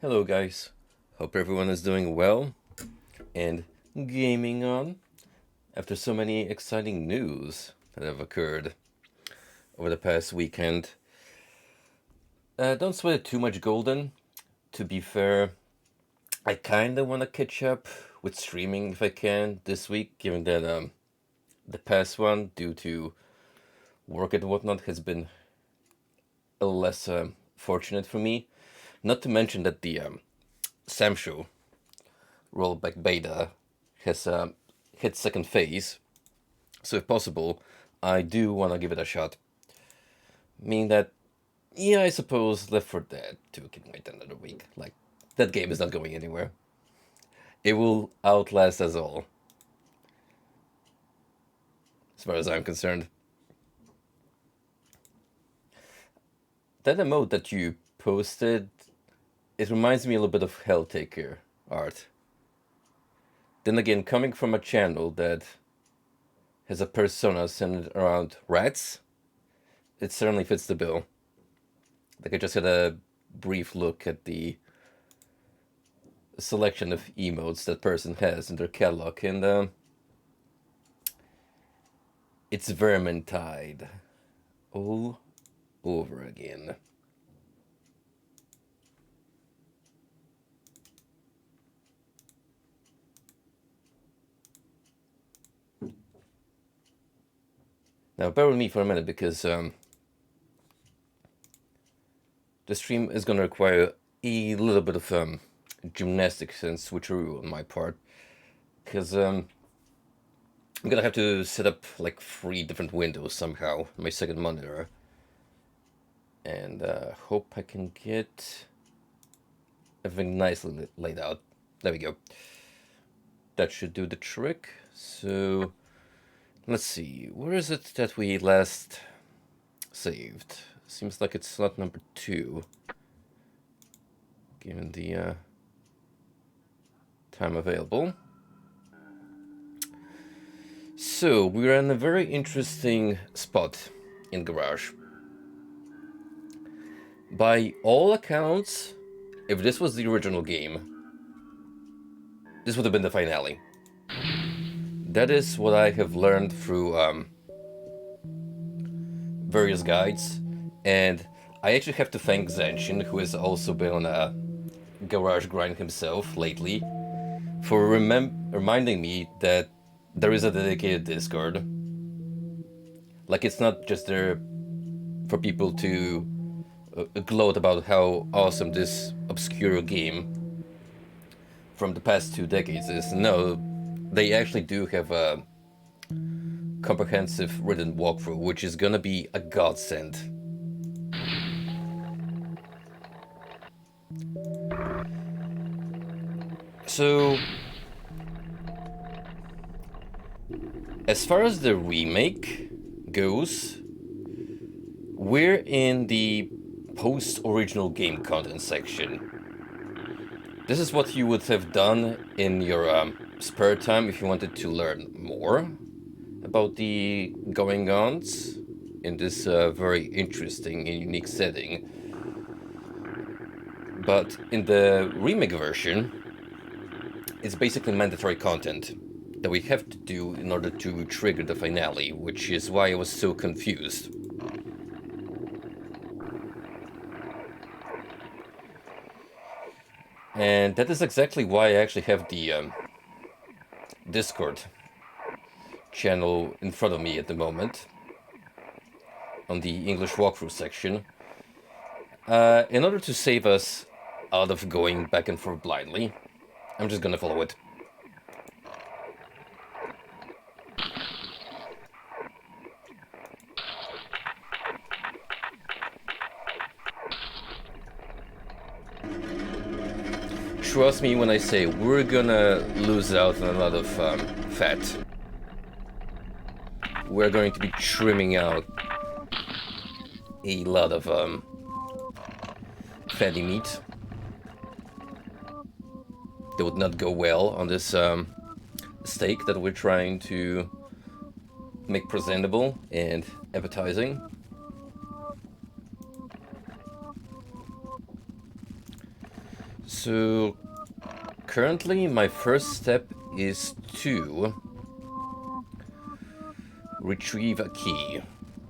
Hello guys, hope everyone is doing well and gaming on after so many exciting news that have occurred over the past weekend. Don't sweat it too much, Golden. To be fair, I kinda want to catch up with streaming if I can this week, given that the past one, due to work and whatnot, has been a less fortunate for me. Not to mention that the Sam Show rollback beta has hit second phase, so if possible, I do want to give it a shot. Meaning that, yeah, I suppose Left 4 Dead 2 can wait another week. Like, that game is not going anywhere. It will outlast us all, as far as I'm concerned. That emote that you posted, it reminds me a little bit of Helltaker art. Then again, coming from a channel that has a persona centered around rats, it certainly fits the bill. Like, I just had a brief look at the selection of emotes that person has in their catalog, and it's Vermintide all over again. Now, bear with me for a minute because the stream is going to require a little bit of gymnastics and switcheroo on my part, because I'm going to have to set up like 3 different windows somehow on my second monitor, and hope I can get everything nicely laid out. There we go. That should do the trick. So let's see, where is it that we last saved? Seems like it's slot number 2, given the time available. So we're in a very interesting spot in Garage. By all accounts, if this was the original game, this would have been the finale. That is what I have learned through various guides, and I actually have to thank Zenshin, who has also been on a garage grind himself lately, for reminding me that there is a dedicated Discord. Like, it's not just there for people to gloat about how awesome this obscure game from the past 2 decades is. No, they actually do have a comprehensive written walkthrough, which is gonna be a godsend. So, as far as the remake goes, we're in the post-original game content section. This is what you would have done in your spare time if you wanted to learn more about the going-ons in this very interesting and unique setting. But in the remake version, it's basically mandatory content that we have to do in order to trigger the finale, which is why I was so confused. And that is exactly why I actually have the Discord channel in front of me at the moment, on the English walkthrough section. In order to save us out of going back and forth blindly, I'm just gonna follow it. Trust me when I say we're gonna lose out on a lot of fat. We're going to be trimming out a lot of fatty meat that would not go well on this steak that we're trying to make presentable and appetizing. So currently my first step is to retrieve a key,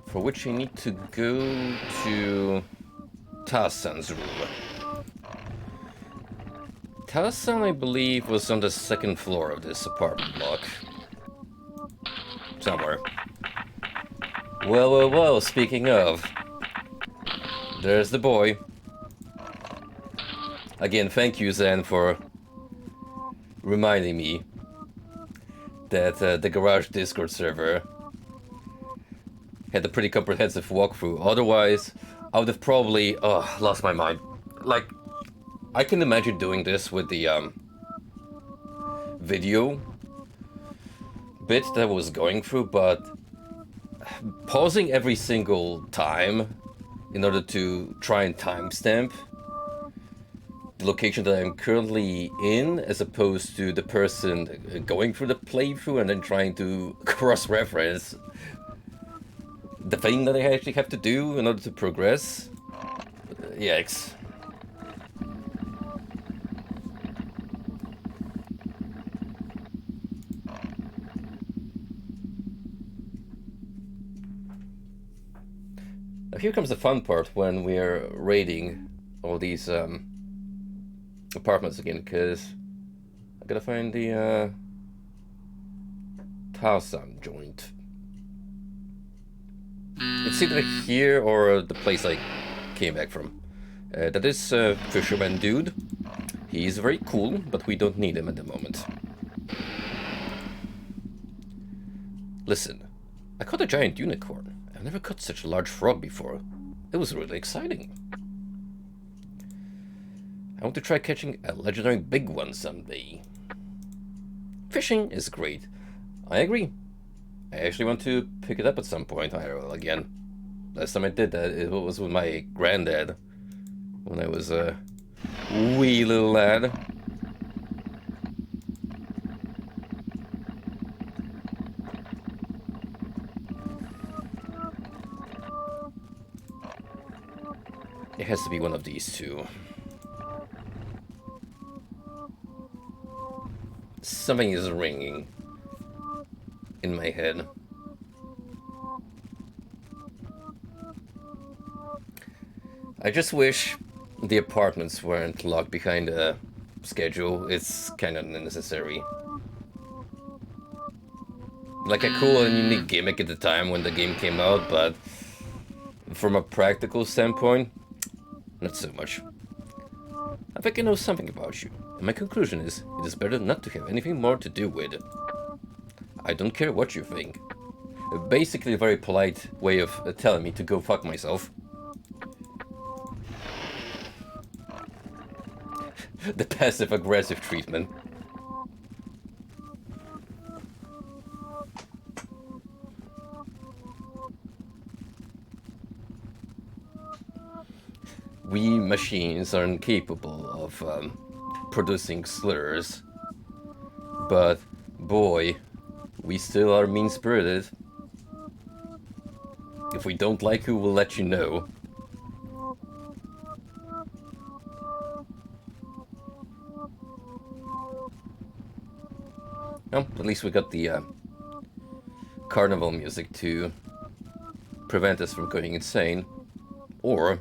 for which I need to go to Tarzan's room. Tarzan, I believe, was on the second floor of this apartment block. Somewhere. Well, speaking of, there's the boy. Again, thank you, Zen, for reminding me that the Garage Discord server had a pretty comprehensive walkthrough. Otherwise, I would have probably lost my mind. Like, I can imagine doing this with the video bit that I was going through, but pausing every single time in order to try and timestamp the location that I'm currently in, as opposed to the person going through the playthrough and then trying to cross-reference the thing that I actually have to do in order to progress. Yikes. Now here comes the fun part when we're raiding all these apartments again, because I gotta find the Tarzan joint. It's either here or the place I came back from. That is Fisherman Dude. He's very cool, but we don't need him at the moment. Listen, I caught a giant unicorn. I've never caught such a large frog before. It was really exciting. I want to try catching a legendary big one someday. Fishing is great. I agree. I actually want to pick it up at some point, IRL again. Last time I did that, it was with my granddad. When I was a wee little lad. It has to be one of these two. Something is ringing in my head. I just wish the apartments weren't locked behind a schedule. It's kind of unnecessary. Like a cool and unique gimmick at the time when the game came out, but from a practical standpoint, not so much. I think I know something about you, and my conclusion is, it is better not to have anything more to do with it. I don't care what you think. Basically a very polite way of telling me to go fuck myself. The passive-aggressive treatment. We machines are incapable of producing slurs, but boy, we still are mean-spirited. If we don't like you, we'll let you know. Well, at least we got the carnival music to prevent us from going insane, or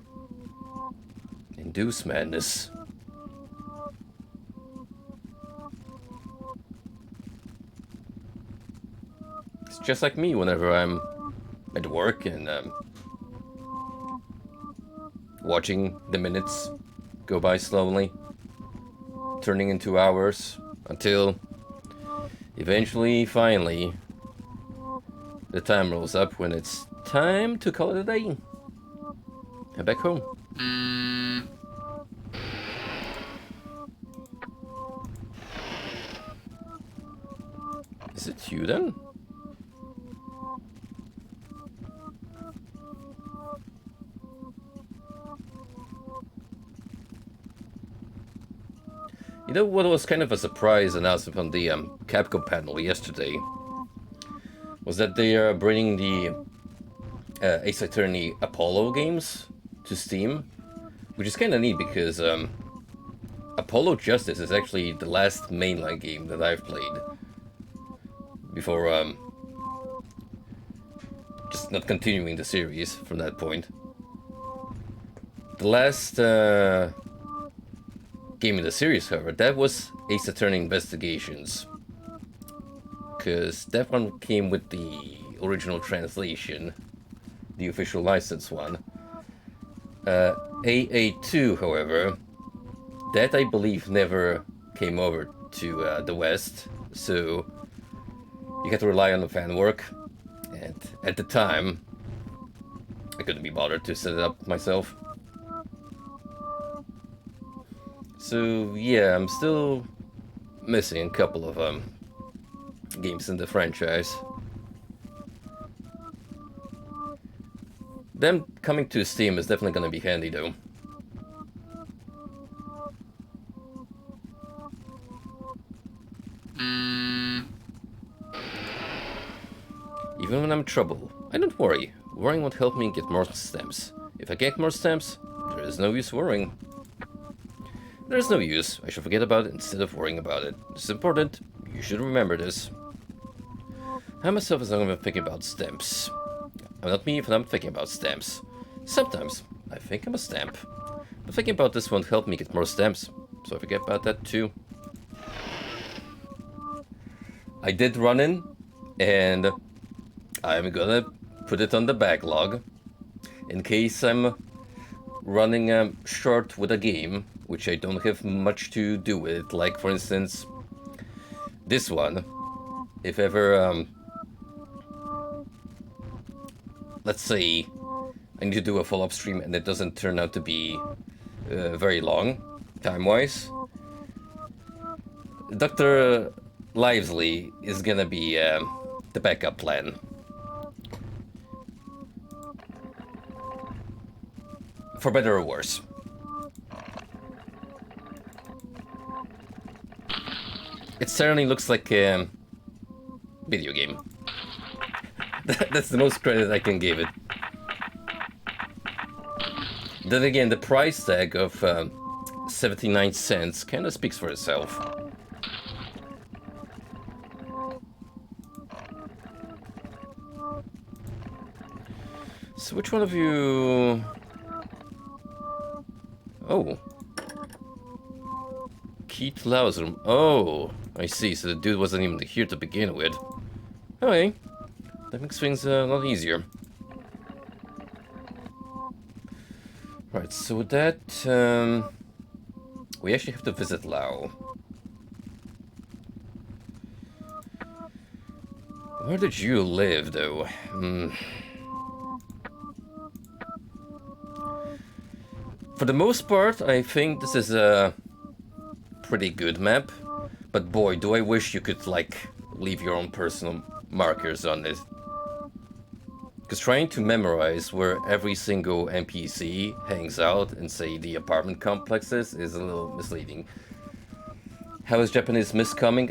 induce madness. It's just like me whenever I'm at work and watching the minutes go by slowly, turning into hours, until eventually, finally, the time rolls up when it's time to call it a day. Head back home. Is it you then? You know what was kind of a surprise announcement on the Capcom panel yesterday was that they are bringing the Ace Attorney Apollo games to Steam, which is kind of neat because Apollo Justice is actually the last mainline game that I've played before just not continuing the series from that point. The last game in the series, however, that was Ace Attorney Investigations, because that one came with the original translation, the official license one. AA2, however, that I believe never came over to the West, so you had to rely on the fan work, and at the time, I couldn't be bothered to set it up myself. So yeah, I'm still missing a couple of games in the franchise. Them coming to Steam is definitely gonna be handy though. Even when I'm in trouble, I don't worry. Worrying won't help me get more stamps. If I get more stamps, there is no use worrying. There is no use. I should forget about it instead of worrying about it. It's important. You should remember this. I myself as long as I'm thinking about stamps. I'm not me if I'm thinking about stamps. Sometimes I think I'm a stamp. But thinking about this won't help me get more stamps, so I forget about that too. I did run in, and I'm gonna put it on the backlog in case I'm running short with a game, which I don't have much to do with. Like, for instance, this one. If ever, let's say I need to do a follow-up stream and it doesn't turn out to be very long, time-wise, Dr. Lively is gonna be the backup plan. For better or worse. It certainly looks like a video game. That's the most credit I can give it. Then again, the price tag of 79 cents kind of speaks for itself. So which one of you... Oh. Keith Lauser. Oh, I see. So the dude wasn't even here to begin with. Okay. That makes things a lot easier. Right, so with that, we actually have to visit Lao. Where did you live, though? For the most part, I think this is a pretty good map. But boy, do I wish you could, like, leave your own personal markers on it. Because trying to memorize where every single NPC hangs out in, say, the apartment complexes is a little misleading. How is Japanese Mist coming?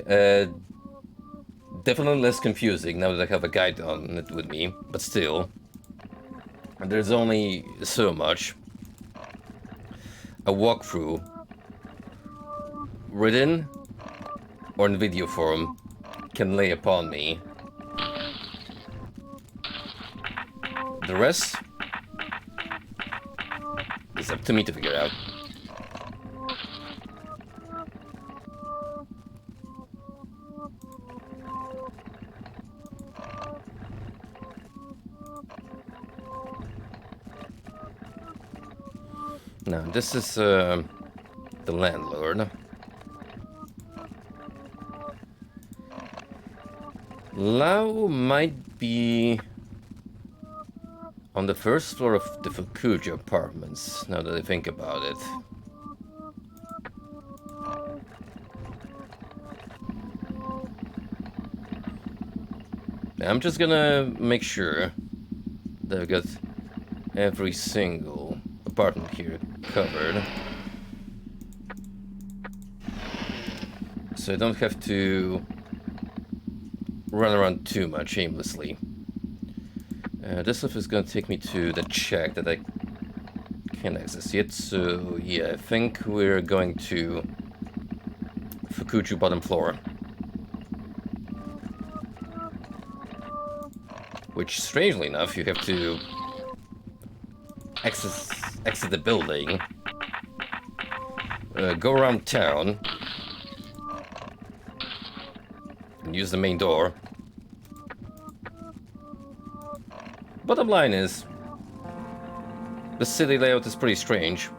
Definitely less confusing now that I have a guide on it with me, but still. There's only so much a walkthrough, written or in video form, can lay upon me. The rest is up to me to figure out. Now, this is the landlord. Lao might be on the first floor of the Fukuja apartments, now that I think about it. I'm just gonna make sure that I've got every single apartment here covered, so I don't have to run around too much aimlessly. This stuff is gonna take me to the check that I can't access yet, so yeah, I think we're going to Fukuchu bottom floor. Which, strangely enough, you have to exit the building, go around town, and use the main door. Bottom line is, the city layout is pretty strange.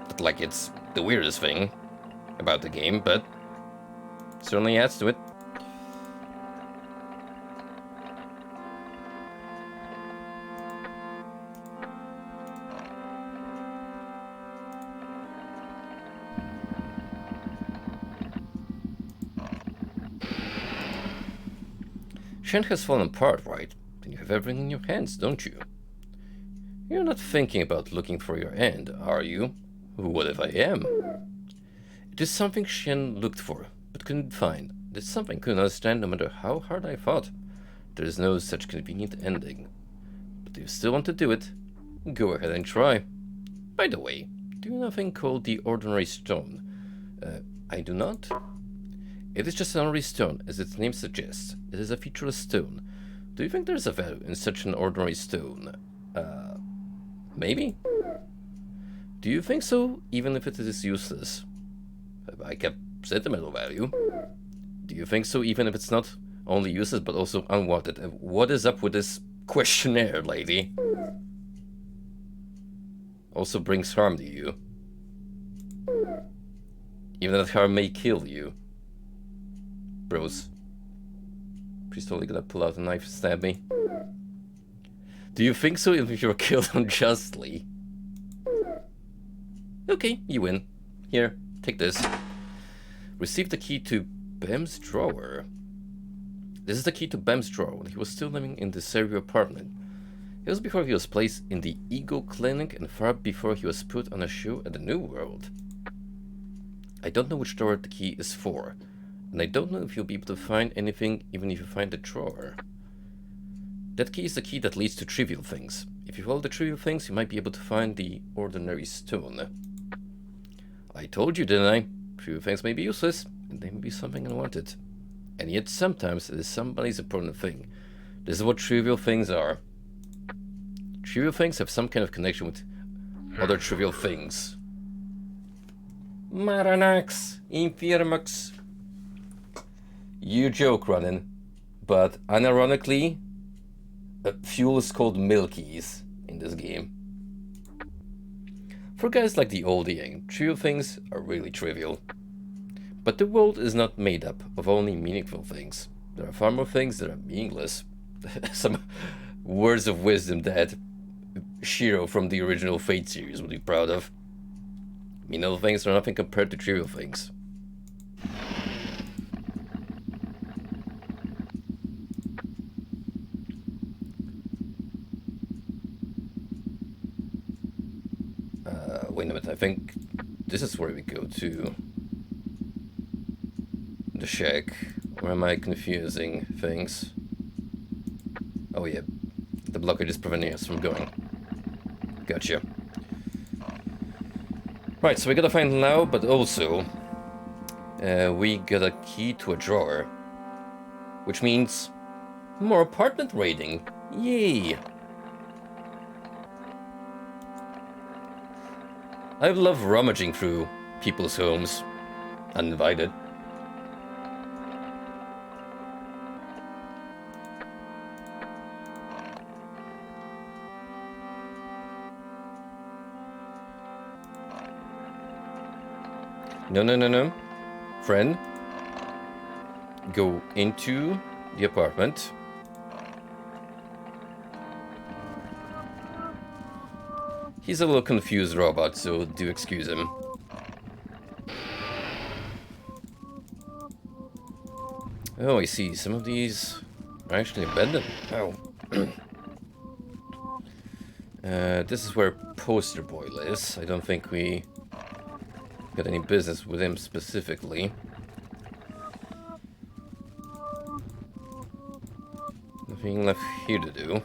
Not like it's the weirdest thing about the game, but certainly adds to it. Shen has fallen apart, right? Then you have everything in your hands, don't you? You're not thinking about looking for your end, are you? What if I am? It is something Shen looked for, but couldn't find. It is something I couldn't understand no matter how hard I fought. There is no such convenient ending. But if you still want to do it, go ahead and try. By the way, do you know nothing called the Ordinary Stone? I do not? It is just an ordinary stone, as its name suggests. It is a featureless stone. Do you think there is a value in such an ordinary stone? Maybe? Do you think so, even if it is useless? I kept sentimental value. Do you think so, even if it's not only useless, but also unwanted? What is up with this questionnaire, lady? Also brings harm to you. Even that harm may kill you. Bros. Please totally gonna pull out a knife and stab me. Do you think so if you're killed unjustly? Okay, you win. Here, take this. Receive the key to Bam's drawer. This is the key to Bam's drawer when he was still living in the Serio apartment. It was before he was placed in the Ego Clinic and far before he was put on a show at the New World. I don't know which drawer the key is for, and I don't know if you'll be able to find anything even if you find the drawer. That key is the key that leads to trivial things. If you follow the trivial things, you might be able to find the ordinary stone. I told you, didn't I? Trivial things may be useless, and they may be something unwanted. And yet sometimes it is somebody's important thing. This is what trivial things are. Trivial things have some kind of connection with other trivial things. Maranax, Infirmux. You joke, Ronin, but unironically, fuel is called Milkies in this game. For guys like the old Yang, trivial things are really trivial. But the world is not made up of only meaningful things. There are far more things that are meaningless. Some words of wisdom that Shiro from the original Fate series would be proud of. Meaningful things are nothing compared to trivial things. Wait a minute, I think this is where we go to the shack. Or am I confusing things? Oh yeah, the blockade is preventing us from going. Gotcha. Right, so we gotta find Lao, but also we got a key to a drawer. Which means more apartment raiding. Yay! I love rummaging through people's homes, uninvited. No. Friend, go into the apartment. He's a little confused robot, so do excuse him. Oh, I see. Some of these are actually abandoned. Oh. This is where Poster Boy lives. I don't think we got any business with him specifically. Nothing left here to do.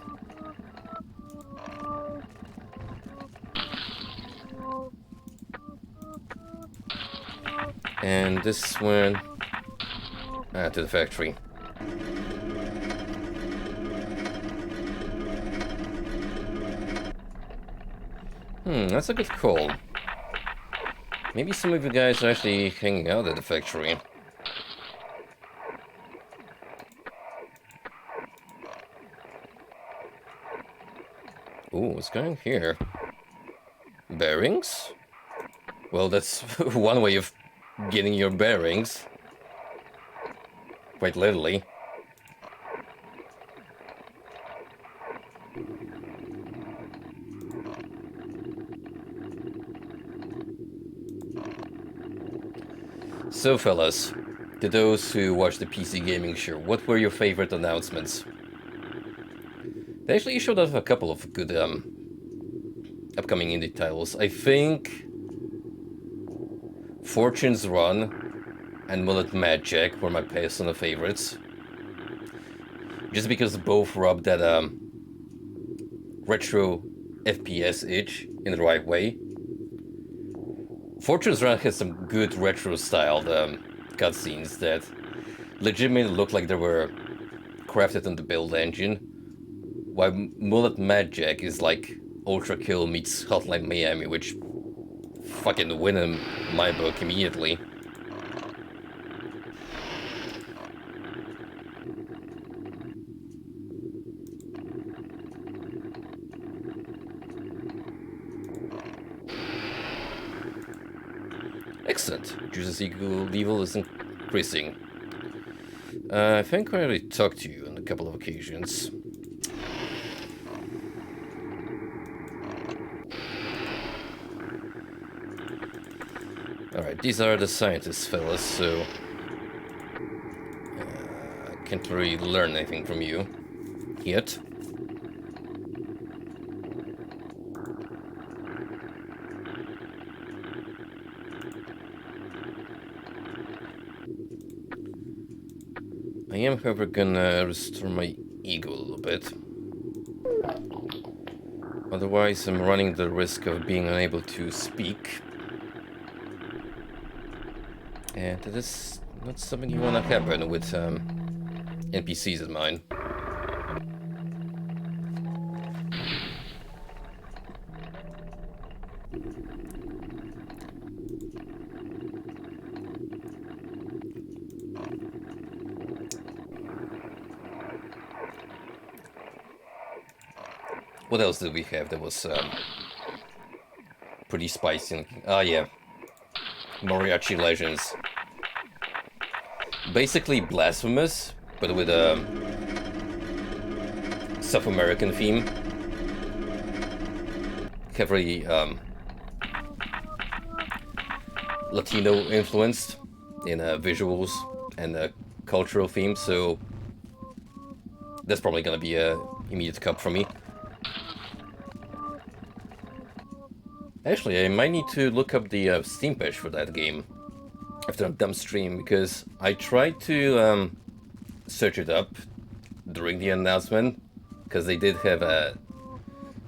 And this one to the factory. That's a good call. Maybe some of you guys are actually hanging out at the factory. Ooh, what's going here? Bearings? Well, that's one way of getting your bearings. Quite literally. So, fellas, to those who watch the PC Gaming Show, what were your favorite announcements? They actually showed off a couple of good upcoming indie titles. I think Fortune's Run and Mullet Mad Jack were my personal favorites. Just because both rub that retro FPS itch in the right way. Fortune's Run has some good retro-styled cutscenes that legitimately look like they were crafted in the build engine, while Mullet Mad Jack is like Ultra Kill meets Hotline Miami, which fucking win in my book immediately. Excellent. Juice's ego level is increasing. I think I already talked to you on a couple of occasions. Alright, these are the scientists, fellas, so I can't really learn anything from you yet. I am, however, gonna restore my ego a little bit. Otherwise, I'm running the risk of being unable to speak. And that is not something you want to happen with NPCs in mind. What else did we have that was pretty spicy? Ah, yeah. Mariachi Legends. Basically Blasphemous, but with a South American theme. Heavily Latino influenced in visuals and cultural themes, so that's probably gonna be a immediate cup for me. Actually, I might need to look up the Steam patch for that game after I'm done stream, because I tried to search it up during the announcement, because they did have a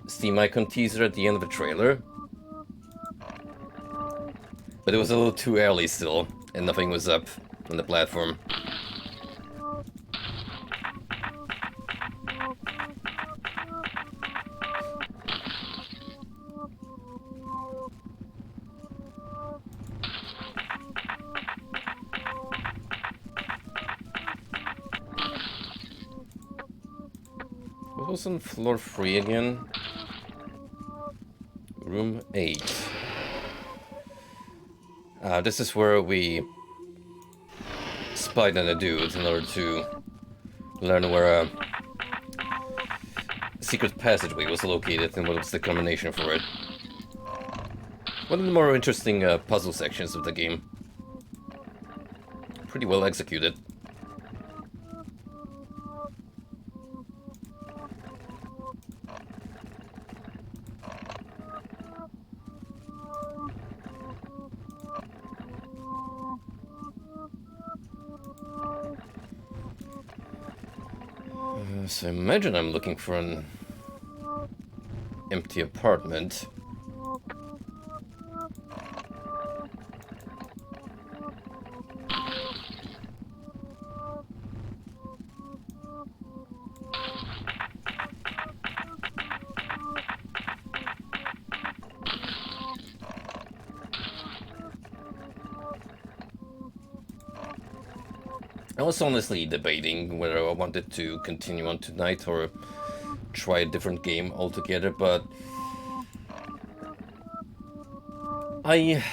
Steam icon teaser at the end of the trailer. But it was a little too early still, and nothing was up on the platform. What was on floor 3 again? Room 8. This is where we spied on a dude in order to learn where a secret passageway was located and what was the combination for it. One of the more interesting puzzle sections of the game. Pretty well executed. So imagine I'm looking for an empty apartment. I was honestly debating whether I wanted to continue on tonight or try a different game altogether, but I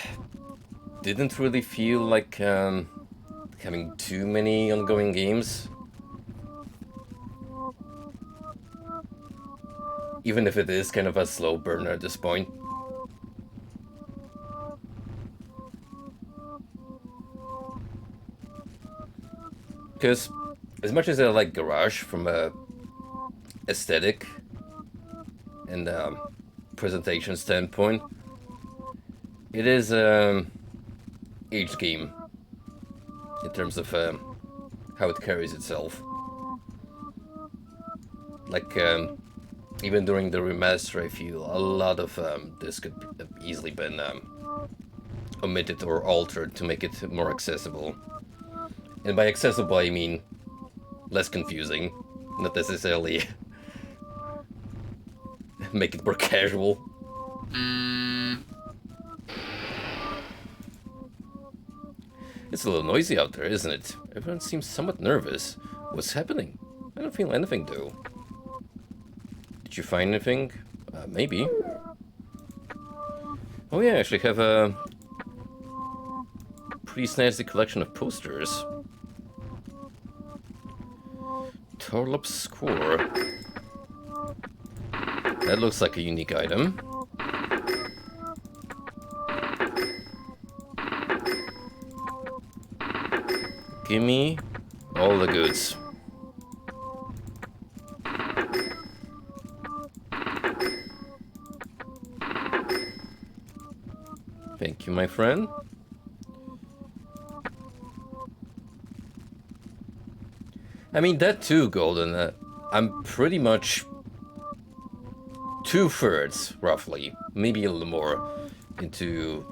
didn't really feel like having too many ongoing games. Even if it is kind of a slow burner at this point. Because as much as I like Garage from a aesthetic and presentation standpoint, it is aged game in terms of how it carries itself. Like even during the remaster, I feel a lot of this could have easily been omitted or altered to make it more accessible. And by accessible, I mean less confusing, not necessarily make it more casual. It's a little noisy out there, isn't it? Everyone seems somewhat nervous. What's happening? I don't feel anything, though. Did you find anything? Maybe. Oh yeah, I actually have a pretty snazzy collection of posters. Torlop's Score. That looks like a unique item. Gimme all the goods. Thank you, my friend. I mean, that too, Golden. I'm pretty much 2/3, roughly, maybe a little more, into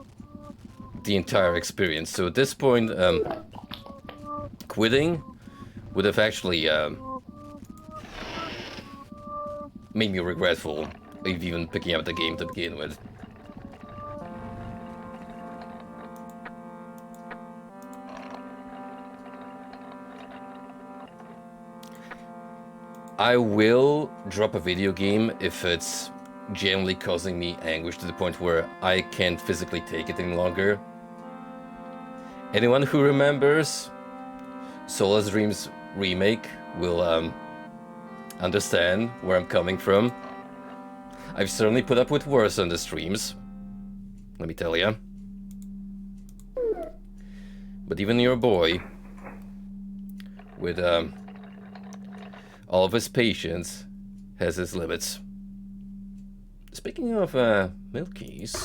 the entire experience. So at this point, quitting would have actually made me regretful of even picking up the game to begin with. I will drop a video game if it's genuinely causing me anguish to the point where I can't physically take it any longer. Anyone who remembers Solace Dreams remake will understand where I'm coming from. I've certainly put up with worse on the streams, let me tell ya. But even your boy, with all of his patience, has his limits. Speaking of Milkies...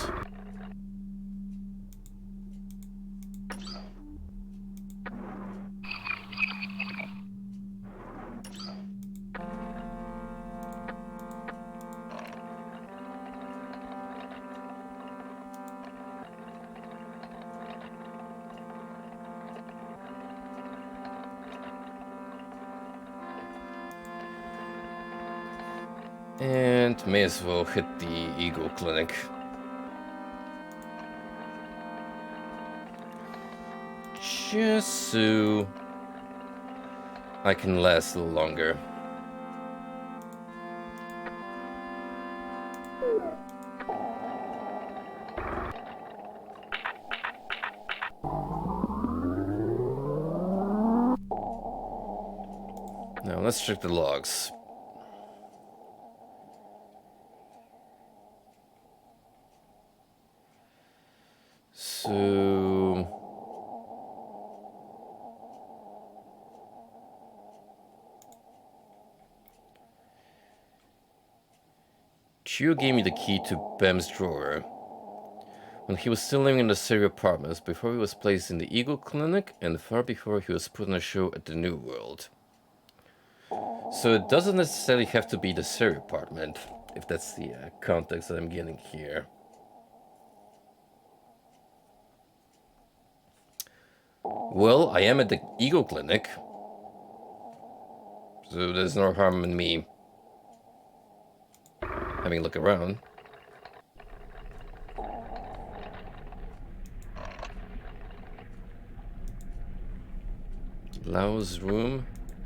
And may as well hit the Ego Clinic. Just so I can last a little longer. Now let's check the logs. So... Chio gave me the key to Bem's drawer when he was still living in the Serio apartments, before he was placed in the Ego Clinic, and far before he was put on a show at the New World. So it doesn't necessarily have to be the Serio apartment, if that's the context that I'm getting here. Well, I am at the Ego Clinic, so there's no harm in me having a look around. Lau's room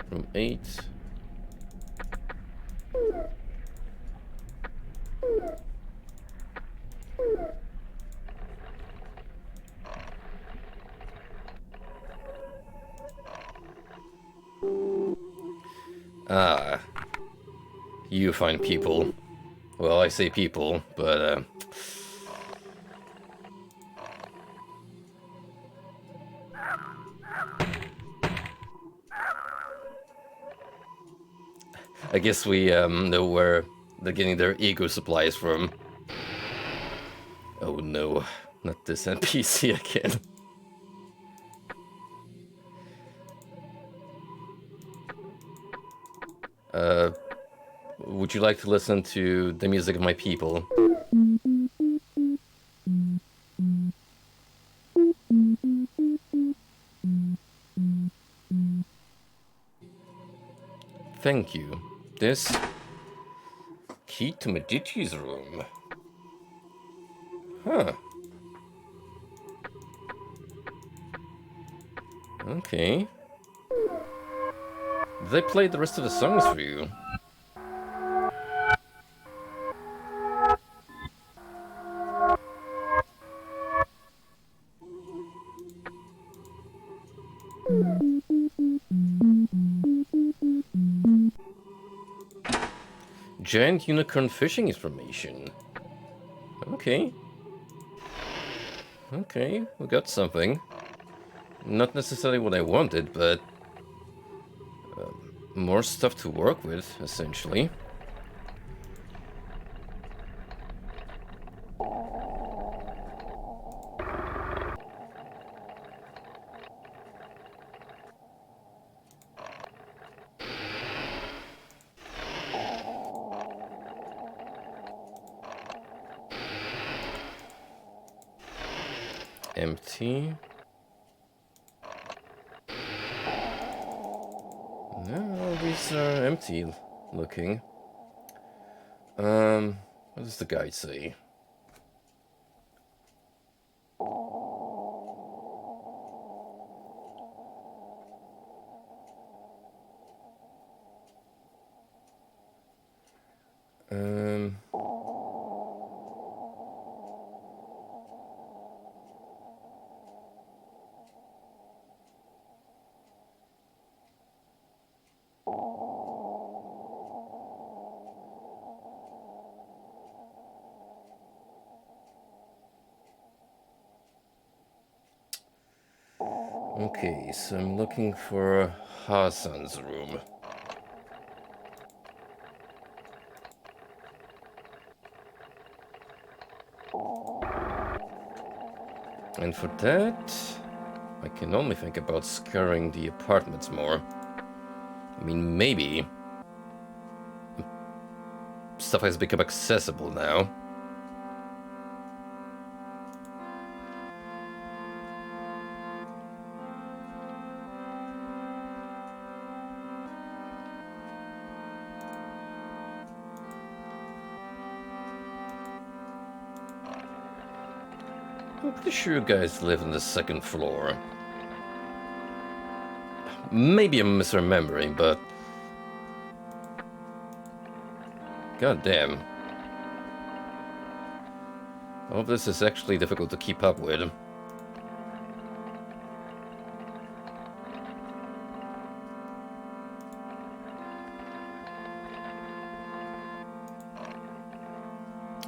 from 8. Ah, you find people. Well, I say people, but I guess we know where they're getting their ego supplies from. Oh no, not this NPC again. Would you like to listen to the music of my people? Thank you. This key to Medici's room. Huh. Okay. They played the rest of the songs for you. Giant unicorn fishing information. Okay. Okay, we got something. Not necessarily what I wanted, but more stuff to work with, essentially. Empty. No, all these are empty looking. What does the guide say? Um, okay, so I'm looking for Hassan's room. And for that, I can only think about scouring the apartments more. I mean, maybe stuff has become accessible now. I'm pretty sure you guys live on the second floor. Maybe I'm misremembering, but... God damn. All of this is actually difficult to keep up with.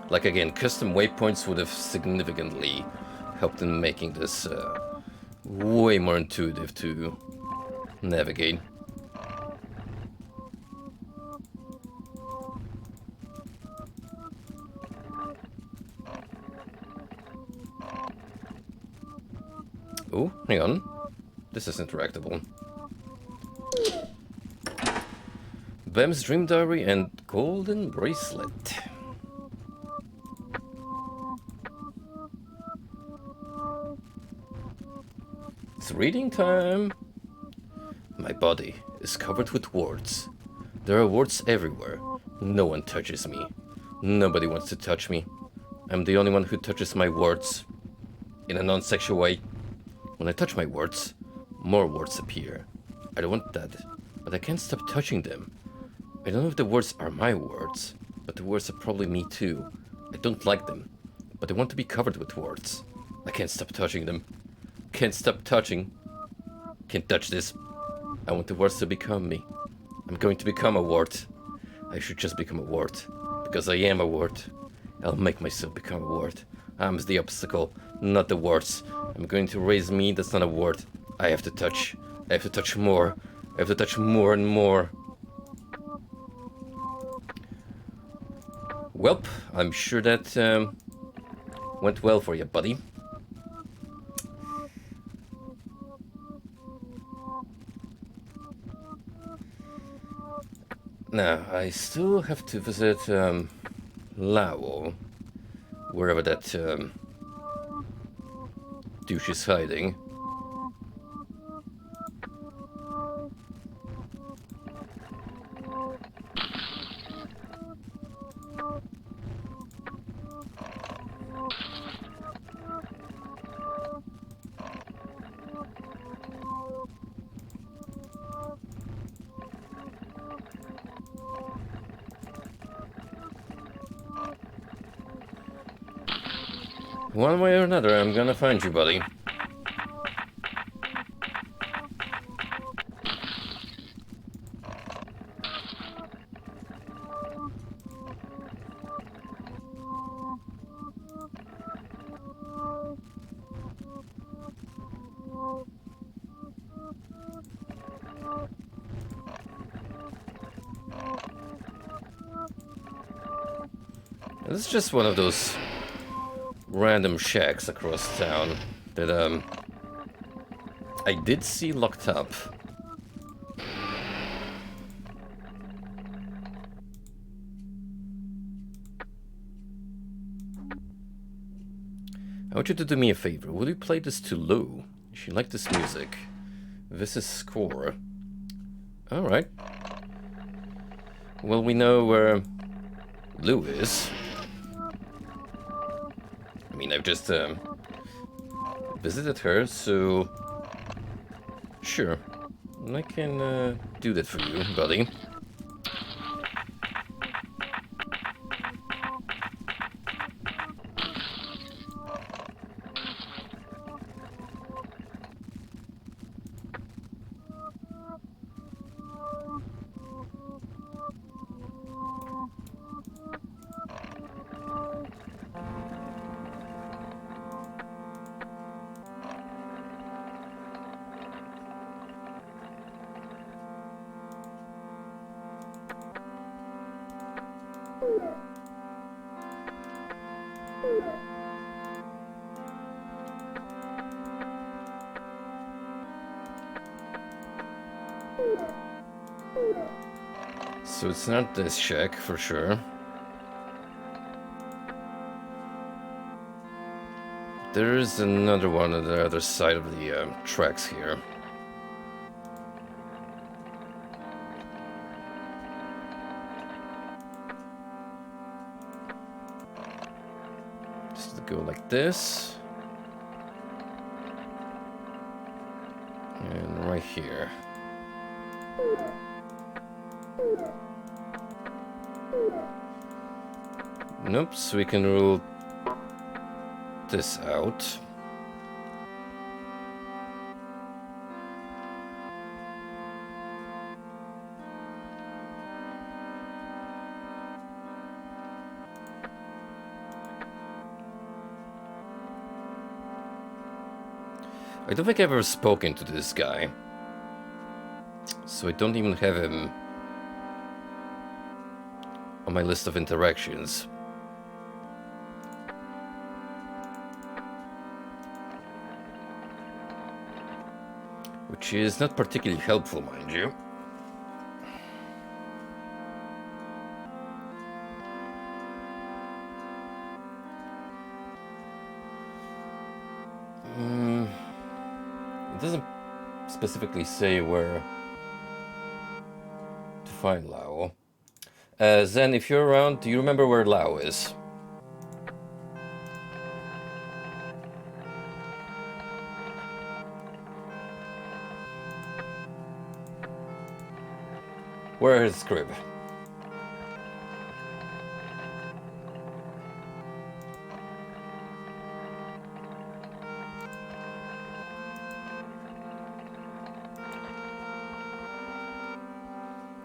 Like again, custom waypoints would have significantly helped in making this way more intuitive to navigate. Oh, hang on. This is interactable. Bam's Dream Diary and Golden Bracelet. It's reading time. My body is covered with warts. There are warts everywhere. No one touches me. Nobody wants to touch me. I'm the only one who touches my warts. In a non-sexual way. When I touch my warts, more warts appear. I don't want that. But I can't stop touching them. I don't know if the words are my words, but the words are probably me too. I don't like them, but I want to be covered with words. I can't stop touching them. Can't stop touching. Can't touch this. I want the words to become me. I'm going to become a word. I should just become a word. Because I am a word. I'll make myself become a word. I'm the obstacle, not the words. I'm going to raise me, that's not a word. I have to touch. I have to touch more. I have to touch more and more. Welp, I'm sure that went well for you, buddy. Now, I still have to visit Lao, wherever that douche is hiding. One way or another, I'm gonna find you, buddy. This is just one of those random shacks across town that I did see locked up. I want you to do me a favor. Will you play this to Lou? She liked this music. This is score. Alright. Well, we know where Lou is. I mean, I've just visited her, so sure, I can do that for you, buddy. So it's not this shack, for sure. There's another one on the other side of the tracks here. Just to go like this. And right here. Nope, so we can rule this out. I don't think I've ever spoken to this guy, so I don't even have him on my list of interactions. Which is not particularly helpful, mind you. It doesn't specifically say where to find Lao. Zen, if you're around, do you remember where Lao is? Where is Crib?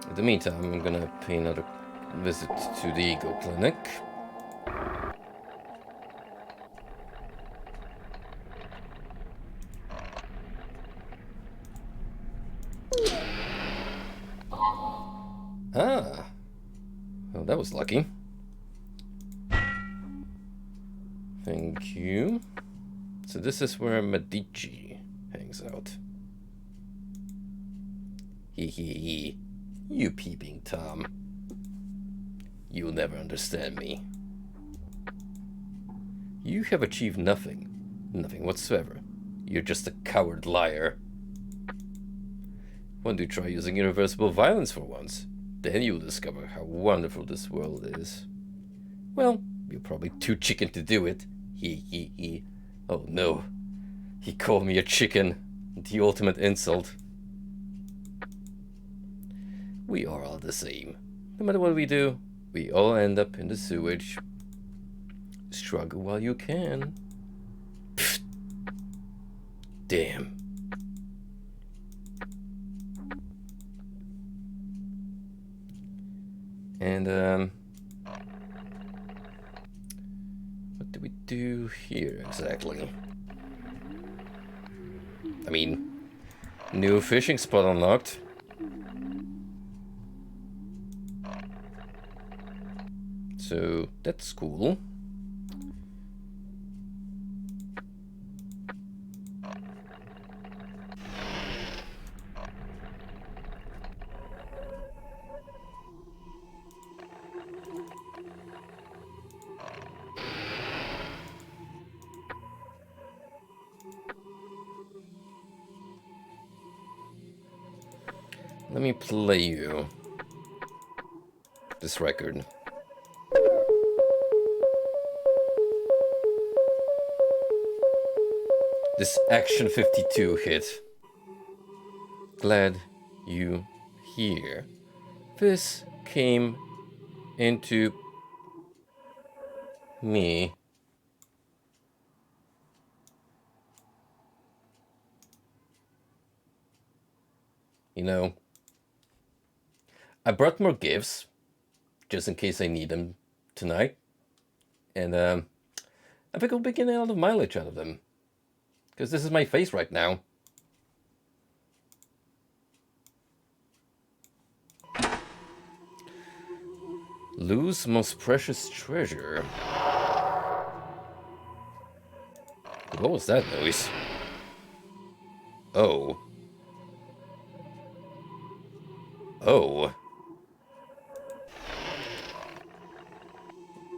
In the meantime, I'm gonna pay another visit to the Ego Clinic. Ah, well, that was lucky. Thank you. So this is where Medici hangs out. Hee hee hee. You peeping Tom. You'll never understand me. You have achieved nothing. Nothing whatsoever. You're just a coward liar. Why don't you try using irreversible violence for once? Then you'll discover how wonderful this world is. Well, you're probably too chicken to do it. Hee hee hee. Oh no. He called me a chicken. The ultimate insult. We are all the same. No matter what we do, we all end up in the sewage. Struggle while you can. Pfft. Damn. And, what do we do here exactly? I mean, new fishing spot unlocked. So, that's cool. Let me play you this record. This Action 52 hit. Glad you here. This came into me. You know, I brought more gifts, just in case I need them tonight. And I think I'll be getting a lot of mileage out of them. Because this is my face right now. Lose most precious treasure. What was that noise? Oh. Oh.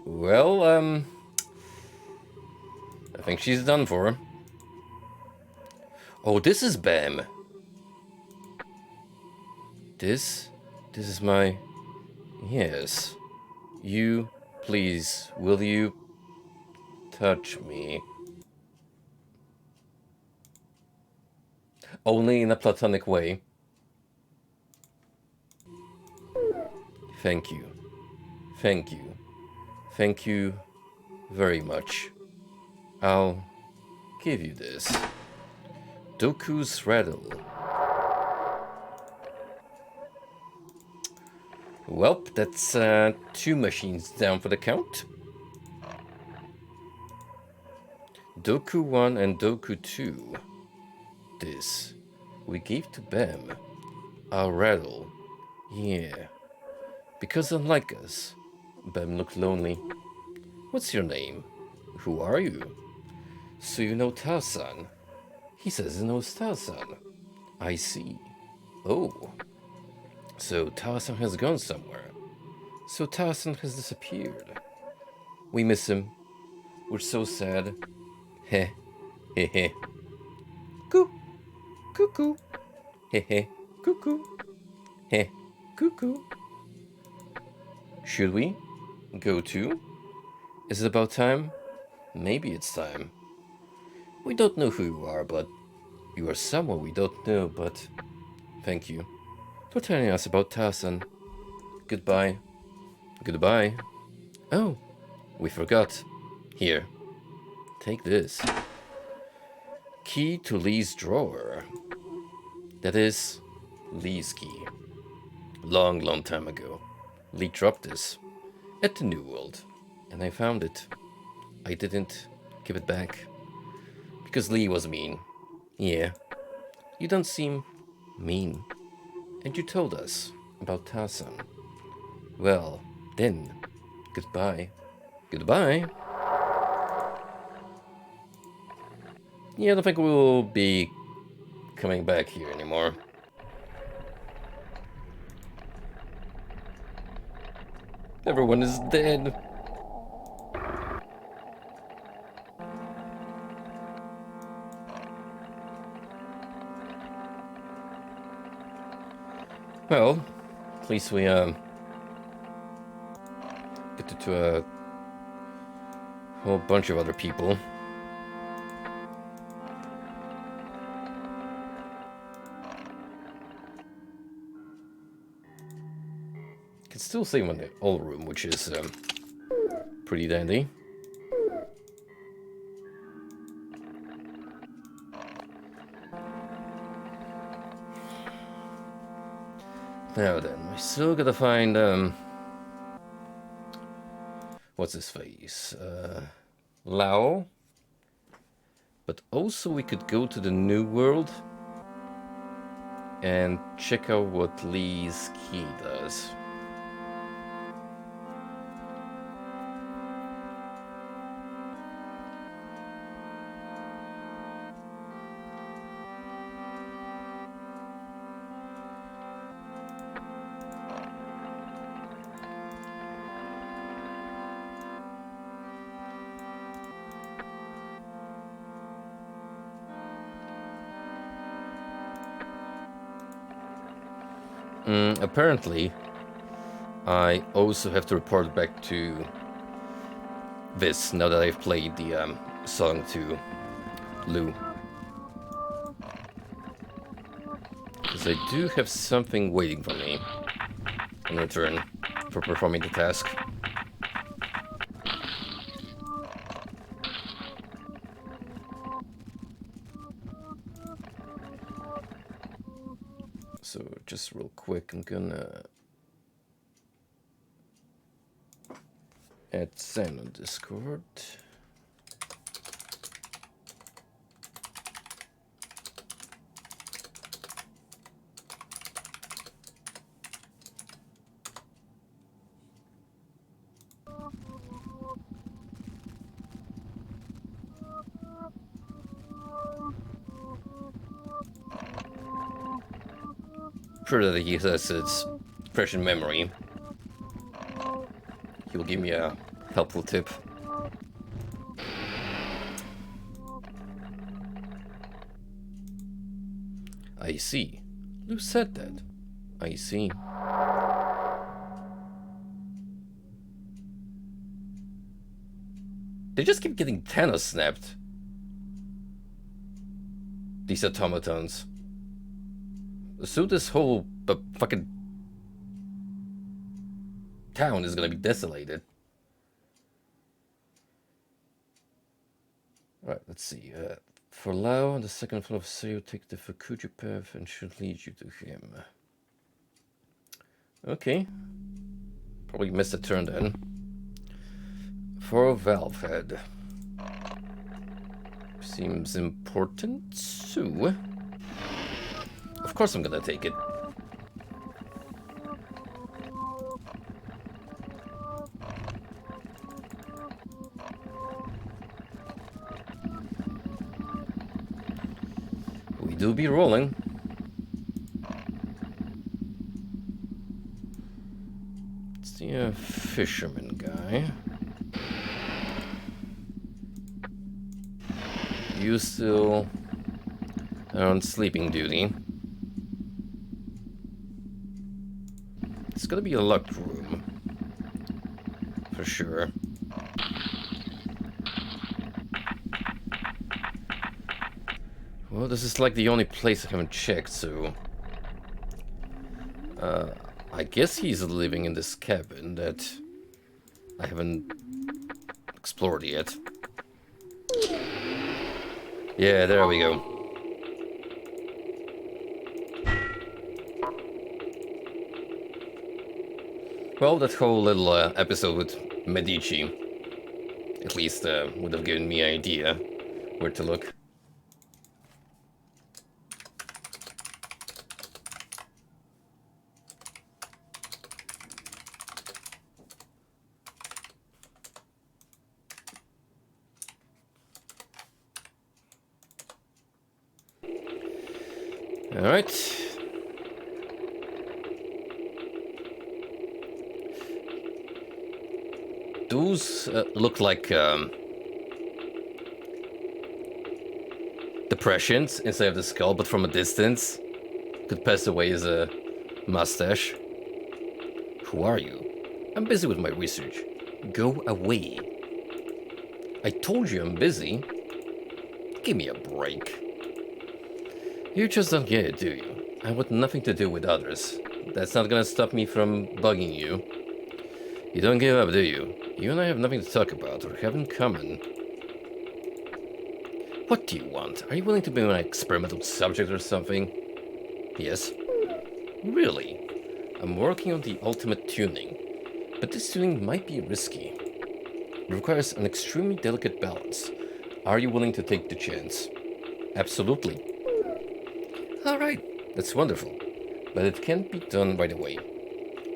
Well, I think she's done for. Oh, this is Bam. This is my... Yes. You, please, will you touch me? Only in a platonic way. Thank you. Thank you. Thank you very much. I'll give you this. Doku's Rattle. Welp, that's 2 machines down for the count. Doku 1 and Doku 2. This we gave to Bam. Our rattle. Yeah. Because unlike us, Bam looked lonely. What's your name? Who are you? So you know Tarzan. He says he knows Tarzan. I see. Oh. So Tarzan has gone somewhere. So Tarzan has disappeared. We miss him. We're so sad. Heh. Heh heh. Coo. Cuckoo. Heh heh. Cuckoo. Heh. Cuckoo. Should we go too? Is it about time? Maybe it's time. We don't know who you are, but you are someone we don't know, but thank you. for telling us about Tarzan. Goodbye. Goodbye. Oh, we forgot. Here, take this. Key to Lee's drawer. That is Lee's key. Long time ago, Lee dropped this at the New World, and I found it. I didn't give it back because Lee was mean. Yeah, you don't seem mean. And you told us about Tarzan. Well, then, goodbye. Goodbye. Yeah, I don't think we'll be coming back here anymore. Everyone is dead. Well, at least we get to a whole bunch of other people. Can still see him in the old room, which is pretty dandy. Now then, we still gotta find what's his face? Lao. But also we could go to the New World and check out what Lee's key does. Apparently, I also have to report back to this now that I've played the song to Lou. Because I do have something waiting for me in return for performing the task. So just real quick, I'm gonna add Zen on Discord. Sure that he says it's fresh in memory. He will give me a helpful tip. I see. Who said that? I see. They just keep getting Thanos snapped. These automatons. So this whole fucking town is gonna be desolated. Alright, let's see. For Lao, on the second floor of Sayo, take the Fukuji path and should lead you to him. Okay. Probably missed a turn then. For Valve Head. Seems important, so... Of course I'm gonna take it. We do be rolling. It's the fisherman guy. You still are on sleeping duty. It's gonna be a locked room. For sure. Well, this is like the only place I haven't checked, so... I guess he's living in this cabin that I haven't explored yet. Yeah, there we go. Well, that whole little episode with Medici, at least would have given me an idea where to look. Alright. Those look like depressions inside of the skull, but from a distance. Could pass away as a mustache. Who are you? I'm busy with my research. Go away. I told you I'm busy. Give me a break. You just don't get it, do you? I want nothing to do with others. That's not gonna stop me from bugging you. You don't give up, do you? You and I have nothing to talk about or have in common. What do you want? Are you willing to be my experimental subject or something? Yes. Really? I'm working on the ultimate tuning, but this tuning might be risky. It requires an extremely delicate balance. Are you willing to take the chance? Absolutely. Alright, that's wonderful, but it can't be done right away.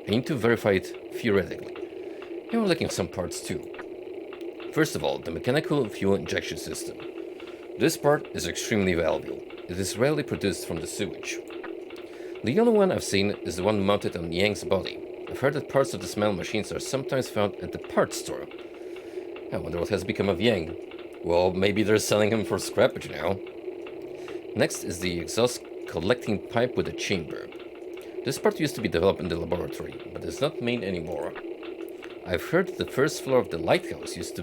I need to verify it theoretically. And we're looking at some parts too. First of all, the mechanical fuel injection system. This part is extremely valuable. It is rarely produced from the sewage. The only one I've seen is the one mounted on Yang's body. I've heard that parts of the smell machines are sometimes found at the parts store. I wonder what has become of Yang. Well, maybe they're selling him for scrappage now. Next is the exhaust collecting pipe with a chamber. This part used to be developed in the laboratory, but is not made anymore. I've heard that the first floor of the lighthouse used to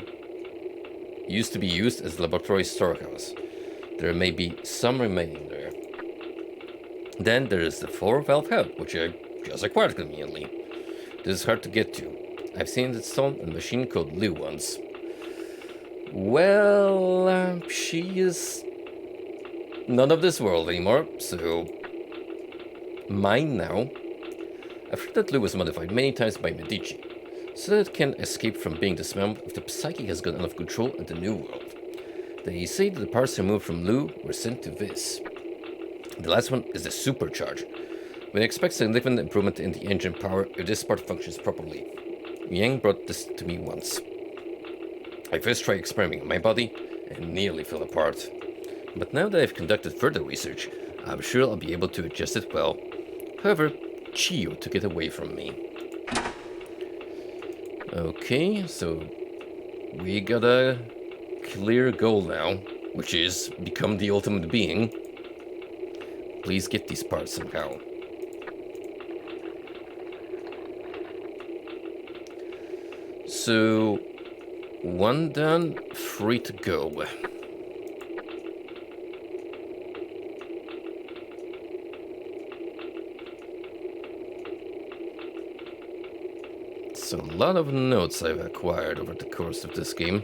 be used as the laboratory storehouse. There may be some remaining there. Then there is the 4-valve hub, which I just acquired conveniently. This is hard to get to. I've seen it installed in a machine called Liu once. Well, she is none of this world anymore, so mine now. I've heard that Liu was modified many times by Medici, so that it can escape from being dismembered if the psyche has got out of control in the new world. They say that the parts removed from Liu were sent to this. The last one is the supercharger. We expect significant improvement in the engine power if this part functions properly. Yang brought this to me once. I first tried experimenting on my body and nearly fell apart. But now that I've conducted further research, I'm sure I'll be able to adjust it well. However, Chiyo took it away from me. Okay, so we got a clear goal now, which is become the ultimate being. Please get these parts somehow. So, one done, 3 to go. It's a lot of notes I've acquired over the course of this game.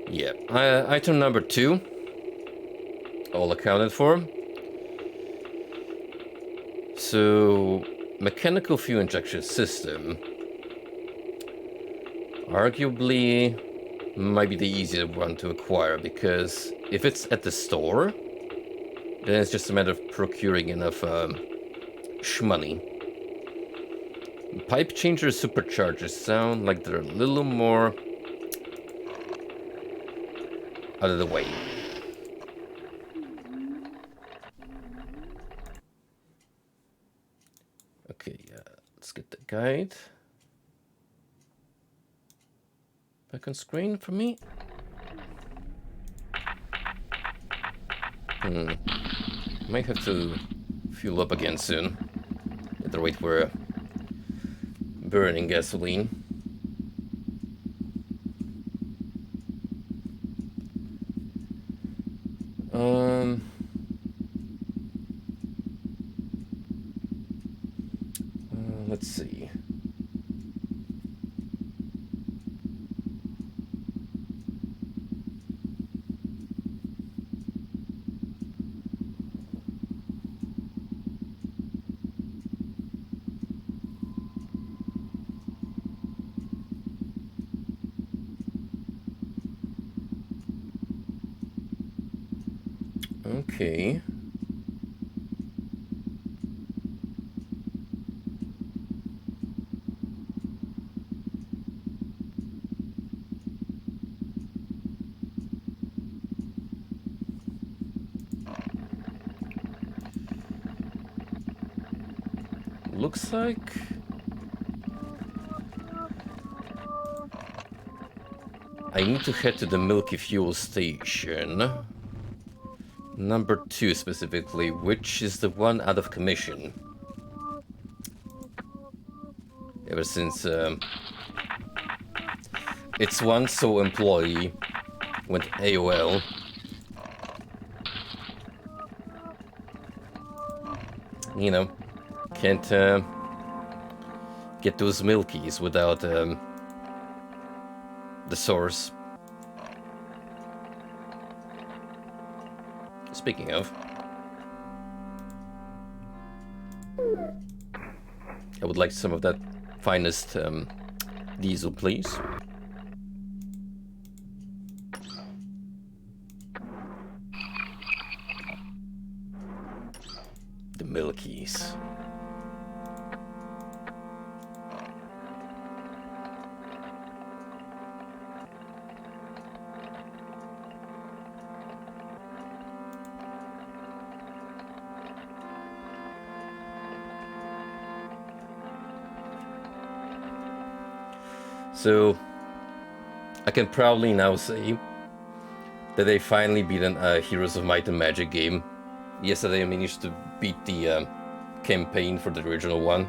Yeah, item number 2. All accounted for. So, mechanical fuel injection system. Arguably, might be the easier one to acquire, because if it's at the store, then it's just a matter of procuring enough shmoney. Pipe changer superchargers sound like they're a little more out of the way. Okay, let's get the guide back on screen for me. Might have to fuel up again soon. At the rate we're burning gasoline. Okay. Looks like... I need to head to the Milky Fuel station. Number 2 specifically, which is the one out of commission. Ever since its one sole employee went AOL. You know, can't get those Milkies without the source. Speaking of, I would like some of that finest diesel, please. The Milkies. So, I can proudly now say that they finally beat a Heroes of Might and Magic game. Yesterday I managed to beat the campaign for the original one.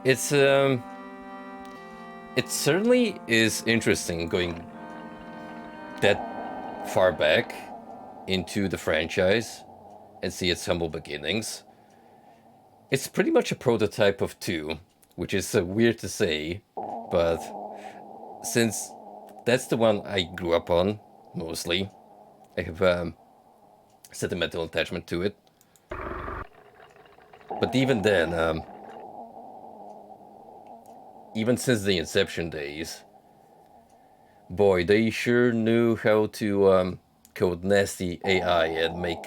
It certainly is interesting going that far back into the franchise and see its humble beginnings. It's pretty much a prototype of 2, which is weird to say, but since that's the one I grew up on, mostly, I have sentimental attachment to it. But even then, even since the Inception days, boy, they sure knew how to code nasty AI and make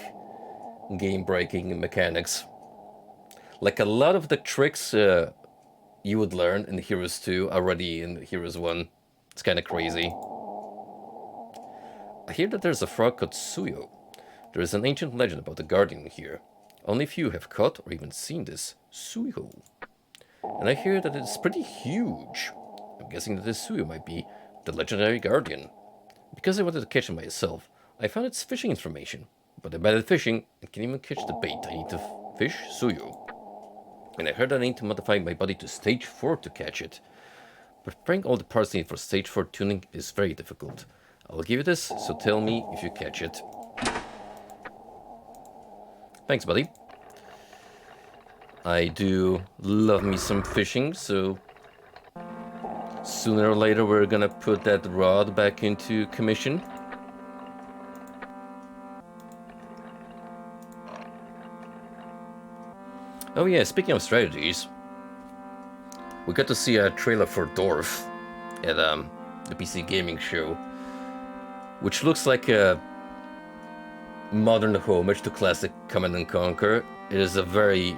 game-breaking mechanics. Like a lot of the tricks you would learn in Heroes 2 already in Heroes 1. It's kind of crazy. I hear that there's a frog called Suyo. There is an ancient legend about the Guardian here. Only few have caught or even seen this Suyo. And I hear that it's pretty huge. I'm guessing that this Suyo might be the legendary Guardian. Because I wanted to catch it myself, I found its fishing information. But I'm bad at fishing and can't even catch the bait I need to fish Suyo. And I heard I need to modify my body to stage 4 to catch it. But preparing all the parts needed for stage 4 tuning is very difficult. I'll give you this, so tell me if you catch it. Thanks, buddy. I do love me some fishing, so sooner or later we're gonna put that rod back into commission. Oh yeah, speaking of strategies, we got to see a trailer for Dwarf at the PC Gaming Show, which looks like a modern homage to classic Command & Conquer. It is a very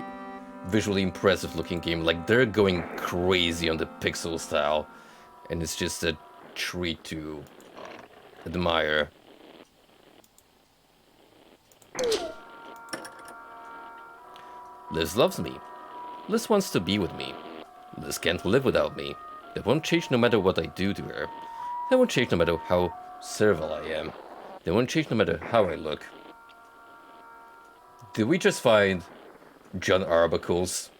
visually impressive looking game. Like, they're going crazy on the pixel style, and it's just a treat to admire. Liz loves me. Liz wants to be with me. Liz can't live without me. That won't change no matter what I do to her. That won't change no matter how servile I am. That won't change no matter how I look. Did we just find Jon Arbocle's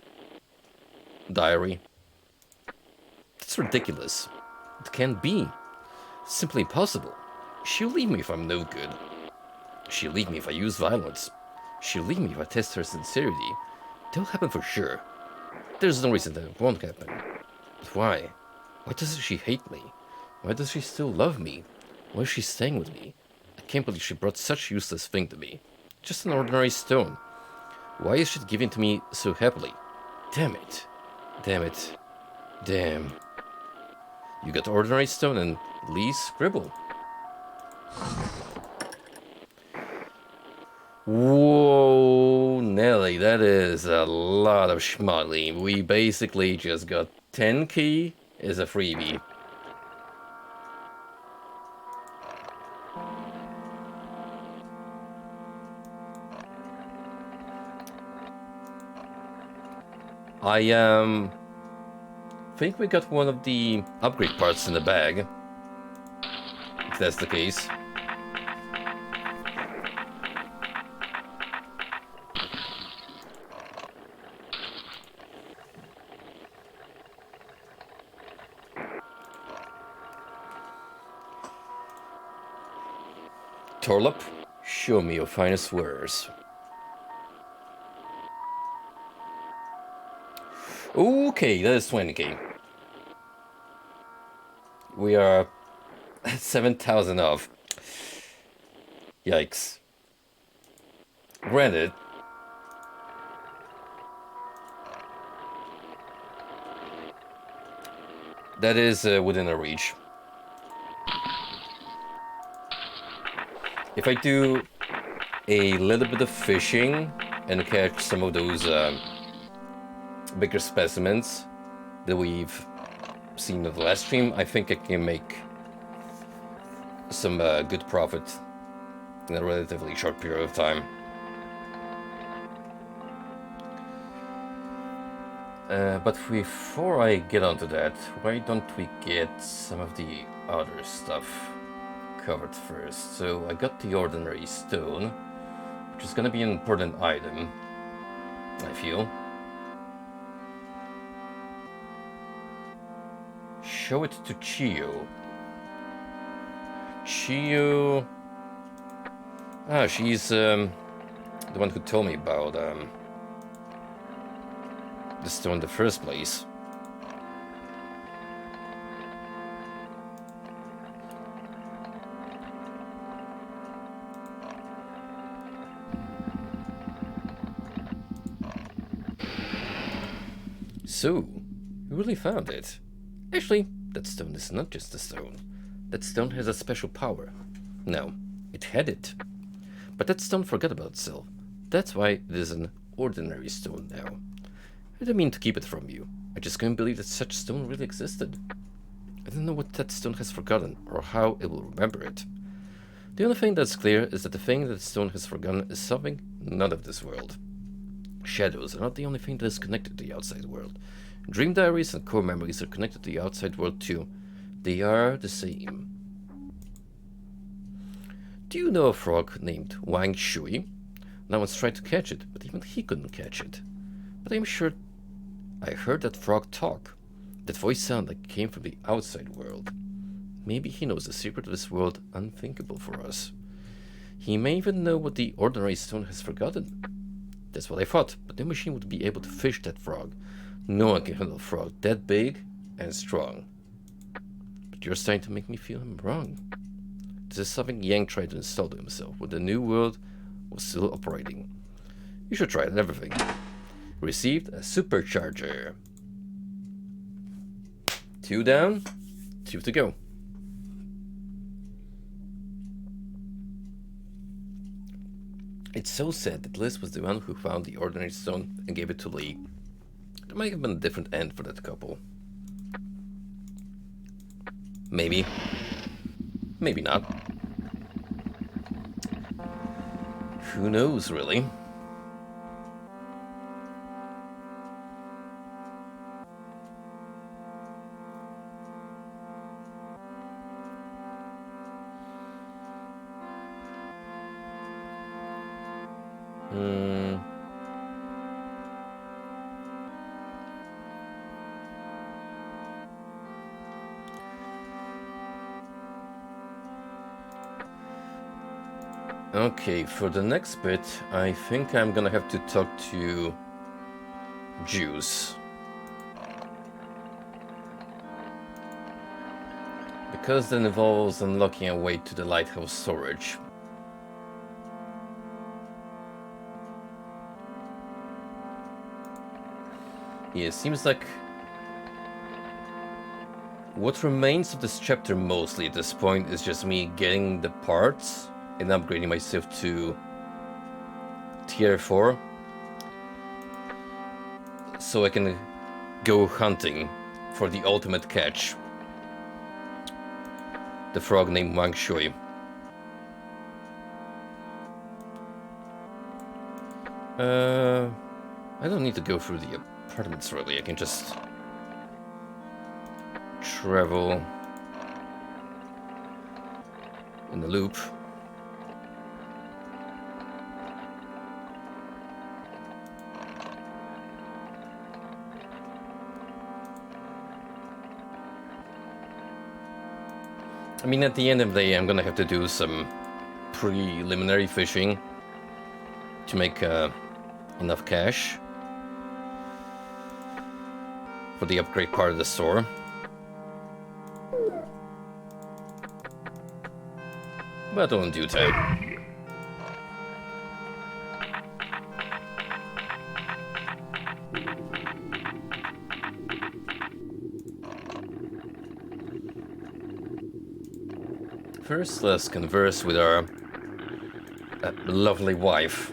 diary? That's ridiculous. It can't be. It's simply impossible. She'll leave me if I'm no good. She'll leave me if I use violence. She'll leave me if I test her sincerity. That'll happen for sure. There's no reason that it won't happen. But why? Why does she hate me? Why does she still love me? Why is she staying with me? I can't believe she brought such useless thing to me. Just an ordinary stone. Why is she giving to me so happily? Damn it. Damn it. Damn. You got ordinary stone and Lee's scribble. Whoa, Nelly, that is a lot of schmodly. We basically just got 10 key as a freebie. I think we got one of the upgrade parts in the bag, if that's the case. Torlop, show me your finest wares. Okay, that is 20k. We are 7,000 off. Yikes. Granted, that is within our reach. If I do a little bit of fishing and catch some of those bigger specimens that we've seen in the last stream, I think I can make some good profit in a relatively short period of time. But before I get onto that, why don't we get some of the other stuff covered first? So I got the ordinary stone, which is gonna be an important item, I feel. Show it to Chio. Chio... Ah, she's the one who told me about the stone in the first place. So, you really found it. Actually, that stone is not just a stone. That stone has a special power. No, it had it. But that stone forgot about itself. That's why it is an ordinary stone now. I didn't mean to keep it from you. I just couldn't believe that such stone really existed. I don't know what that stone has forgotten, or how it will remember it. The only thing that's clear is that the thing that the stone has forgotten is something not of this world. Shadows are not the only thing that is connected to the outside world. Dream diaries and core memories are connected to the outside world too. They are the same. Do you know a frog named Wang Shui? No one's tried to catch it, but even he couldn't catch it. But I'm sure I heard that frog talk. That voice sound like it came from the outside world. Maybe he knows the secret of this world unthinkable for us. He may even know what the ordinary stone has forgotten. That's what I thought, but no machine would be able to fish that frog. No one can handle a frog that big and strong. But you're starting to make me feel I'm wrong. This is something Yang tried to install to himself when the new world was still operating. You should try it and everything. Received a supercharger. 2 down, 2 to go. It's so sad that Liz was the one who found the ordinary stone and gave it to Lee. There might have been a different end for that couple. Maybe. Maybe not. Who knows, really? Okay, for the next bit, I think I'm gonna have to talk to Juice. Because that involves unlocking a way to the lighthouse storage. Yeah, it seems like what remains of this chapter mostly at this point is just me getting the parts and upgrading myself to tier 4 so I can go hunting for the ultimate catch. The frog named Wang Shui. I don't need to go through the apartments really, I can just travel in the loop. I mean, at the end of the day, I'm gonna have to do some preliminary fishing to make enough cash for the upgrade part of the store. But all in due time. First, let's converse with our lovely wife.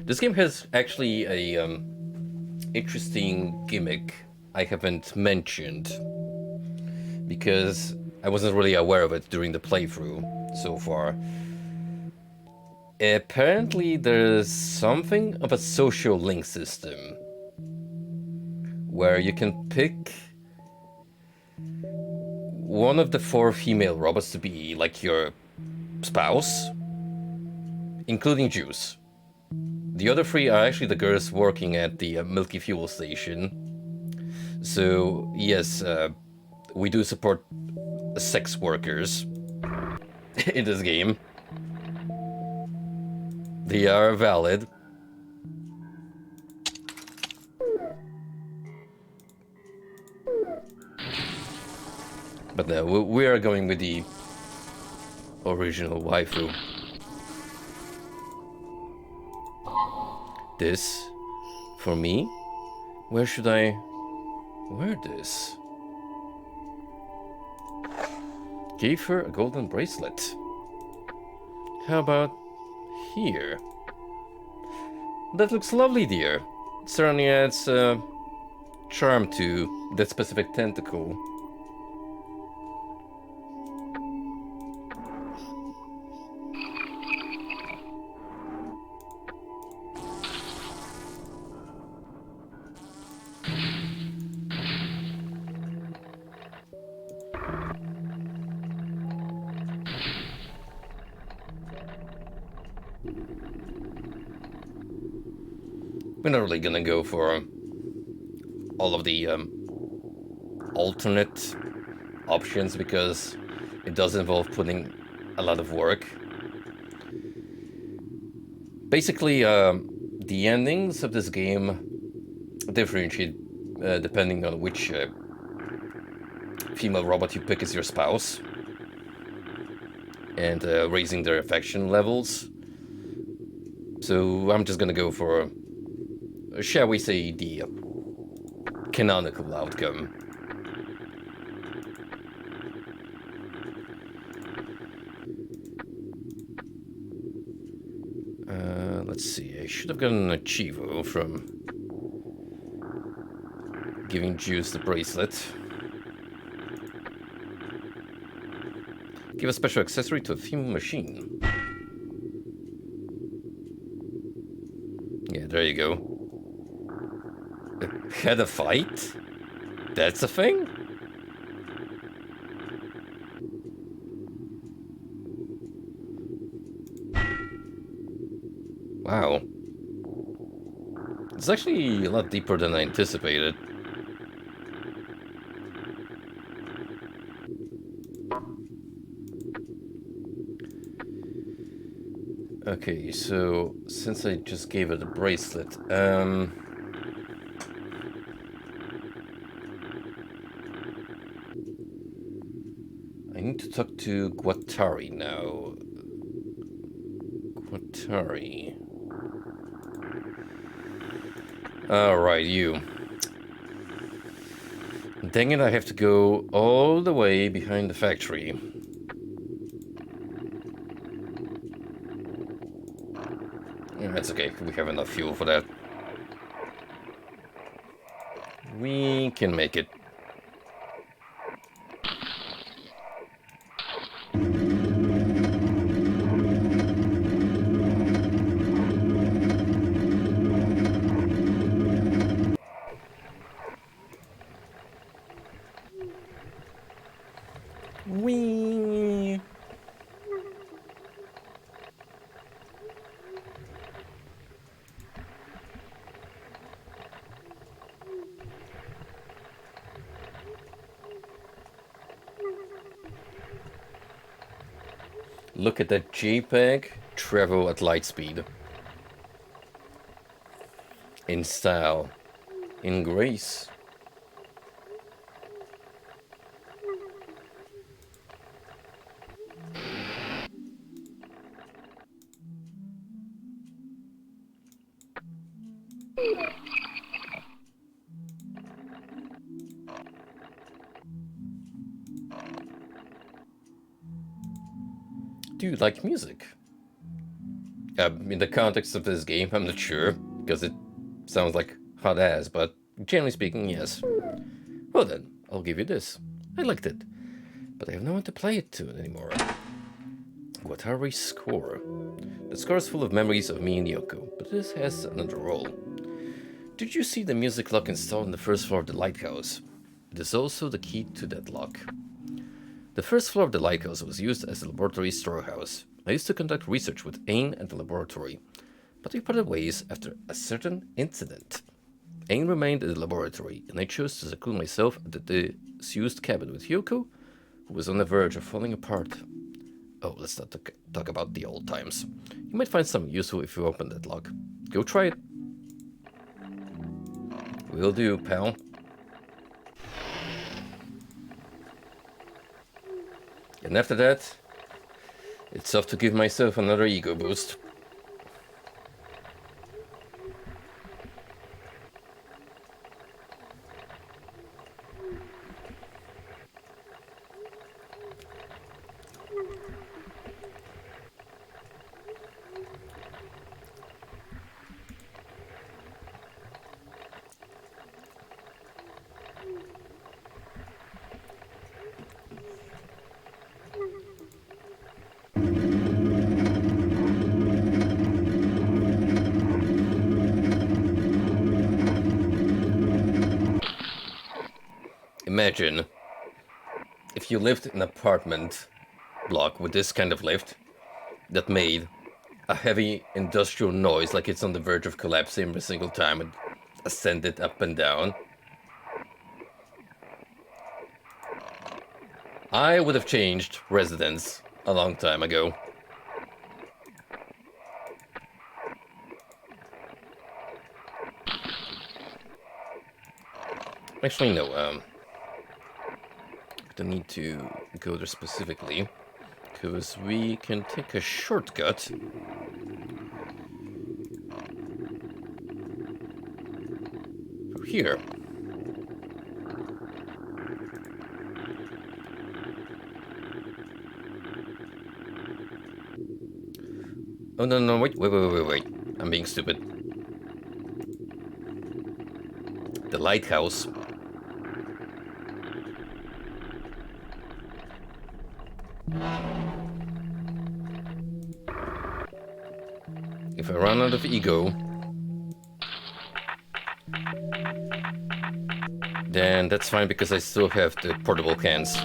This game has actually a interesting gimmick I haven't mentioned, because I wasn't really aware of it during the playthrough so far. Apparently there's something of a social link system where you can pick one of the 4 female robots to be like your spouse, including Juice. The other 3 are actually the girls working at the Milky Fuel station. So yes, we do support sex workers in this game. They are valid. But no, we are going with the original waifu. This, for me? Where should I wear this? Gave her a golden bracelet. How about here? That looks lovely, dear. It certainly adds charm to that specific tentacle. We're not really gonna go for all of the alternate options because it does involve putting a lot of work. Basically, the endings of this game differentiate depending on which female robot you pick as your spouse and raising their affection levels. So I'm just gonna go for, shall we say, the canonical outcome. Let's see, I should have gotten an Achievo from giving Juice the bracelet. Give a special accessory to a female machine. Yeah, there you go. Had a fight? That's a thing? Wow. It's actually a lot deeper than I anticipated. Okay, so since I just gave it a bracelet, I need to talk to Guattari now. Guattari. Alright, you. Dang it, I have to go all the way behind the factory. That's okay, we have enough fuel for that. We can make it. Whee! Look at that JPEG. Travel at light speed. In style. In grace. Do you like music? In the context of this game, I'm not sure, because it sounds like hot ass, but generally speaking, yes. Well then, I'll give you this. I liked it, but I have no one to play it to anymore. Watari score. The score is full of memories of me and Yoko, but this has another role. Did you see the music lock installed on the first floor of the lighthouse? It is also the key to that lock. The first floor of the lighthouse was used as a laboratory storehouse. I used to conduct research with Ain at the laboratory, but we parted ways after a certain incident. Ain remained in the laboratory, and I chose to seclude myself at the disused cabin with Yoko, who was on the verge of falling apart. Oh, let's not talk about the old times. You might find something useful if you open that lock. Go try it. Will do, pal. And after that, it's off to give myself another ego boost. Imagine if you lived in an apartment block with this kind of lift that made a heavy industrial noise like it's on the verge of collapsing every single time it ascended up and down. I would have changed residence a long time ago. Actually, no, don't need to go there specifically, because we can take a shortcut. Through here. Oh, no, wait. I'm being stupid. The lighthouse. If I run out of ego, then that's fine because I still have the portable cans.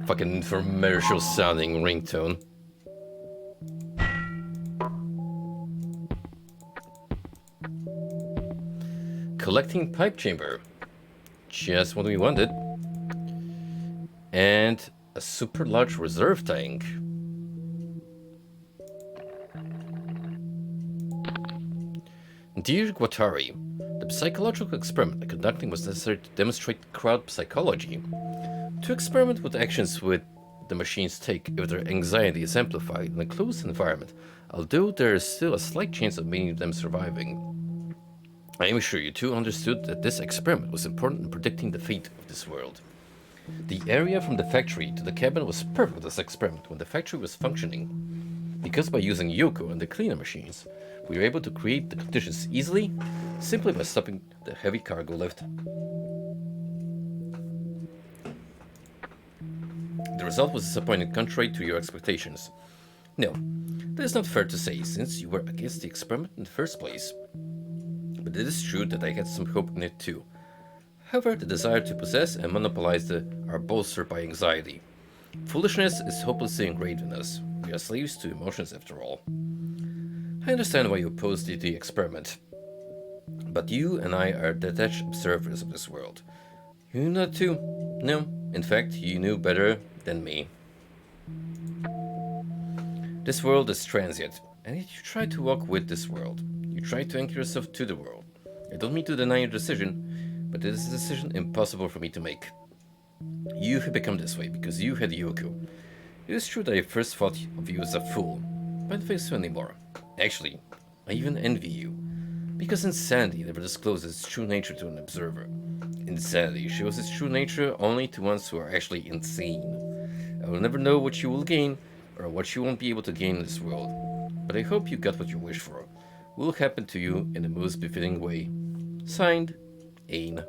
Fucking infomercial sounding ringtone. Collecting pipe chamber. Just what we wanted. And a super large reserve tank. Dear Guattari, the psychological experiment I'm conducting was necessary to demonstrate crowd psychology. To experiment with actions with the machines take if their anxiety is amplified in a closed environment, although there is still a slight chance of many of them surviving. I am sure you too understood that this experiment was important in predicting the fate of this world. The area from the factory to the cabin was perfect for this experiment when the factory was functioning, because by using Yoko and the cleaner machines, we were able to create the conditions easily, simply by stopping the heavy cargo lift. The result was disappointing contrary to your expectations. No, that is not fair to say, since you were against the experiment in the first place. But it is true that I had some hope in it too. However, the desire to possess and monopolize are bolstered by anxiety. Foolishness is hopelessly engraved in us. We are slaves to emotions after all. I understand why you opposed the experiment. But you and I are detached observers of this world. You knew that too? No, in fact, you knew better than me. This world is transient, and yet you try to walk with this world. You try to anchor yourself to the world. I don't mean to deny your decision, but it is a decision impossible for me to make. You have become this way because you had Yoko. It is true that I first thought of you as a fool, but I don't think so anymore. Actually, I even envy you, because insanity never discloses its true nature to an observer. Insanity shows its true nature only to ones who are actually insane. I will never know what you will gain, or what you won't be able to gain in this world, but I hope you got what you wished for. Will happen to you in the most befitting way. Signed, Ain.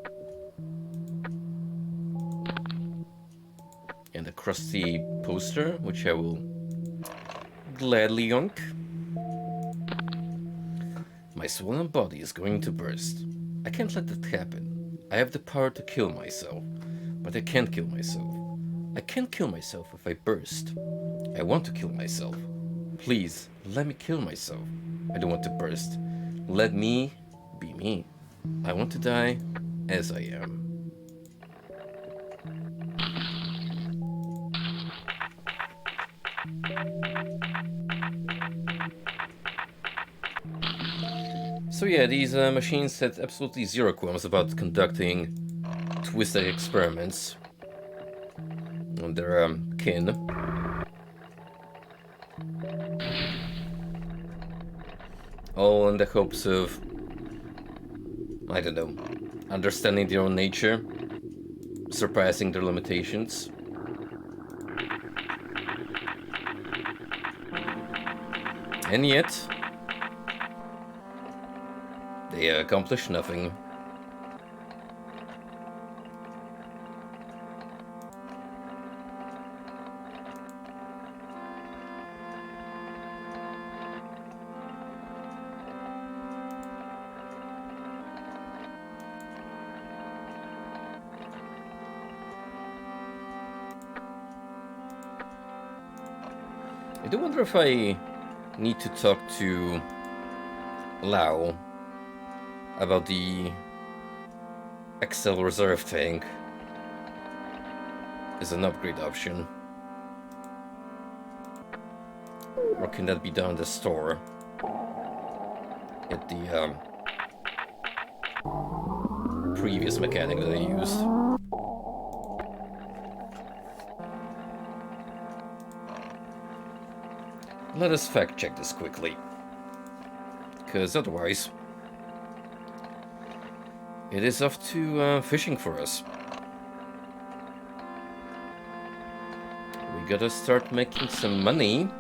And a crusty poster, which I will gladly yonk. My swollen body is going to burst. I can't let that happen. I have the power to kill myself, but I can't kill myself. I can't kill myself if I burst. I want to kill myself. Please, let me kill myself. I don't want to burst. Let me be me. I want to die as I am. So yeah, these machines had absolutely zero qualms about conducting twisted experiments on their kin. All in the hopes of, I don't know, understanding their own nature, surpassing their limitations. And yet, they accomplished nothing. I do wonder if I need to talk to Lau about the Excel reserve tank is an upgrade option. Or can that be done in the store? At the previous mechanic that I used. Let us fact check this quickly. Because otherwise, it is off to fishing for us. We gotta start making some money.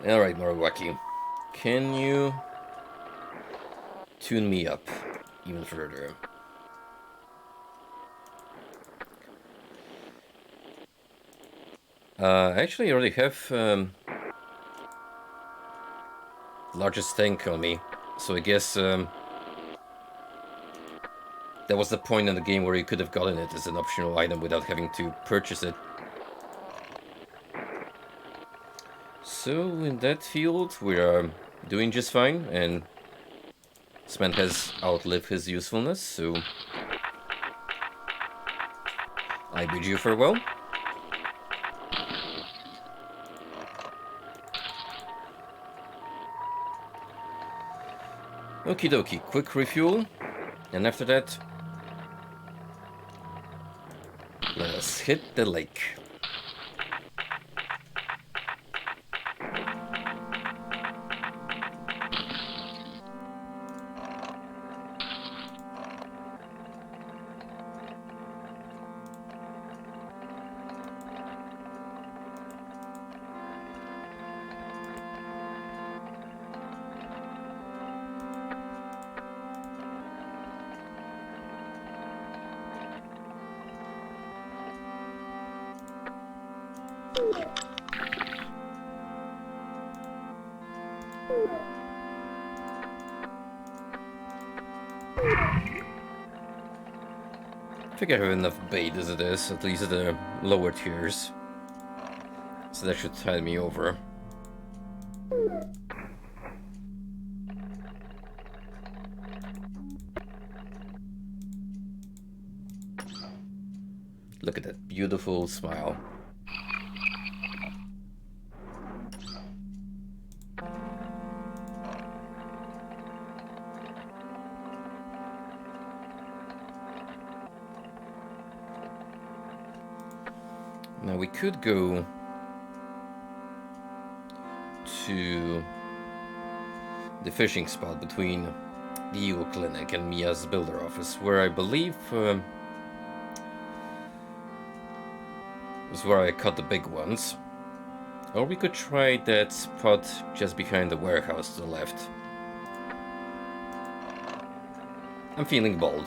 Alright, Moriwaki. Can you tune me up even further? Actually, I already have largest tank on me, so I guess that was the point in the game where you could have gotten it as an optional item without having to purchase it. So in that field we are doing just fine, and cement has outlived his usefulness, so I bid you farewell. Okie dokie, quick refuel, and after that, let us hit the lake. I think I have enough bait as it is, at least at the lower tiers. So that should tide me over. Look at that beautiful smile. Now we could go to the fishing spot between the Eagle Clinic and Mia's builder office, where I believe was where I caught the big ones. Or we could try that spot just behind the warehouse to the left. I'm feeling bold.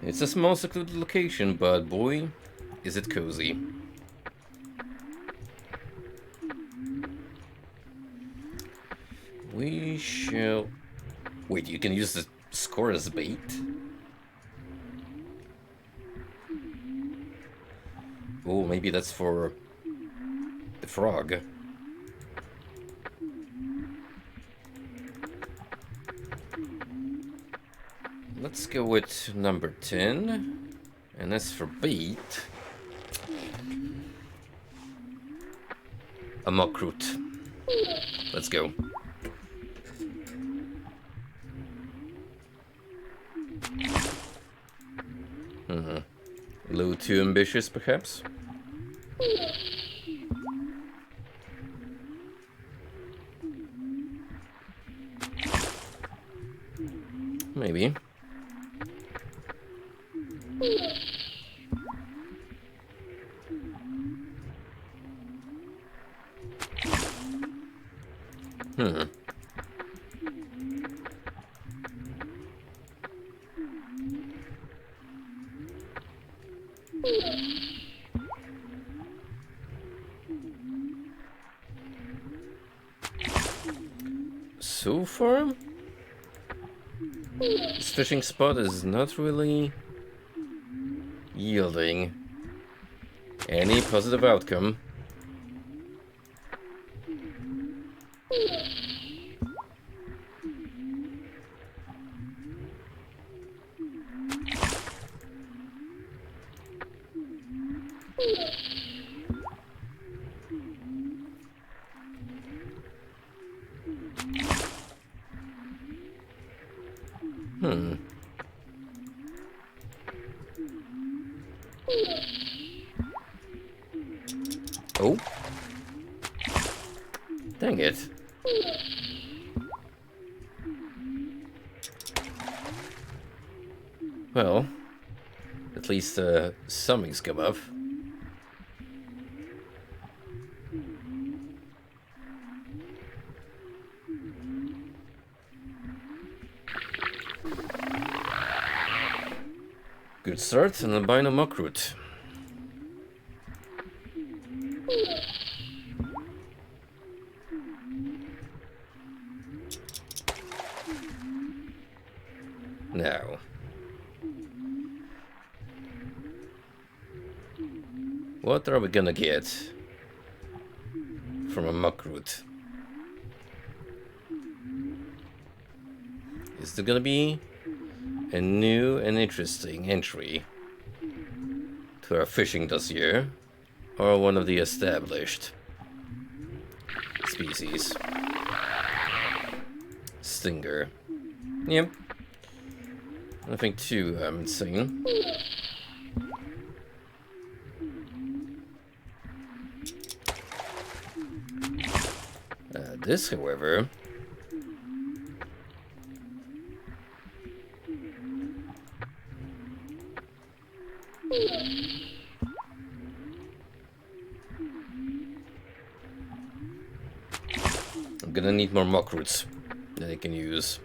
It's a small secluded location, but boy, is it cozy. We shall... Wait, you can use the score as bait? Oh, maybe that's for the frog. Let's go with number 10. And as for bait, a muckroot. Let's go. A little too ambitious, perhaps? Maybe. So far, this fishing spot is not really yielding any positive outcome. Oh. Dang it. Well, at least something's come up. Good start, an albino muckroot. What are we gonna get from a Muckroot? Is there gonna be a new and interesting entry to our fishing dossier, or one of the established species? Stinger. Yep. Nothing too insane. This, however, I'm gonna need more Muckroots that I can use.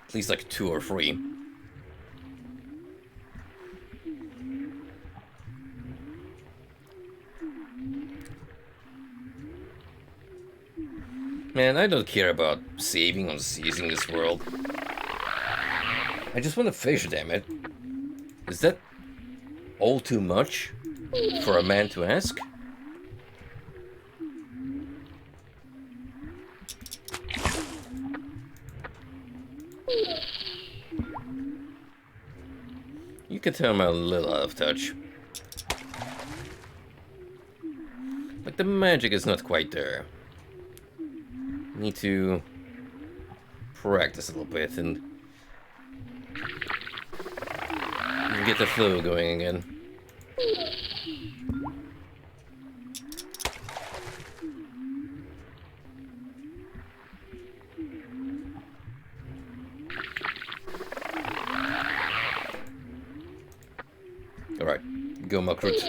At least like 2 or 3. Man, I don't care about saving or seizing this world. I just want to fish, damn it. Is that all too much for a man to ask? You can tell I'm a little out of touch. Like, the magic is not quite there. Need to practice a little bit and get the flow going again. Alright, go Muckroot.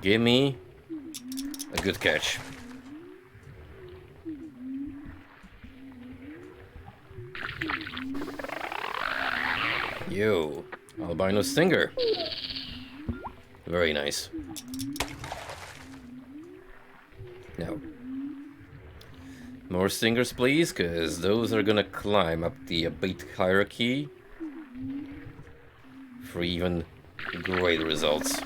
Give me a good catch. Yo, albino stinger. Very nice. Now, more stingers, please, because those are gonna climb up the bait hierarchy for even greater results.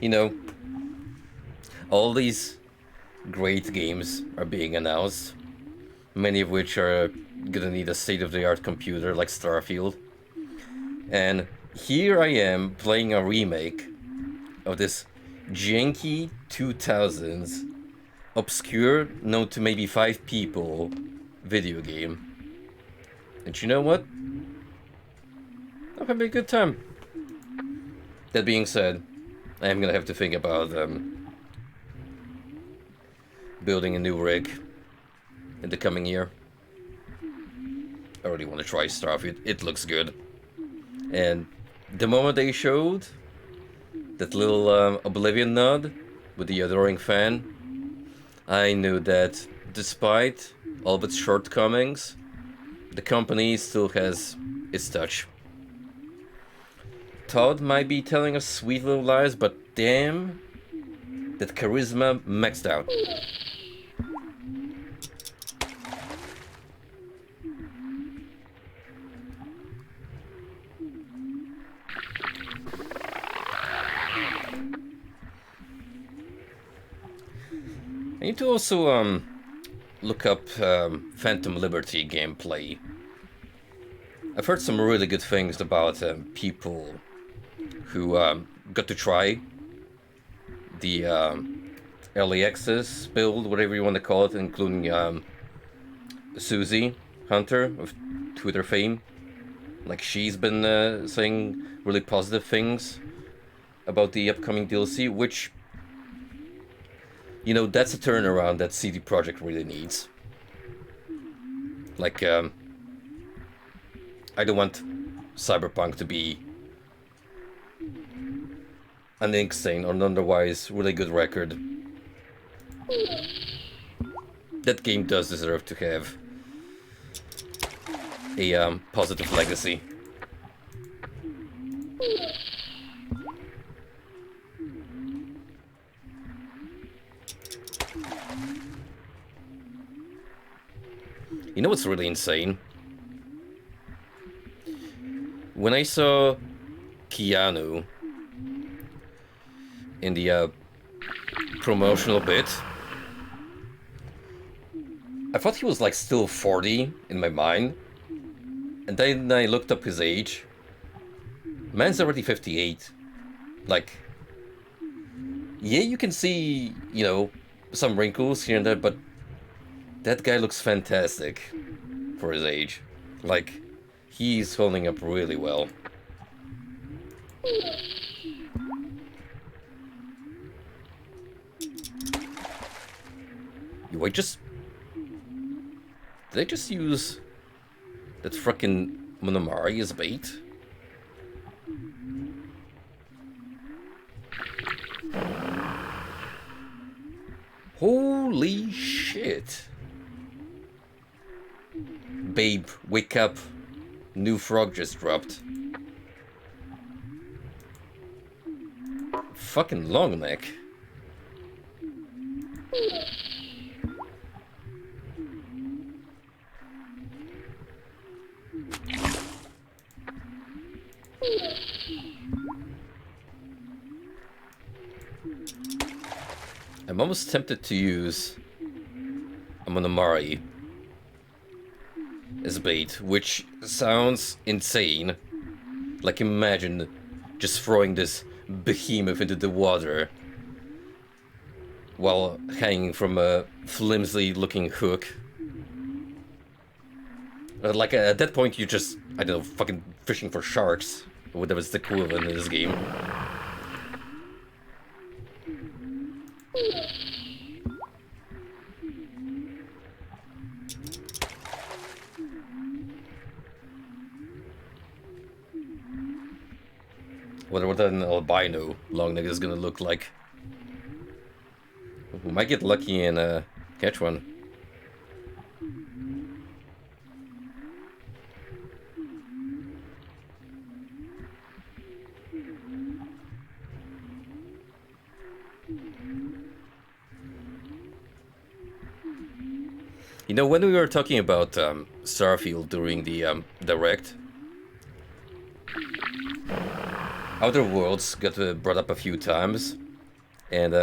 You know, all these great games are being announced, many of which are gonna need a state-of-the-art computer like Starfield. And here I am playing a remake of this janky 2000s, obscure, known to maybe 5 people, video game. And you know what? I'm having a good time. That being said, I am gonna have to think about building a new rig in the coming year. I really want to try Starfield. It looks good. And the moment they showed that little Oblivion nod with the adoring fan, I knew that despite all of its shortcomings, the company still has its touch. Todd might be telling us sweet little lies, but damn, that charisma maxed out. I need to also look up Phantom Liberty gameplay. I've heard some really good things about people who got to try the early access build, whatever you want to call it, including Susie Hunter of Twitter fame. Like, she's been saying really positive things about the upcoming DLC, which, you know, that's a turnaround that CD Projekt really needs. Like, I don't want Cyberpunk to be an ink stain or an otherwise really good record That game does deserve to have a positive legacy. You know what's really insane? When I saw Keanu in the promotional bit, I thought he was like still 40 in my mind, and then I looked up his age. Man's already 58. Like, yeah, you can see, you know, some wrinkles here and there, but that guy looks fantastic for his age. Like, he's holding up really well. Yo, did I just use that frickin' Monomari as bait? Holy shit. Babe, wake up. New frog just dropped. Fucking long neck. I'm almost tempted to use a Monomari as bait, which sounds insane. Like, imagine just throwing this behemoth into the water while hanging from a flimsy looking hook. Like, at that point you're just, I don't know, fucking fishing for sharks, or whatever's the equivalent in this game. Wonder what an albino long neck is gonna look like. We might get lucky and catch one. You know, when we were talking about Starfield during the direct, Outer Worlds got brought up a few times, and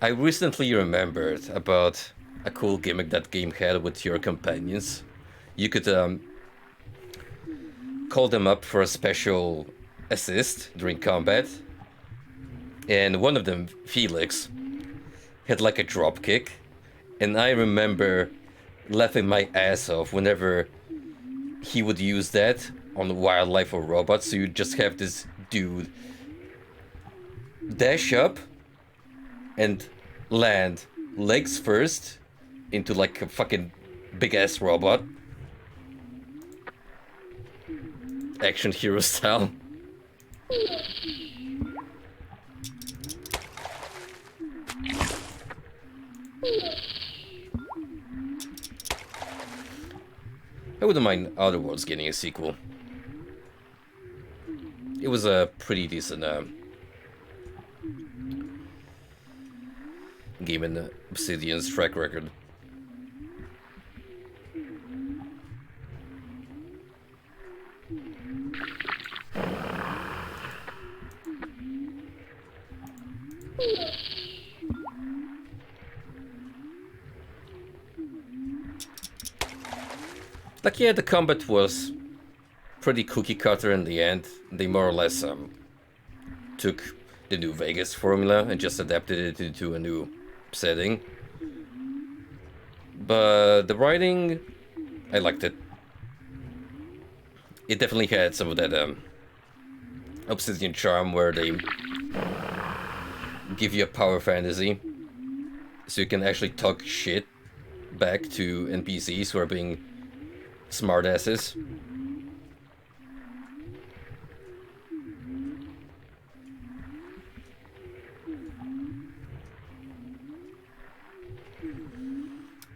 I recently remembered about a cool gimmick that game had with your companions. You could call them up for a special assist during combat, and one of them, Felix, had like a drop kick, and I remember laughing my ass off whenever he would use that on wildlife or robots. So you just have this dude dash up and land legs first into like a fucking big ass robot, action hero style. I wouldn't mind Outer Worlds getting a sequel. It was a pretty decent game in Obsidian's track record. Like, yeah, the combat was pretty cookie cutter in the end. They more or less took the New Vegas formula and just adapted it into a new setting. But the writing, I liked it. It definitely had some of that Obsidian charm where they give you a power fantasy, so you can actually talk shit back to NPCs who are being smartasses.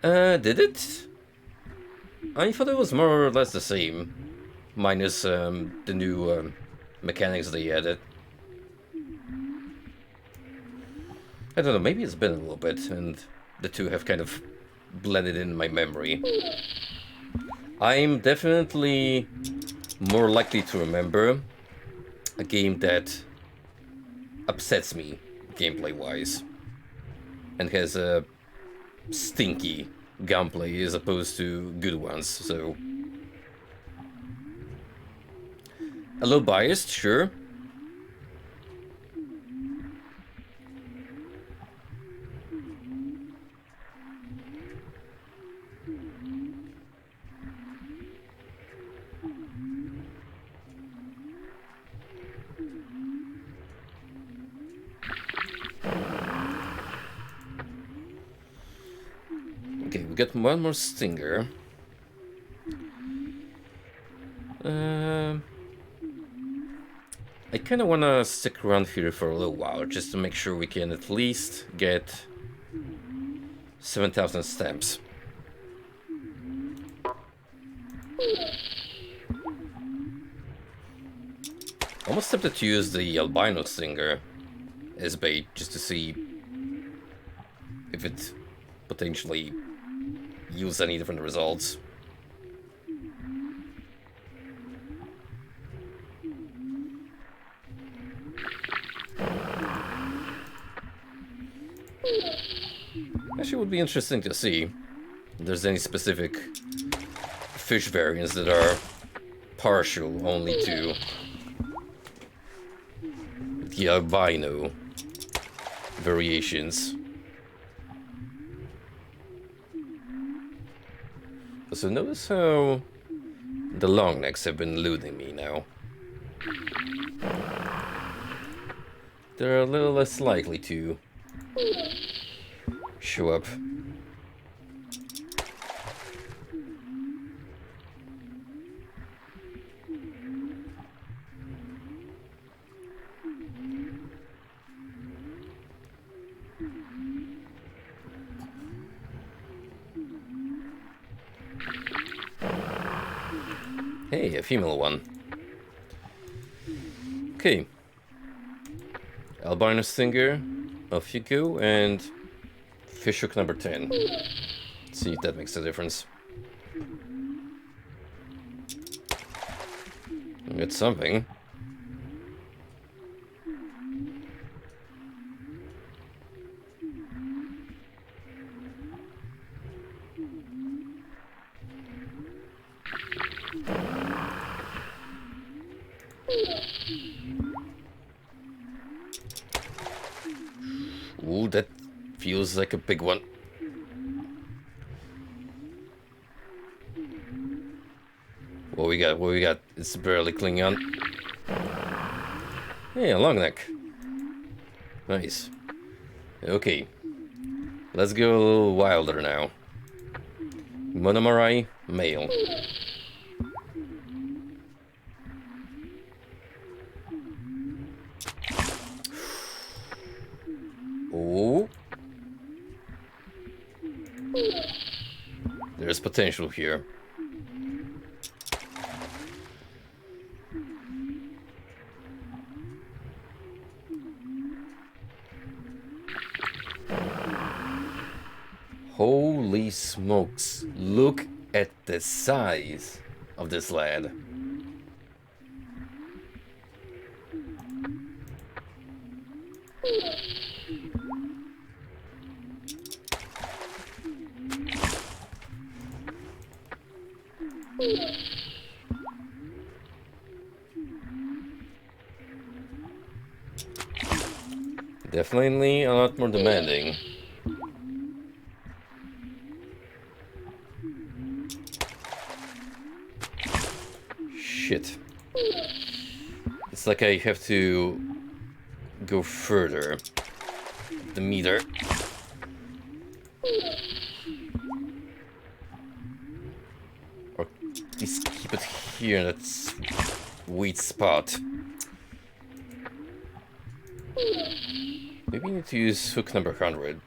Did it? I thought it was more or less the same, minus the new mechanics they added. I don't know, maybe it's been a little bit, and the two have kind of blended in my memory. I'm definitely more likely to remember a game that upsets me gameplay-wise and has a stinky gunplay as opposed to good ones, so a little biased, sure. Okay, we got one more stinger. I kind of want to stick around here for a little while, just to make sure we can at least get 7,000 stamps. Almost tempted to use the albino stinger as bait, just to see if it potentially yields any different results. Actually, it would be interesting to see if there's any specific fish variants that are partial only to the albino variations. So notice how the long necks have been eluding me now. They're a little less likely to show up. Hey, a female one. Okay. Albino stinger, off you go, and fishhook number 10. Let's see if that makes a difference. Get something. Ooh, that feels like a big one. What we got? What we got? It's barely clinging on. Hey, a long neck. Nice. Okay. Let's go a little wilder now. Monomorai, male. Oh. There's potential here. Holy smokes, look at the size of this lad. Definitely a lot more demanding. Shit. It's like I have to go further. The meter. Or at least keep it here in that sweet spot. Maybe I need to use hook number 100.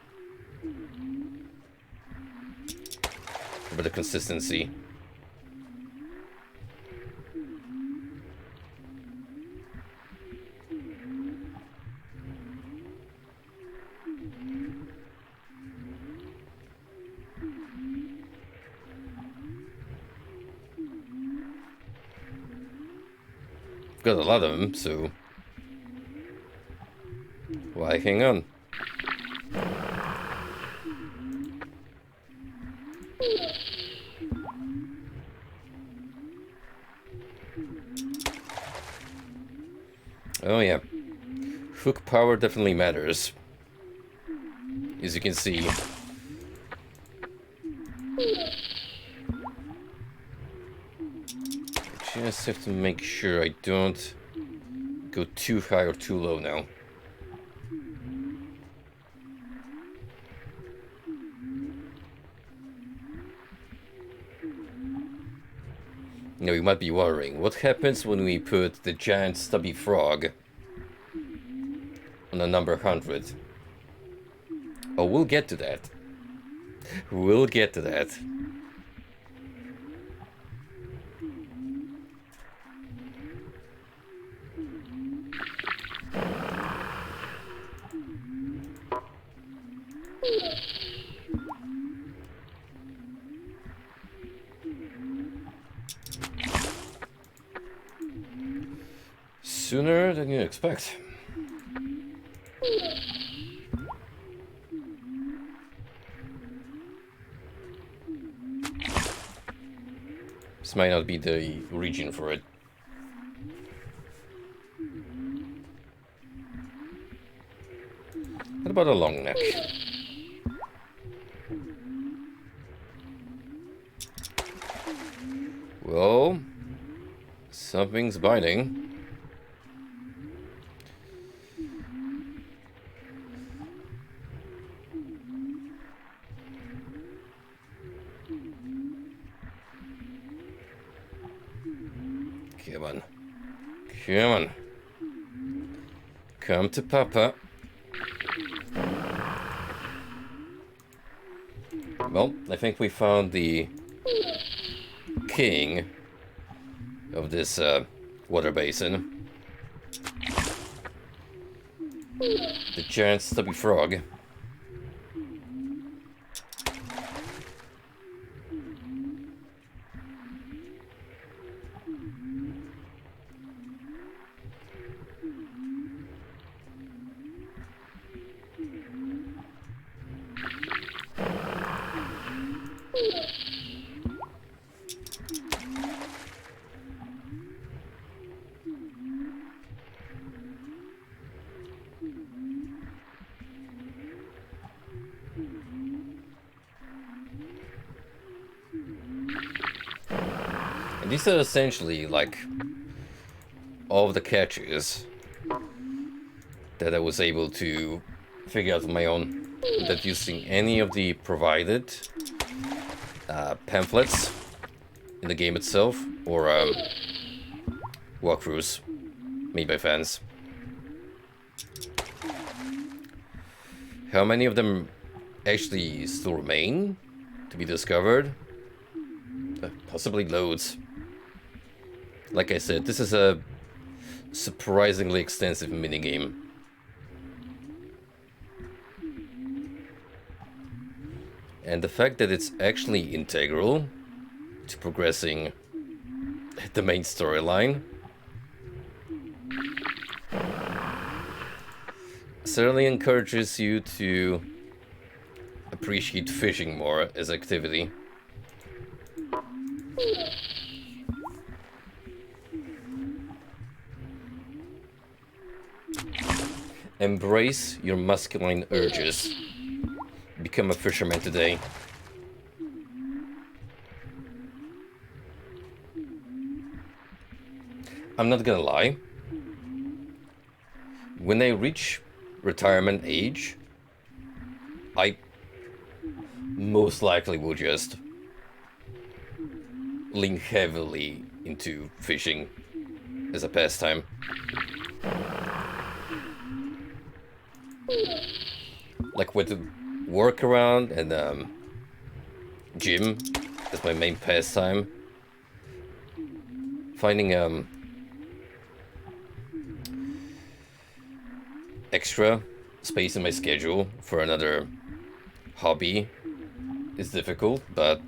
for the consistency. I've got a lot of them, so why hang on? Oh yeah, hook power definitely matters, as you can see. I just have to make sure I don't go too high or too low now. Now you might be wondering, what happens when we put the giant stubby frog on a number 100? Oh, we'll get to that. We'll get to that. Sooner than you expect. This might not be the region for it. What about a long neck? Well, something's biting. Come on. Come on. Come to Papa. Well, I think we found the king of this water basin. The giant stubby frog. And these are essentially like all of the catches that I was able to figure out on my own without using any of the provided pamphlets in the game itself or walkthroughs made by fans. How many of them actually still remain to be discovered? Possibly loads. Like I said, this is a surprisingly extensive minigame. And the fact that it's actually integral to progressing the main storyline certainly encourages you to appreciate fishing more as activity. Embrace your masculine urges. Become a fisherman today. I'm not gonna lie. When I reach retirement age, I most likely will just lean heavily into fishing as a pastime. Like with the work around and gym as my main pastime. Finding extra space in my schedule for another hobby is difficult, but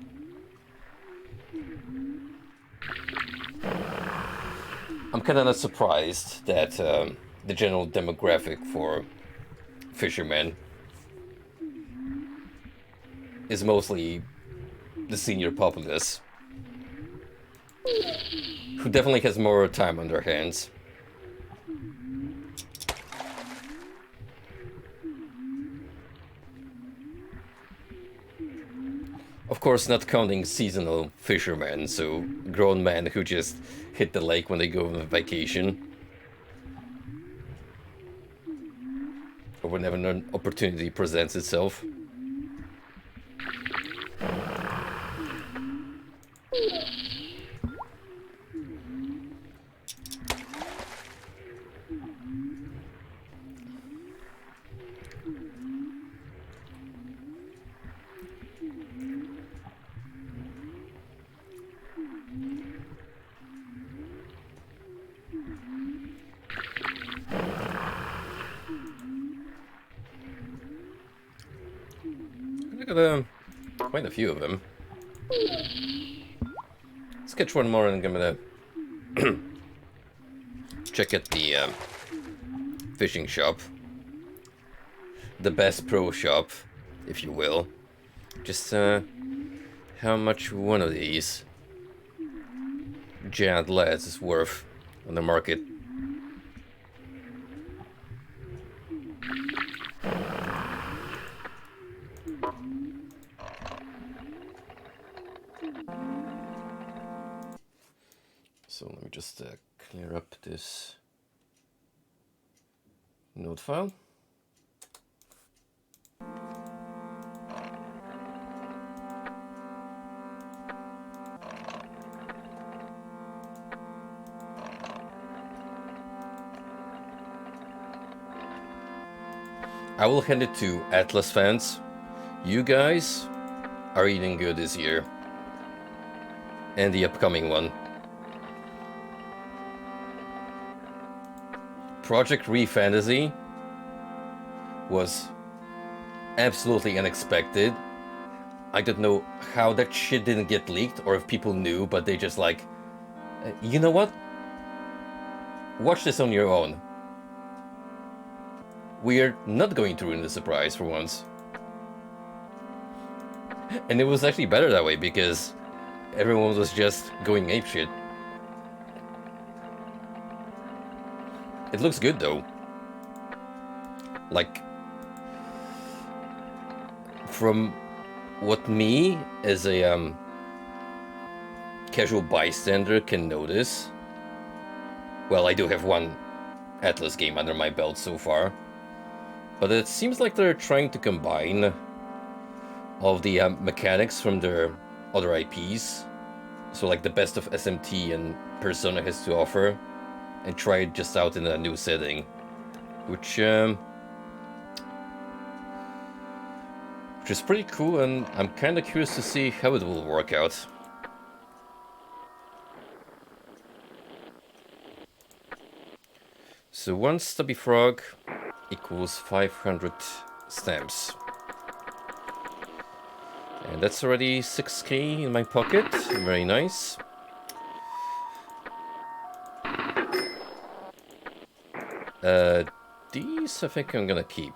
I'm kind of not surprised that the general demographic for fishermen is mostly the senior populace, who definitely has more time on their hands. Of course, not counting seasonal fishermen, so grown men who just hit the lake when they go on vacation. Or whenever an opportunity presents itself. I got quite a few of them. Let's catch one more and I'm gonna check at the fishing shop. The Bass Pro shop, if you will. Just how much one of these giant leads is worth on the market. So let me just clear up this node file. I will hand it to Atlas fans. You guys are eating good this year. And the upcoming one. Project Re-Fantasy was absolutely unexpected. I don't know how that shit didn't get leaked, or if people knew, but they just like, you know what? Watch this on your own. We're not going to ruin the surprise for once. And it was actually better that way, because everyone was just going apeshit. It looks good though. Like, from what me as a casual bystander can notice, well, I do have one Atlas game under my belt so far, but it seems like they're trying to combine all of the mechanics from their other IPs, so like the best of SMT and Persona has to offer, and try it just out in a new setting, which is pretty cool, and I'm kind of curious to see how it will work out. So one stubby frog equals 500 stamps. And that's already 6k in my pocket, very nice. These I think I'm gonna keep,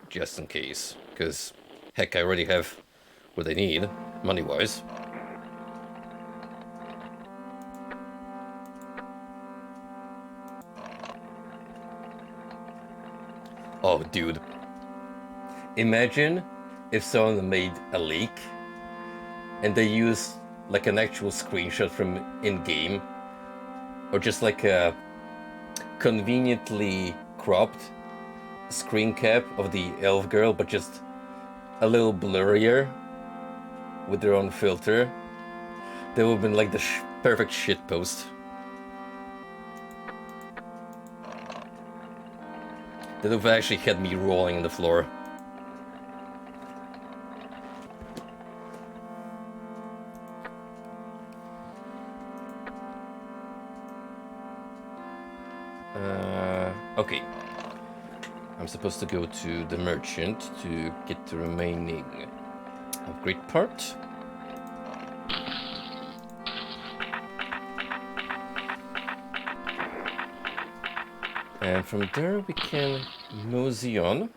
just in case, because heck, I already have what I need, money-wise. Oh, dude. Imagine if someone made a leak and they used like an actual screenshot from in-game, or just like a conveniently cropped screen cap of the elf girl, but just a little blurrier with their own filter. That would have been like the perfect shit post. That would have actually had me rolling on the floor. Okay. I'm supposed to go to the merchant to get the remaining upgrade part. And from there we can mosey on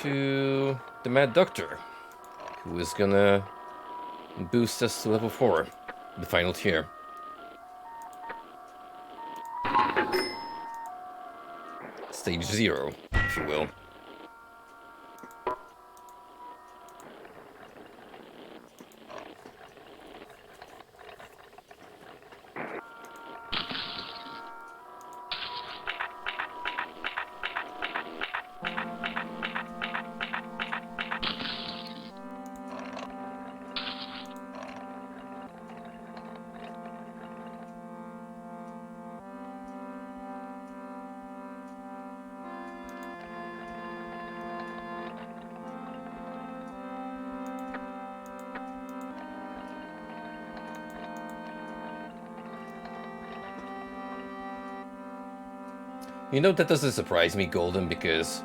to the Mad Doctor, who is gonna boost us to level 4, the final tier. Stage 0, if you will. You know, that doesn't surprise me, Golden, because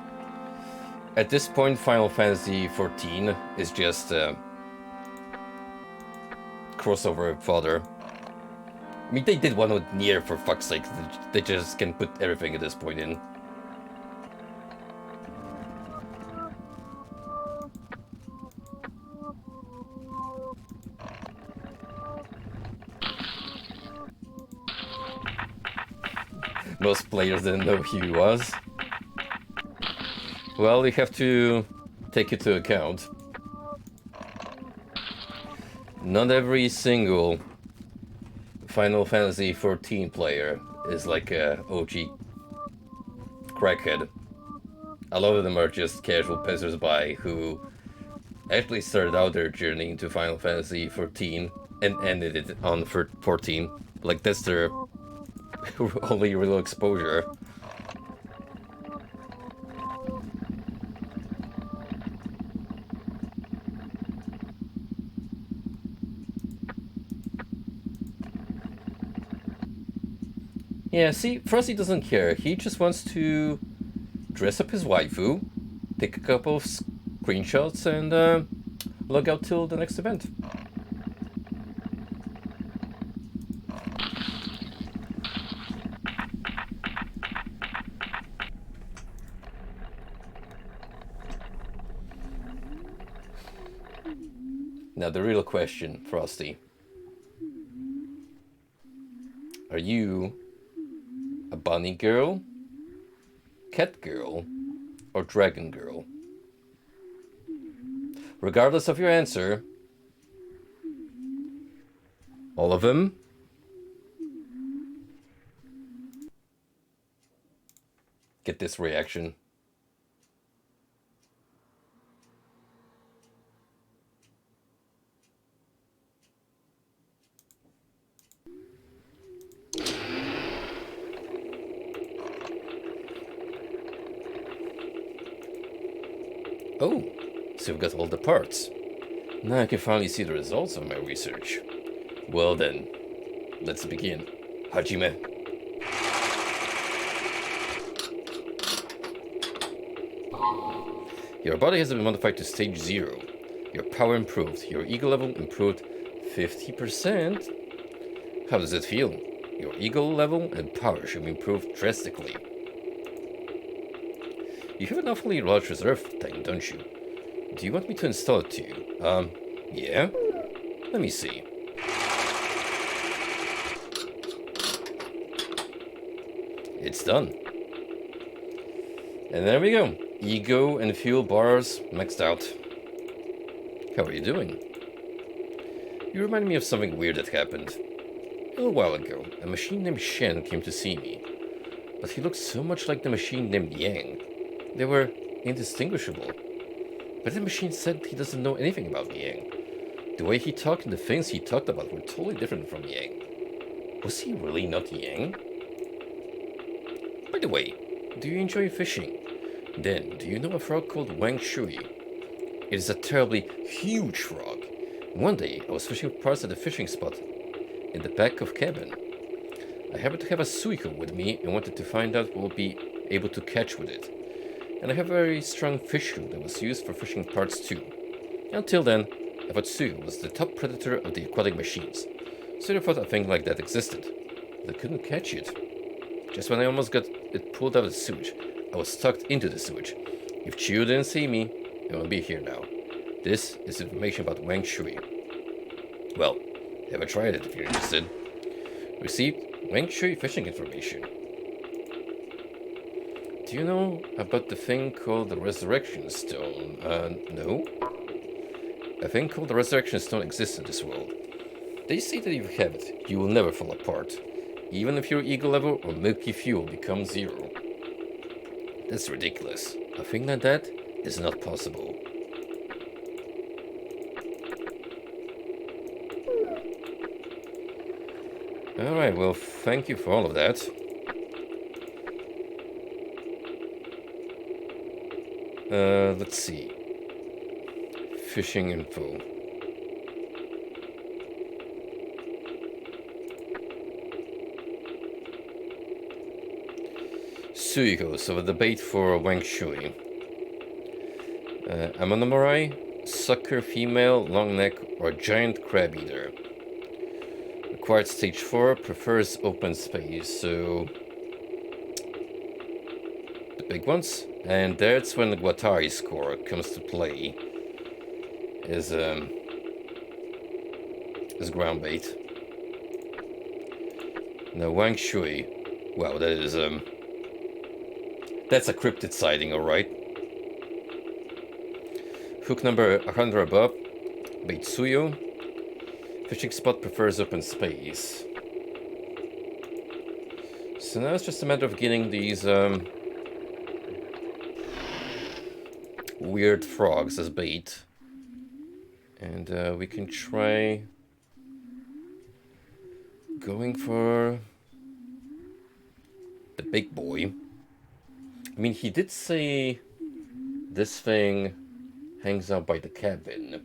at this point, Final Fantasy XIV is just crossover fodder. I mean, they did one with Nier, for fuck's sake. They just can put everything at this point in. Most players didn't know who he was. Well, you have to take it into account. Not every single Final Fantasy XIV player is like a OG crackhead. A lot of them are just casual passersby who actually started out their journey into Final Fantasy XIV and ended it on 14. Like, that's their only real exposure. Yeah, see, Frosty doesn't care. He just wants to dress up his waifu, take a couple of screenshots, and log out till the next event. Now, the real question, Frosty. Are you a bunny girl, cat girl, or dragon girl? Regardless of your answer, all of them, get this reaction. Oh, so we've got all the parts. Now I can finally see the results of my research. Well then, let's begin. Hajime. Your body has been modified to stage 0. Your power improved. Your ego level improved 50%. How does it feel? Your ego level and power should be improved drastically. You have an awfully large reserve tank, don't you? Do you want me to install it to you? Yeah? Let me see. It's done. And there we go. Ego and fuel bars maxed out. How are you doing? You remind me of something weird that happened. A little while ago, a machine named Shen came to see me. But he looked so much like the machine named Yang. They were indistinguishable. But the machine said he doesn't know anything about Yang. The way he talked and the things he talked about were totally different from Yang. Was he really not Yang? By the way, do you enjoy fishing? Then, do you know a frog called Wang Shui? It is a terribly huge frog. One day, I was fishing with parts at a fishing spot, in the back of cabin. I happened to have a suico with me and wanted to find out what we'll be able to catch with it. And I have a very strong fish hook that was used for fishing parts too. Until then, I thought suico was the top predator of the aquatic machines, so I thought a thing like that existed. But I couldn't catch it. Just when I almost got it pulled out of the sewage, I was sucked into the sewage. If Chiu didn't see me, it won't be here now. This is information about Wang Shui. Well, have a try it if you're interested. Received Wang Shui fishing information. Do you know about the thing called the Resurrection Stone? No? A thing called the Resurrection Stone exists in this world. They say that if you have it, you will never fall apart, even if your ego level or milky fuel becomes zero. That's ridiculous. A thing like that is not possible. Alright, well, thank you for all of that. Let's see. Fishing info. Suico, so the bait for Wang Shui. Amonomorai, sucker female, long neck, or giant crab eater. Required stage 4, prefers open space, so the big ones. And that's when the Guattari score comes to play. Is ground bait. Now Wang Shui, wow, that is that's a cryptid sighting, alright. Hook number 100 above, bait Suyo. Fishing spot prefers open space. So now it's just a matter of getting these weird frogs as bait. And we can try going for the big boy. I mean, he did say this thing hangs out by the cabin.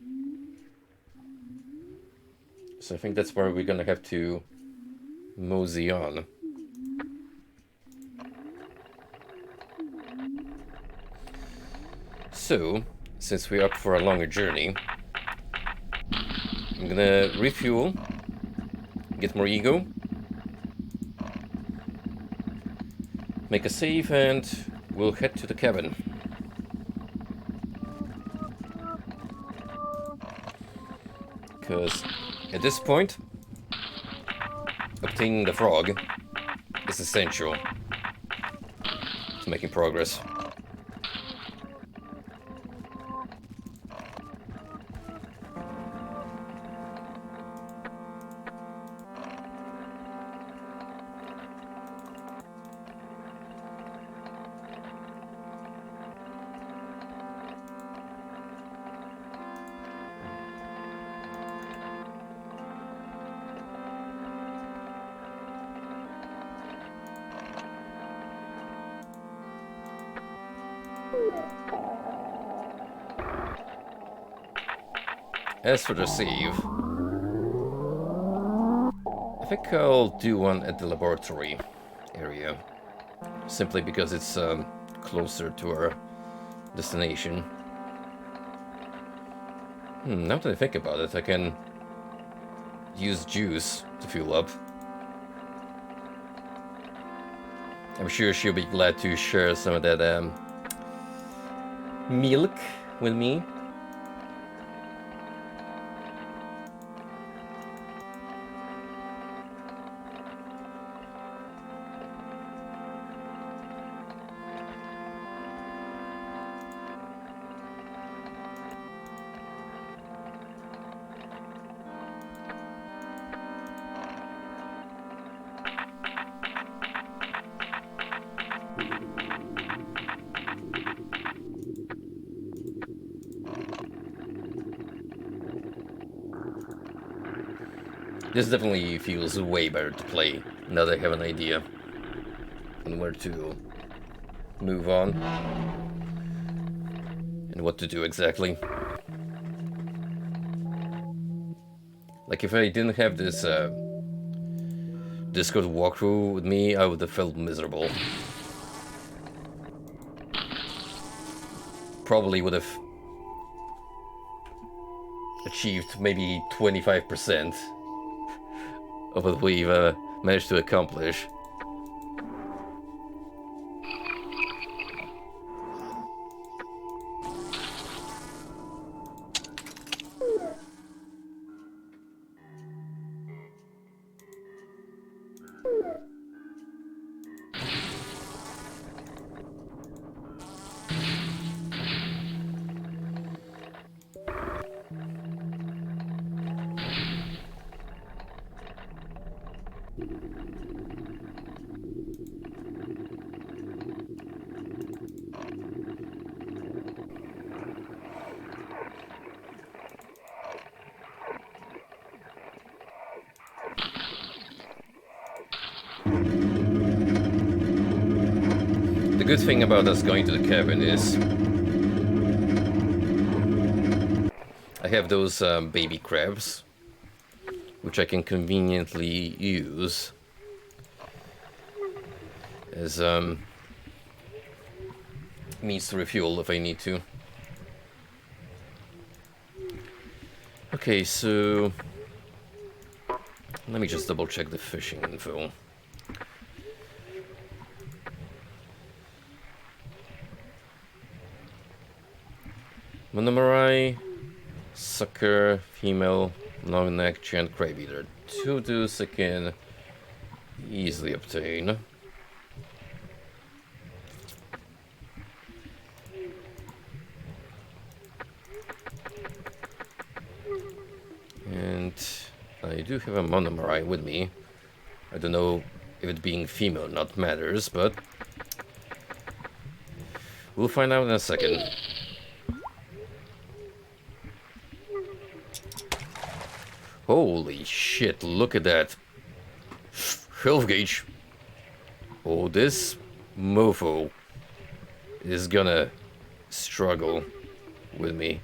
So I think that's where we're gonna have to mosey on. So, since we're up for a longer journey, I'm gonna refuel, get more ego, make a save, and we'll head to the cabin. Because at this point, obtaining the frog is essential to making progress. As for the save, I think I'll do one at the laboratory area, simply because it's closer to our destination. Now that I think about it, I can use juice to fuel up. I'm sure she'll be glad to share some of that milk with me. This definitely feels way better to play, now that I have an idea on where to move on and what to do exactly. Like if I didn't have this Discord walkthrough with me, I would have felt miserable. Probably would have achieved maybe 25% of what we've managed to accomplish. The good thing about us going to the cabin is I have those baby crabs, which I can conveniently use as means to refuel if I need to. Okay, so let me just double check the fishing info. Monomorai, sucker, female, long neck, giant crab eater. 2 deuce I can easily obtain. And I do have a Monomorai with me. I don't know if it being female or not matters, but we'll find out in a second. Holy shit, look at that. Health gauge. Oh, this mofo is gonna struggle with me.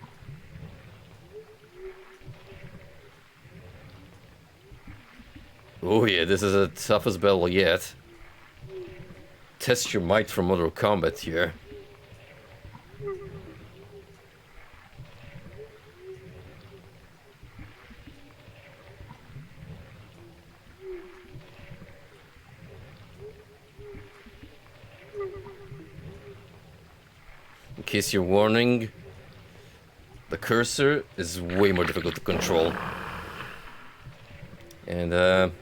Oh yeah, this is the toughest battle yet. Test your might from Mortal Kombat here. In case you're warning, the cursor is way more difficult to control. And it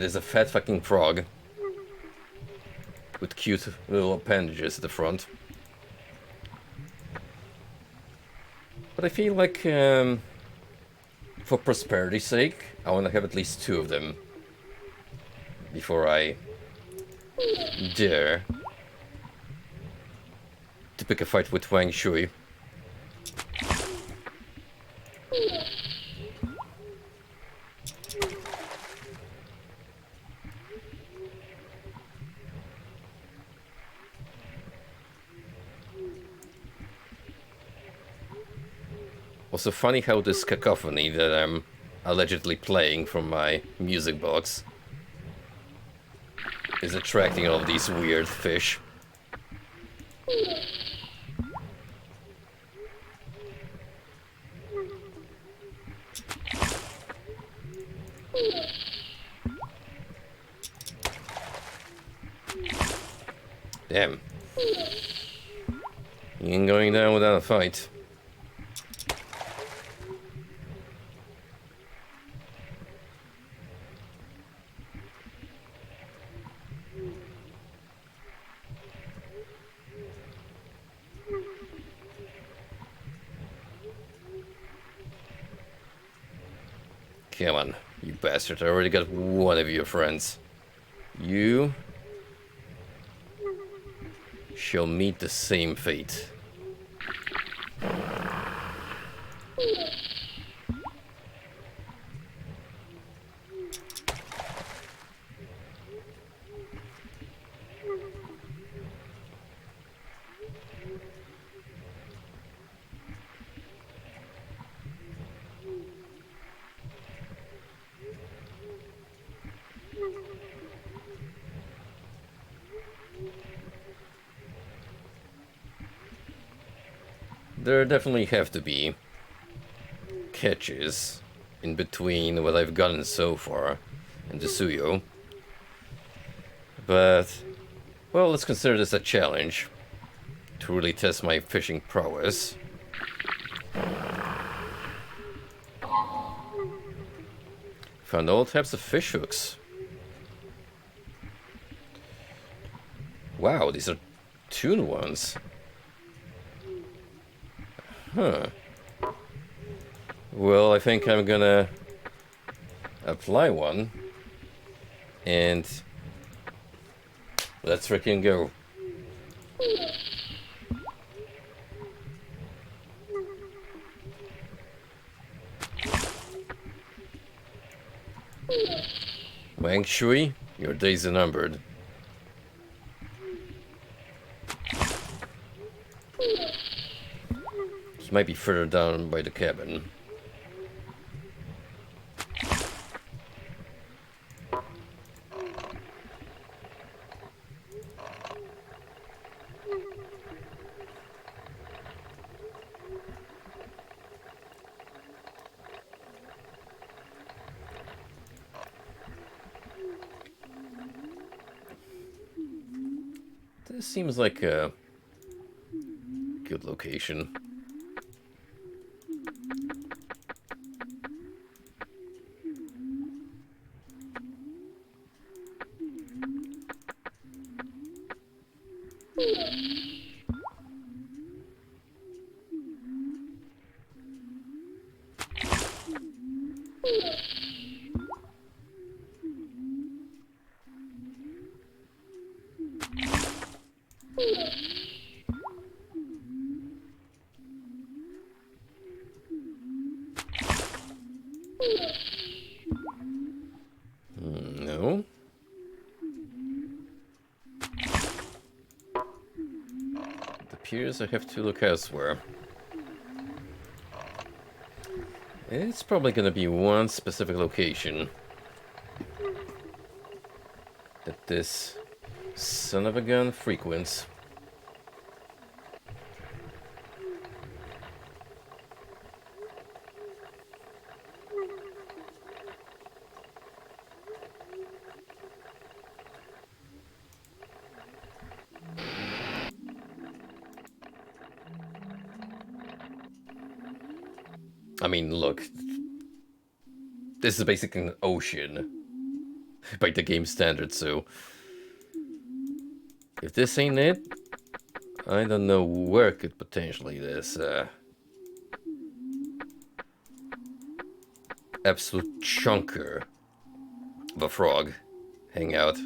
is a fat fucking frog with cute little appendages at the front. But I feel like, for prosperity's sake, I want to have at least 2 of them before I dare to pick a fight with Wang Shui. Also funny how this cacophony that I'm allegedly playing from my music box is attracting all of these weird fish. Damn. You ain't going down without a fight. Come on, you bastard. I already got one of your friends. You shall meet the same fate. there definitely have to be catches in between what I've gotten so far in the Suyo. But, well, let's consider this a challenge to really test my fishing prowess. Found all types of fish hooks. Wow, these are tuned ones. Huh. Well, I think I'm gonna apply one. And let's freaking go. Wang Shui, your days are numbered. He might be further down by the cabin. This seems like a good location. No. It appears I have to look elsewhere. It's probably gonna be one specific location that this son of a gun frequents. I mean, look, this is basically an ocean by the game standards, so if this ain't it, I don't know where could potentially this absolute chunker of a frog hang out.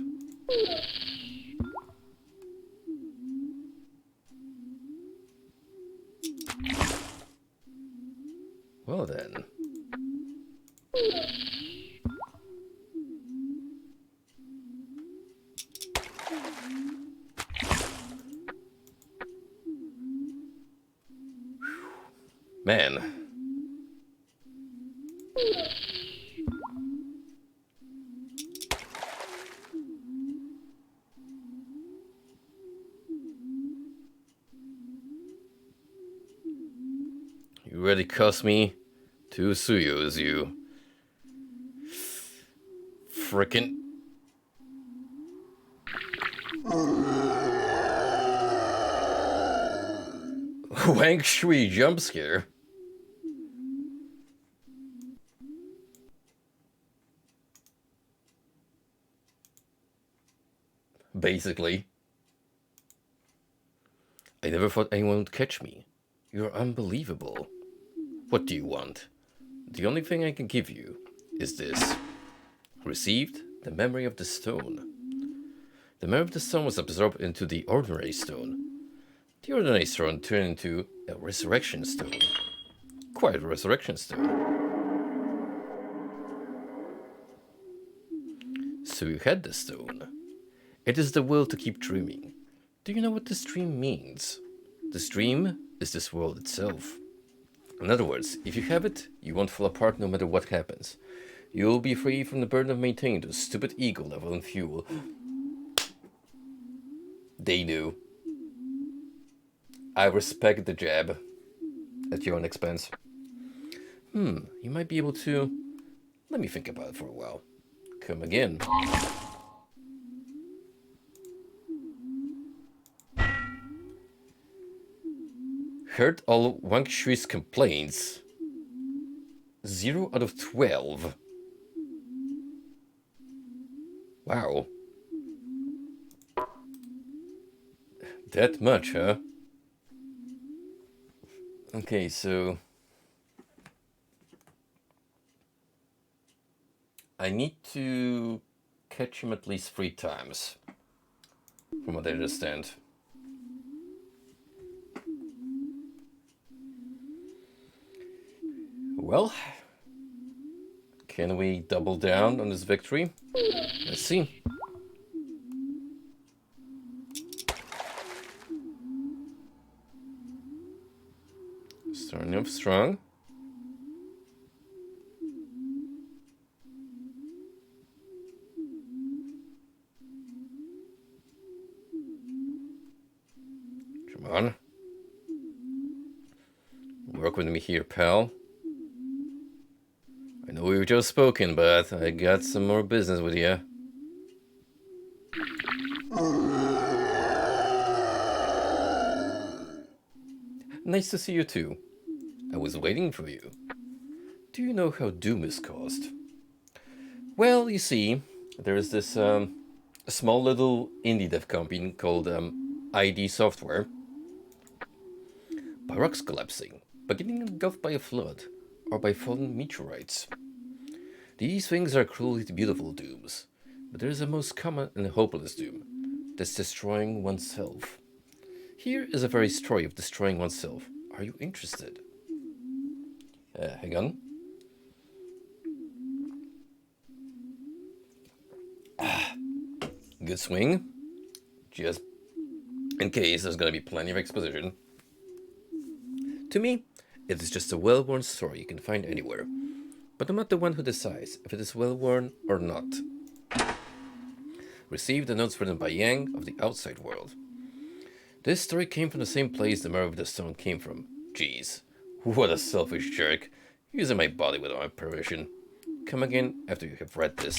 Well then. Man. You really cost me 2 Suyos, you frickin' Wang Shui jump scare. Basically. I never thought anyone would catch me. You're unbelievable. What do you want? The only thing I can give you is this. Received the memory of the stone. The memory of the stone was absorbed into the ordinary stone. The ordinary stone turned into a resurrection stone. Quite a resurrection stone. So you had the stone. It is the will to keep dreaming. Do you know what this dream means? This dream is this world itself. In other words, if you have it, you won't fall apart no matter what happens. You'll be free from the burden of maintaining those stupid ego level and fuel. They do. I respect the jab. at your own expense. You might be able to... Let me think about it for a while. Come again. Heard all Wang Shui's complaints. 0 out of 12. Wow. That much, huh? Okay, so... I need to catch him at least 3 times. From what I understand. Well... Can we double down on this victory? Let's see. Starting off strong. Come on. Work with me here, pal. I know we've just spoken, but I got some more business with you. Nice to see you too. I was waiting for you. Do you know how Doom is caused? Well, you see, there is this small little indie dev company called ID Software. By rocks collapsing, by getting engulfed by a flood, or by fallen meteorites. These things are cruelly beautiful dooms, but there is a most common and hopeless doom, that's destroying oneself. Here is a very story of destroying oneself. Are you interested? Hang on. Good swing. Just in case there's gonna be plenty of exposition. To me, it is just a well-worn story you can find anywhere. But I'm not the one who decides if it is well-worn or not. Received the notes written by Yang of the outside world. This story came from the same place the Mare of the Stone came from. Jeez, what a selfish jerk, using my body without my permission. Come again after you have read this.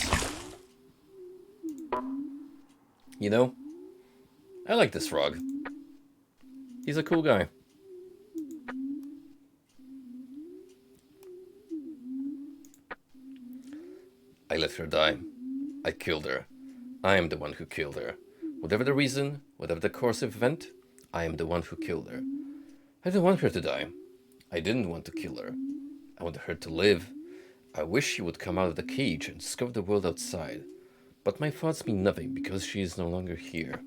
You know, I like this frog. He's a cool guy. I let her die. I killed her. I am the one who killed her. Whatever the reason, whatever the course of event, I am the one who killed her. I didn't want her to die. I didn't want to kill her. I wanted her to live. I wish she would come out of the cage and discover the world outside. But my thoughts mean nothing because she is no longer here.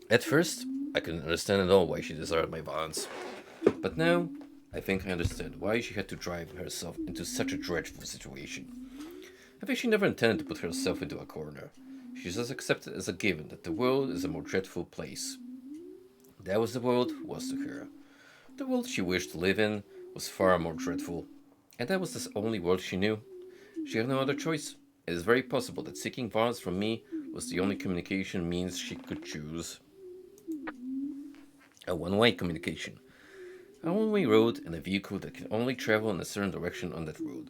At first, I couldn't understand at all why she desired my violence. But now, I think I understand why she had to drive herself into such a dreadful situation. I think she never intended to put herself into a corner. She just accepted as a given that the world is a more dreadful place. That was the world was to her. The world she wished to live in was far more dreadful. And that was the only world she knew. She had no other choice. It is very possible that seeking violence from me was the only communication means she could choose. A one-way communication. A one-way road and a vehicle that can only travel in a certain direction on that road.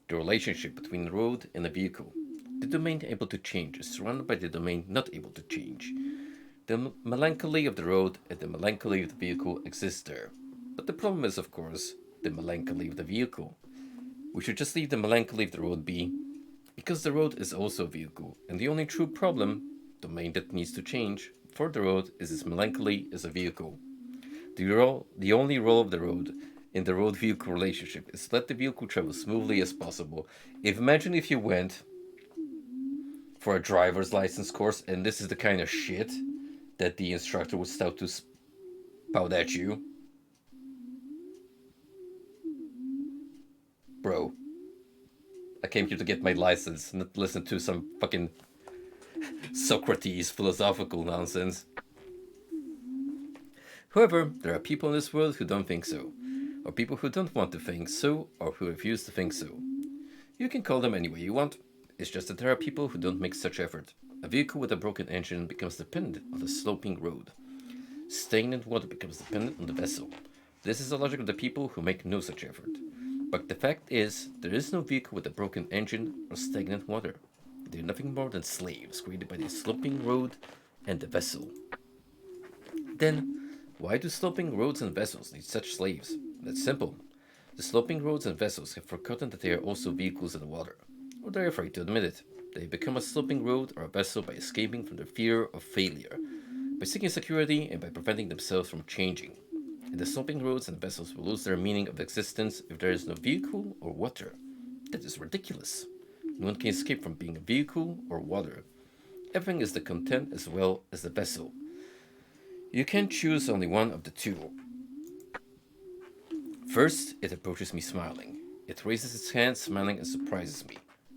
The relationship between the road and the vehicle. The domain able to change is surrounded by the domain not able to change. The melancholy of the road and the melancholy of the vehicle exists there. But the problem is, of course, the melancholy of the vehicle. We should just leave the melancholy of the road be, because the road is also a vehicle, and the only true problem, domain that needs to change, for the road is its melancholy as a vehicle. The only role of the road in the road-vehicle relationship is to let the vehicle travel smoothly as possible. Imagine if you went for a driver's license course and this is the kind of shit that the instructor would start to spout at you. Bro, I came here to get my license, not listen to some fucking Socrates philosophical nonsense. However, there are people in this world who don't think so, or people who don't want to think so, or who refuse to think so. You can call them any way you want. It's just that there are people who don't make such effort. A vehicle with a broken engine becomes dependent on the sloping road. Stagnant water becomes dependent on the vessel. This is the logic of the people who make no such effort. But the fact is, there is no vehicle with a broken engine or stagnant water. They are nothing more than slaves created by the sloping road and the vessel. Then, why do sloping roads and vessels need such slaves? That's simple. The sloping roads and vessels have forgotten that they are also vehicles in the water, or they are afraid to admit it. They become a sloping road or a vessel by escaping from the fear of failure, by seeking security and by preventing themselves from changing. And the sloping roads and vessels will lose their meaning of existence if there is no vehicle or water. That is ridiculous. No one can escape from being a vehicle or water. Everything is the content as well as the vessel. You can choose only one of the two. First, it approaches me smiling. It raises its hand, smiling, and surprises me.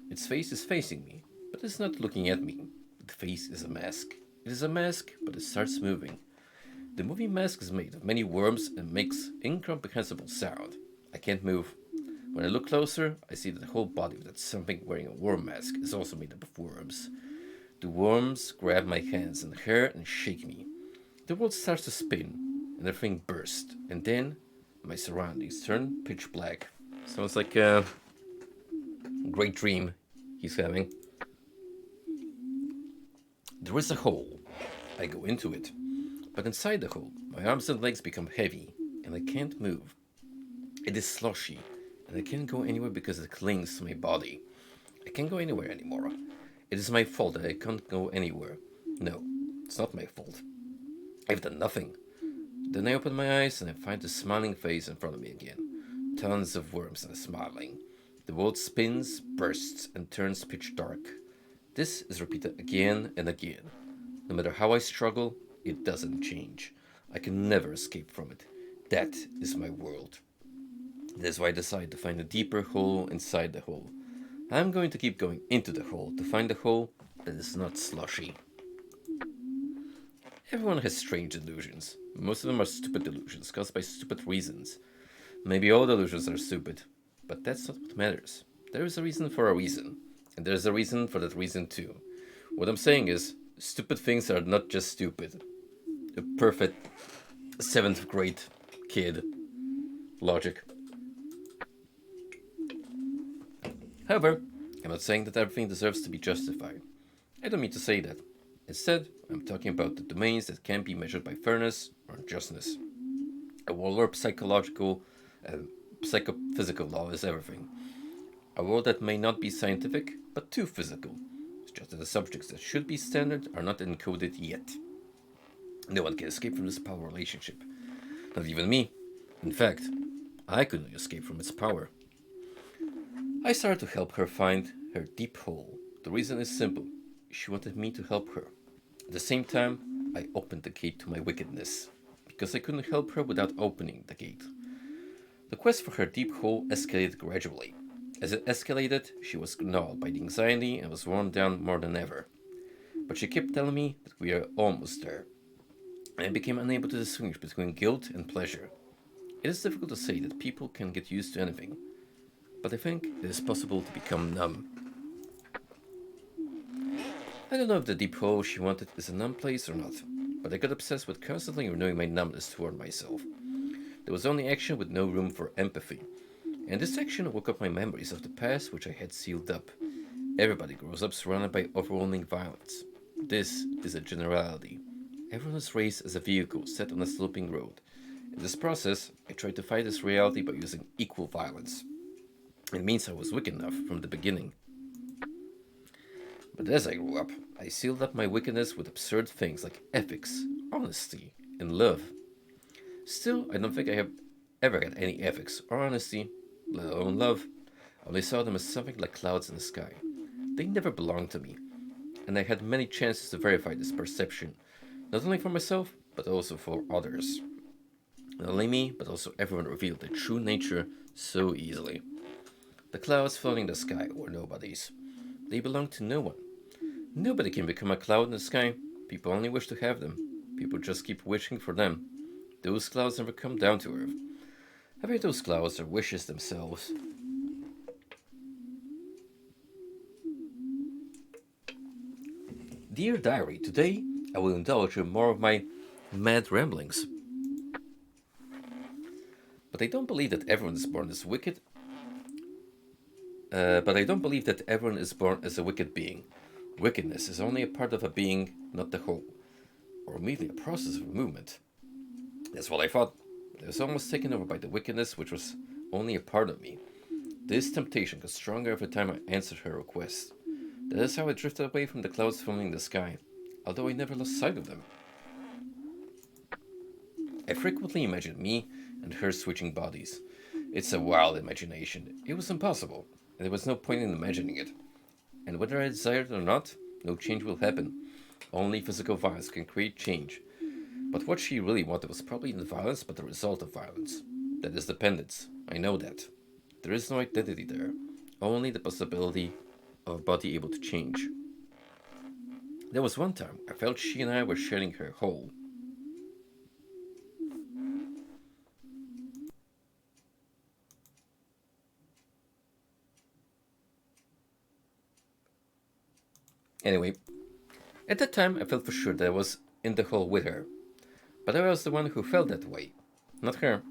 Its face is facing me, but it's not looking at me. The face is a mask. It is a mask, but it starts moving. The moving mask is made of many worms and makes incomprehensible sound. I can't move. When I look closer, I see that the whole body of that something wearing a worm mask is also made up of worms. The worms grab my hands and hair and shake me. The world starts to spin, and everything bursts, and then my surroundings turn pitch black. Sounds like a great dream he's having. There is a hole. I go into it. But inside the hole, my arms and legs become heavy, and I can't move. It is sloshy, and I can't go anywhere because it clings to my body. I can't go anywhere anymore. It is my fault that I can't go anywhere. No, it's not my fault. I've done nothing. Then I open my eyes and I find the smiling face in front of me again. Tons of worms are smiling. The world spins, bursts, and turns pitch dark. This is repeated again and again. No matter how I struggle, it doesn't change. I can never escape from it. That is my world. That is why I decide to find a deeper hole inside the hole. I'm going to keep going into the hole to find a hole that is not slushy. Everyone has strange delusions. Most of them are stupid delusions caused by stupid reasons. Maybe all delusions are stupid, but that's not what matters. There is a reason for a reason, and there's a reason for that reason too. What I'm saying is, stupid things are not just stupid. A perfect 7th grade kid logic. However, I'm not saying that everything deserves to be justified. I don't mean to say that. Instead, I'm talking about the domains that can't be measured by fairness or justness. A world where psychological and psychophysical law is everything. A world that may not be scientific, but too physical. It's just that the subjects that should be standard are not encoded yet. No one can escape from this power relationship. Not even me. In fact, I couldn't escape from its power. I started to help her find her deep hole. The reason is simple. She wanted me to help her. At the same time, I opened the gate to my wickedness, because I couldn't help her without opening the gate. The quest for her deep hole escalated gradually. As it escalated, she was gnawed by the anxiety and was worn down more than ever. But she kept telling me that we are almost there. And I became unable to distinguish between guilt and pleasure. It is difficult to say that people can get used to anything, but I think it is possible to become numb. I don't know if the deep hole she wanted is a numb place or not, but I got obsessed with constantly renewing my numbness toward myself. There was only action with no room for empathy, and this action woke up my memories of the past which I had sealed up. Everybody grows up surrounded by overwhelming violence. This is a generality. Everyone is raised as a vehicle set on a sloping road. In this process, I tried to fight this reality by using equal violence. It means I was wicked enough from the beginning. But as I grew up, I sealed up my wickedness with absurd things like ethics, honesty, and love. Still, I don't think I have ever had any ethics or honesty, let alone love. I only saw them as something like clouds in the sky. They never belonged to me, and I had many chances to verify this perception, not only for myself, but also for others. Not only me, but also everyone revealed their true nature so easily. The clouds floating in the sky were nobodies. They belonged to no one. Nobody can become a cloud in the sky. People only wish to have them. People just keep wishing for them. Those clouds never come down to earth. I bet those clouds are wishes themselves. Dear Diary, today I will indulge in more of my mad ramblings. But I don't believe that everyone is born as wicked. But I don't believe that everyone is born as a wicked being. Wickedness is only a part of a being, not the whole, or merely a process of movement. That's what I thought. I was almost taken over by the wickedness, which was only a part of me. This temptation got stronger every time I answered her request. That is how I drifted away from the clouds filling the sky, although I never lost sight of them. I frequently imagined me and her switching bodies. It's a wild imagination. It was impossible, and there was no point in imagining it. And whether I desired it or not, no change will happen. Only physical violence can create change. But what she really wanted was probably not violence, but the result of violence. That is dependence. I know that. There is no identity there, only the possibility of a body able to change. There was one time I felt she and I were sharing her whole. Anyway, at that time I felt for sure that I was in the hole with her. But I was the one who felt that way, not her.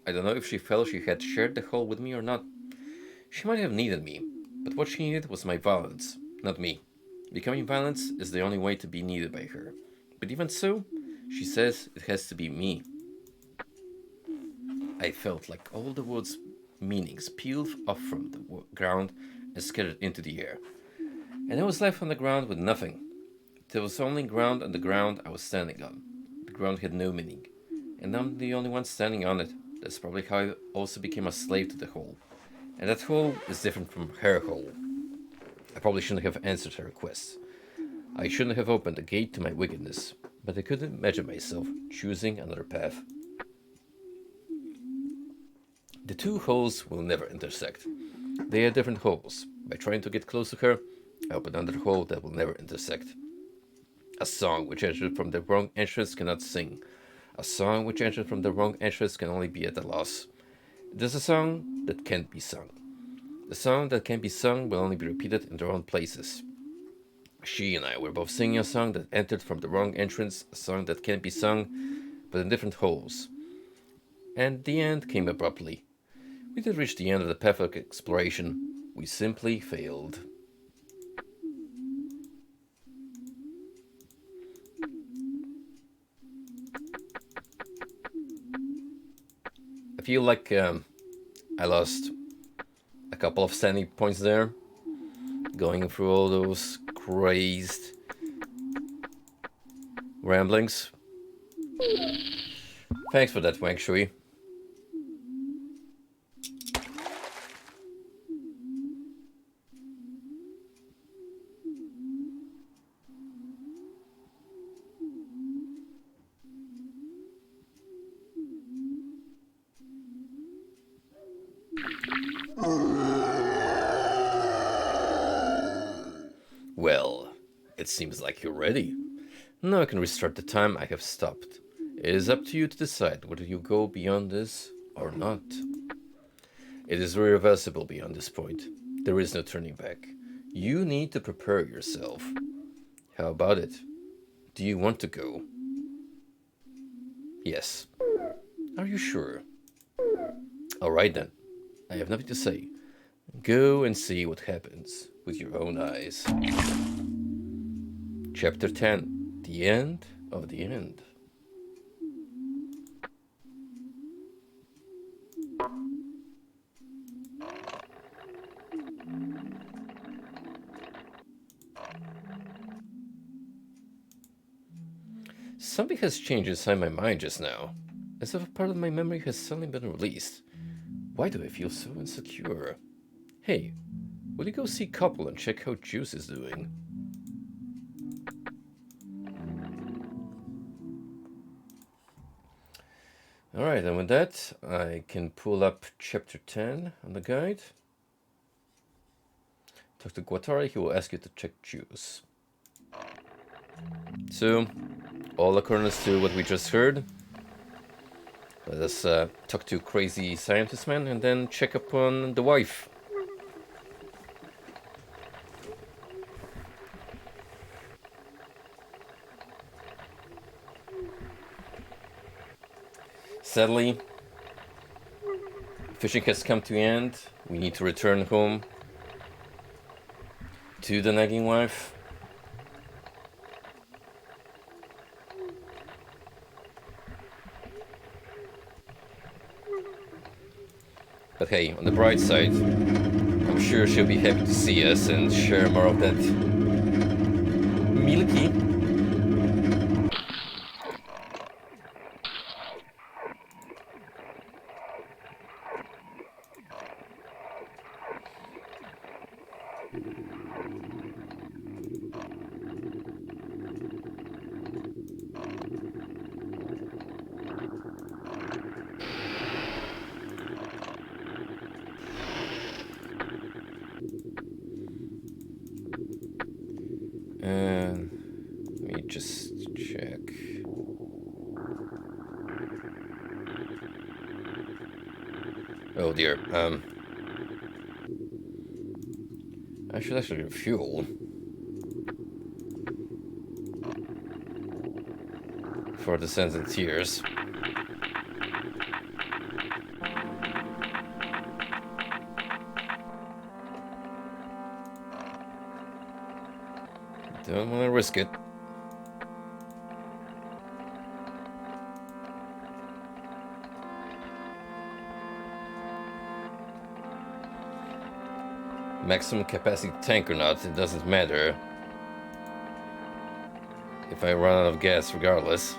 I don't know if she felt she had shared the hole with me or not. She might have needed me, but what she needed was my violence, not me. Becoming violence is the only way to be needed by her. But even so, she says it has to be me. I felt like all the world's meanings peeled off from the ground and scattered into the air. And I was left on the ground with nothing. There was only ground, and the ground I was standing on. The ground had no meaning, and I'm the only one standing on it. That's probably how I also became a slave to the hole. And that hole is different from her hole. I probably shouldn't have answered her request. I shouldn't have opened the gate to my wickedness, but I couldn't imagine myself choosing another path. The two holes will never intersect. They are different holes. By trying to get close to her, I open another hole that will never intersect. A song which entered from the wrong entrance cannot sing. A song which entered from the wrong entrance can only be at a loss. It is a song that can't be sung. The song that can be sung will only be repeated in their own places. She and I were both singing a song that entered from the wrong entrance, a song that can't be sung, but in different holes. And the end came abruptly. We did reach the end of the path of exploration. We simply failed. I feel like I lost a couple of standing points there, going through all those crazed ramblings. Thanks for that, Wang Shui. Well, it seems like you're ready. Now I can restart the time I have stopped. It is up to you to decide whether you go beyond this or not. It is irreversible beyond this point. There is no turning back. You need to prepare yourself. How about it? Do you want to go? Yes. Are you sure? Alright then. I have nothing to say. Go and see what happens with your own eyes. Chapter 10. The End of the End. Something has changed inside my mind just now, as if a part of my memory has suddenly been released. Why do I feel so insecure? Hey, will you go see Couple and check how Juice is doing? Alright, and with that, I can pull up chapter 10 on the guide. Talk to Guattari, he will ask you to check Juice. So, all according to what we just heard. Let us talk to crazy scientist man and then check upon the wife. Sadly, Fishing has come to an end. We need to return home to the nagging wife. But hey, on the bright side, I'm sure she'll be happy to see us and share more of that milky. Let me just check. Oh dear. I should actually refuel for the Sands and Tears. Don't want to risk it. Maximum capacity tank or not, it doesn't matter. If I run out of gas regardless.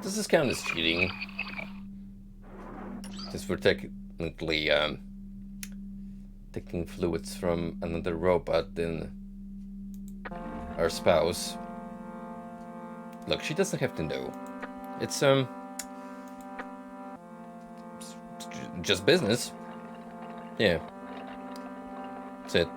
Does this count as cheating? Since we're technically taking fluids from another robot than our spouse. Look, she doesn't have to know. It's just business. Yeah. That's it.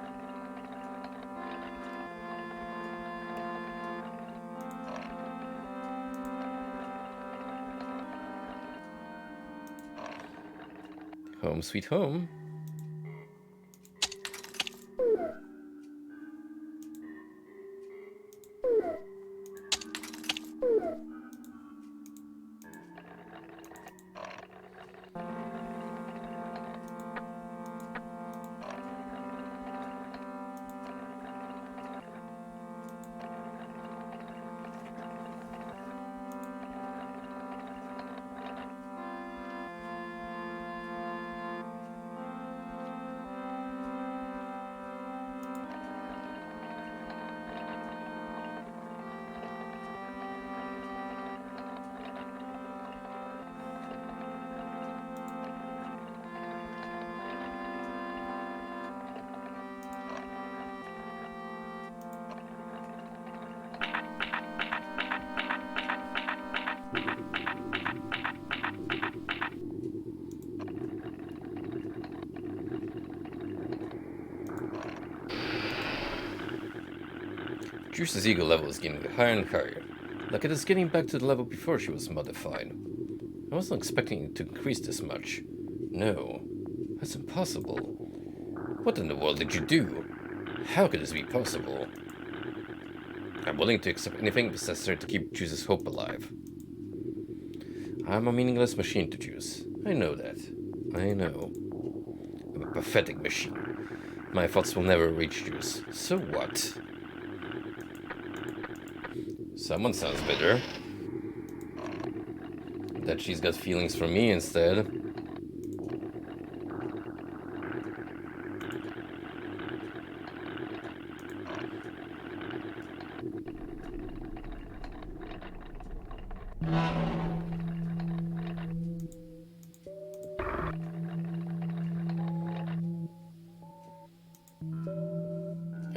Home sweet home. Juice's ego level is getting higher and higher, like it is getting back to the level before she was modified. I wasn't expecting it to increase this much. No, that's impossible. What in the world did you do? How could this be possible? I'm willing to accept anything necessary to keep Juice's hope alive. I'm a meaningless machine to Juice. I know that. I know. I'm a pathetic machine. My thoughts will never reach Juice. So what? Someone sounds bitter. That she's got feelings for me instead.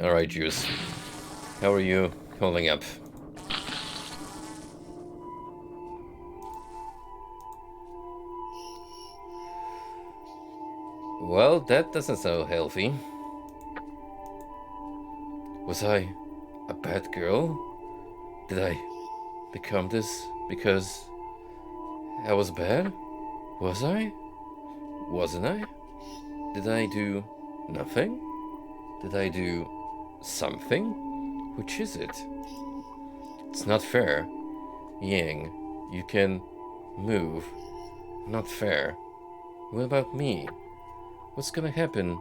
Alright, Juice. How are you holding up? Well, that doesn't sound healthy. Was I a bad girl? Did I become this because I was bad? Was I? Wasn't I? Did I do nothing? Did I do something? Which is it? It's not fair. Yang, you can move. Not fair. What about me? What's gonna happen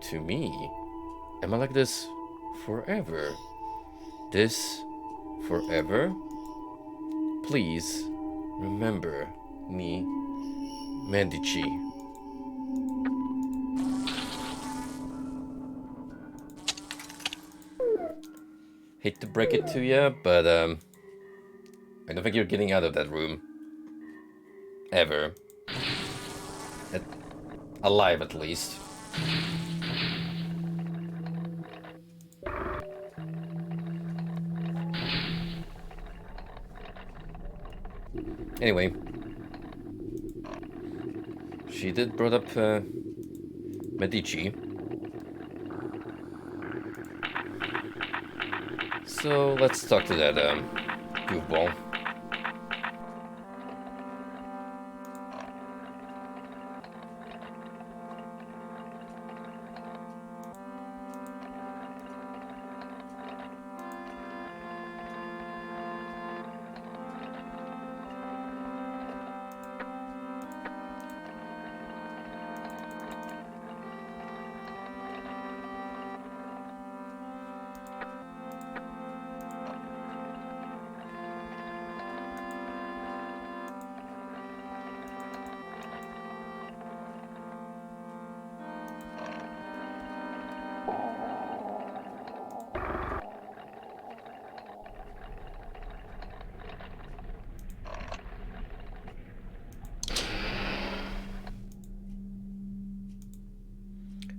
to me? Am I like this forever? This forever? Please remember me, Medici. Hate to break it to you, but I don't think you're getting out of that room. Ever. Alive, at least. Anyway. She did brought up Medici. So let's talk to that goofball.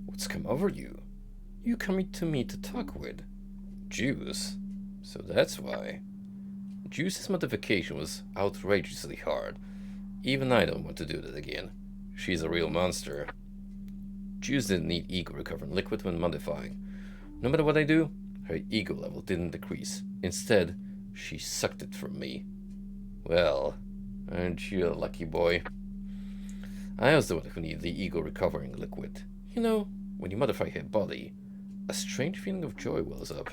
What's come over you? You coming to me to talk with? Juice. So that's why. Juice's modification was outrageously hard. Even I don't want to do that again. She's a real monster. Juice didn't need ego recovering liquid when modifying. No matter what I do, her ego level didn't decrease. Instead, she sucked it from me. Well, aren't you a lucky boy? I was the one who needed the ego recovering liquid. You know, when you modify her body, a strange feeling of joy wells up.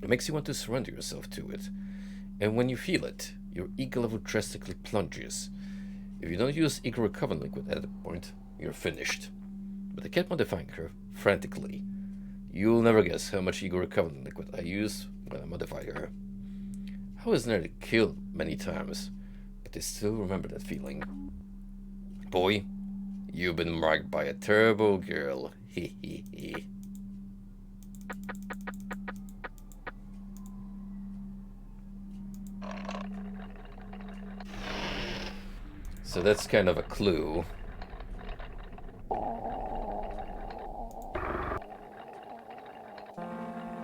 It makes you want to surrender yourself to it. And when you feel it, your ego level drastically plunges. If you don't use ego recovering liquid at that point, you're finished. But I kept modifying her frantically. You'll never guess how much ego recovering liquid I used when I modified her. I was nearly killed many times, but I still remember that feeling. Boy, you've been marked by a terrible girl. He he he. So that's kind of a clue.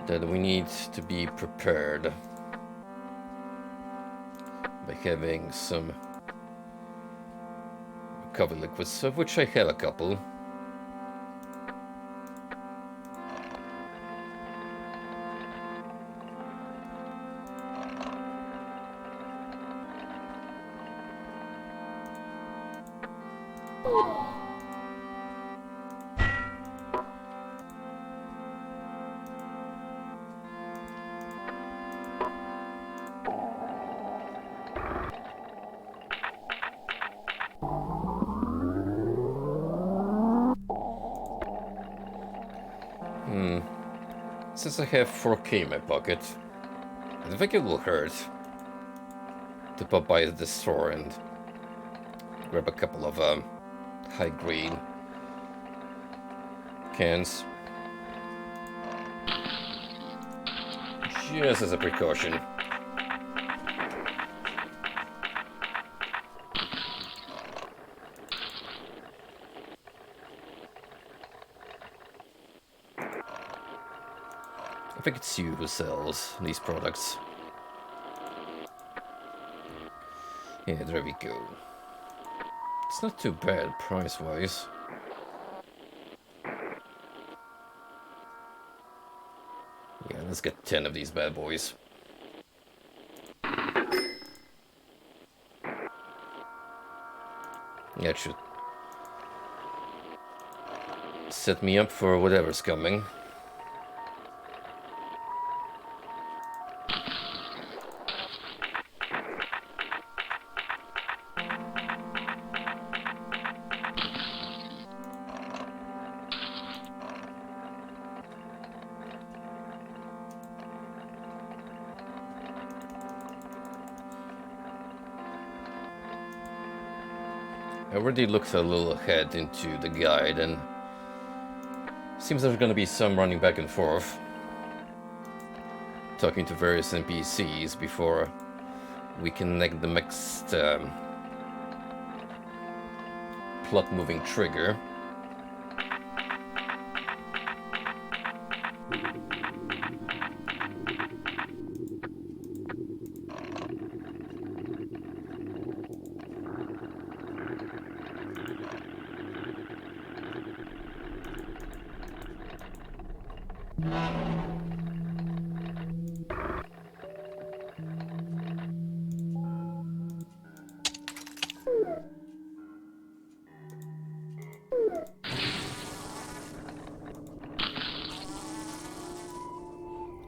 That we need to be prepared by having some recovery liquids, of which I have a couple. Since I have 4K in my pocket, I don't think it will hurt to pop by the store and grab a couple of high grade cans. Just as a precaution. I think it's you who sells these products. Yeah, there we go. It's not too bad price-wise. Let's get 10 of these bad boys. That should set me up for whatever's coming. I already looked a little ahead into the guide, and seems there's gonna be some running back and forth, talking to various NPCs before we connect the next plot-moving trigger.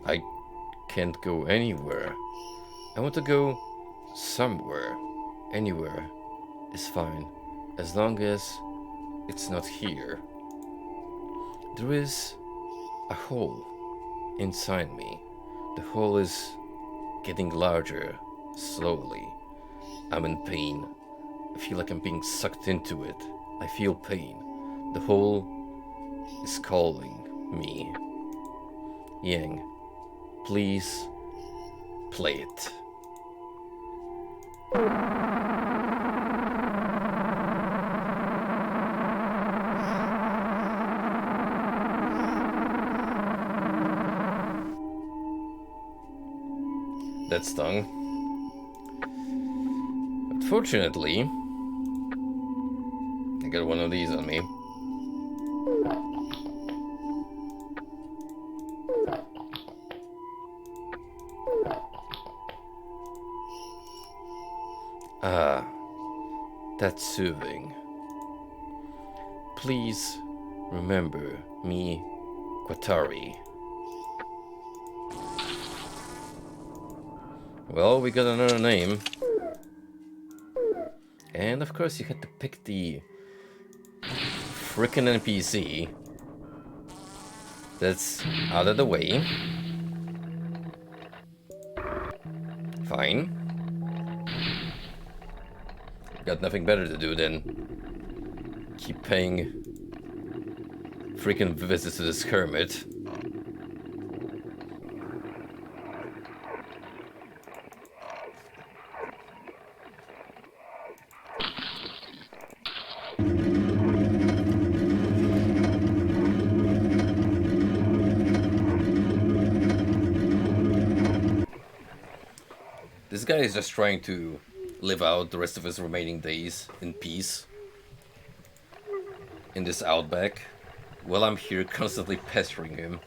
I can't go anywhere. I want to go somewhere. Anywhere is fine, as long as it's not here. There is a hole inside me. The hole is getting larger, slowly. I'm in pain. I feel like I'm being sucked into it. I feel pain. The hole is calling me. Yang, please play it. That stung. Unfortunately, I got one of these on me. Ah, that's soothing. Please remember me, Qatari. Well, we got another name. And of course you had to pick the frickin' NPC that's out of the way. Fine. Got nothing better to do than keep paying freaking visits to this hermit. This guy is just trying to live out the rest of his remaining days in peace in this outback, while I'm here constantly pestering him.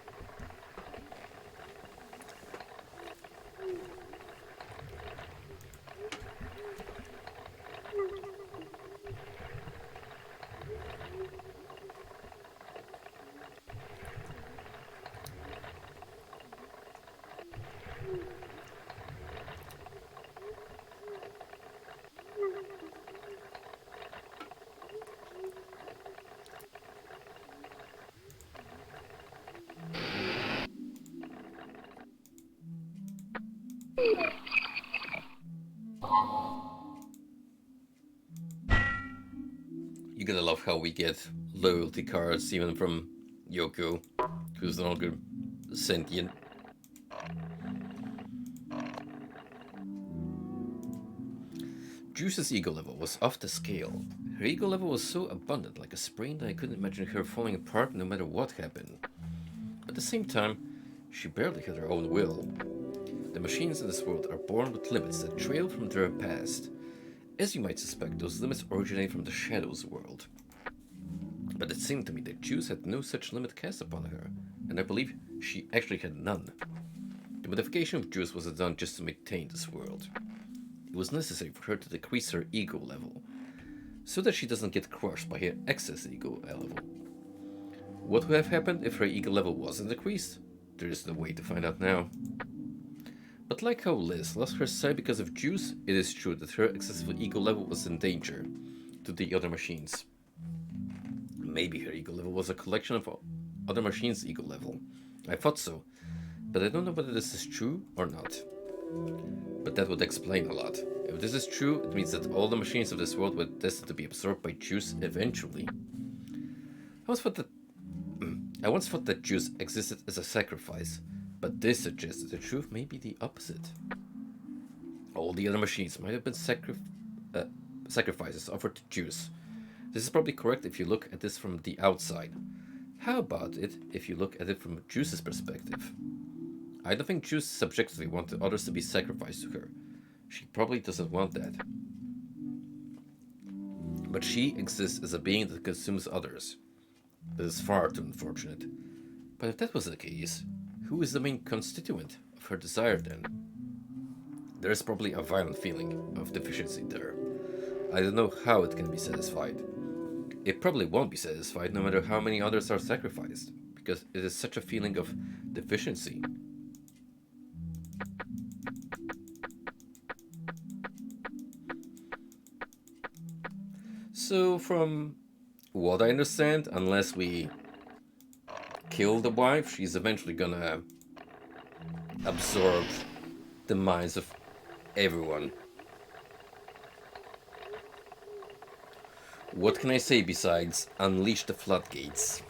You gotta love how we get loyalty cards even from Yoko, who's no longer sentient. Juice's ego level was off the scale. Her ego level was so abundant, like a spring, that I couldn't imagine her falling apart no matter what happened. At the same time, she barely had her own will. The machines in this world are born with limits that trail from their past. As you might suspect, those limits originate from the Shadows world. But it seemed to me that Juice had no such limit cast upon her, and I believe she actually had none. The modification of Juice wasn't done just to maintain this world. It was necessary for her to decrease her ego level, so that she doesn't get crushed by her excess ego level. What would have happened if her ego level wasn't decreased? There is no way to find out now. But like how Liz lost her sight because of Juice, it is true that her excessive ego level was in danger to the other machines. Maybe her ego level was a collection of other machines' ego level. I thought so, but I don't know whether this is true or not. But that would explain a lot. If this is true, it means that all the machines of this world were destined to be absorbed by Juice eventually. I once thought that Juice existed as a sacrifice, but this suggests that the truth may be the opposite. All the other machines might have been sacrifices offered to Juice. This is probably correct if you look at this from the outside. How about it if you look at it from Juice's perspective? I don't think Juice subjectively wanted others to be sacrificed to her. She probably doesn't want that. But she exists as a being that consumes others. That is far too unfortunate. But if that was the case, who is the main constituent of her desire then? There is probably a violent feeling of deficiency there. I don't know how it can be satisfied. It probably won't be satisfied no matter how many others are sacrificed, because it is such a feeling of deficiency. So, from what I understand, unless we kill the wife, she's eventually gonna absorb the minds of everyone. What can I say besides unleash the floodgates?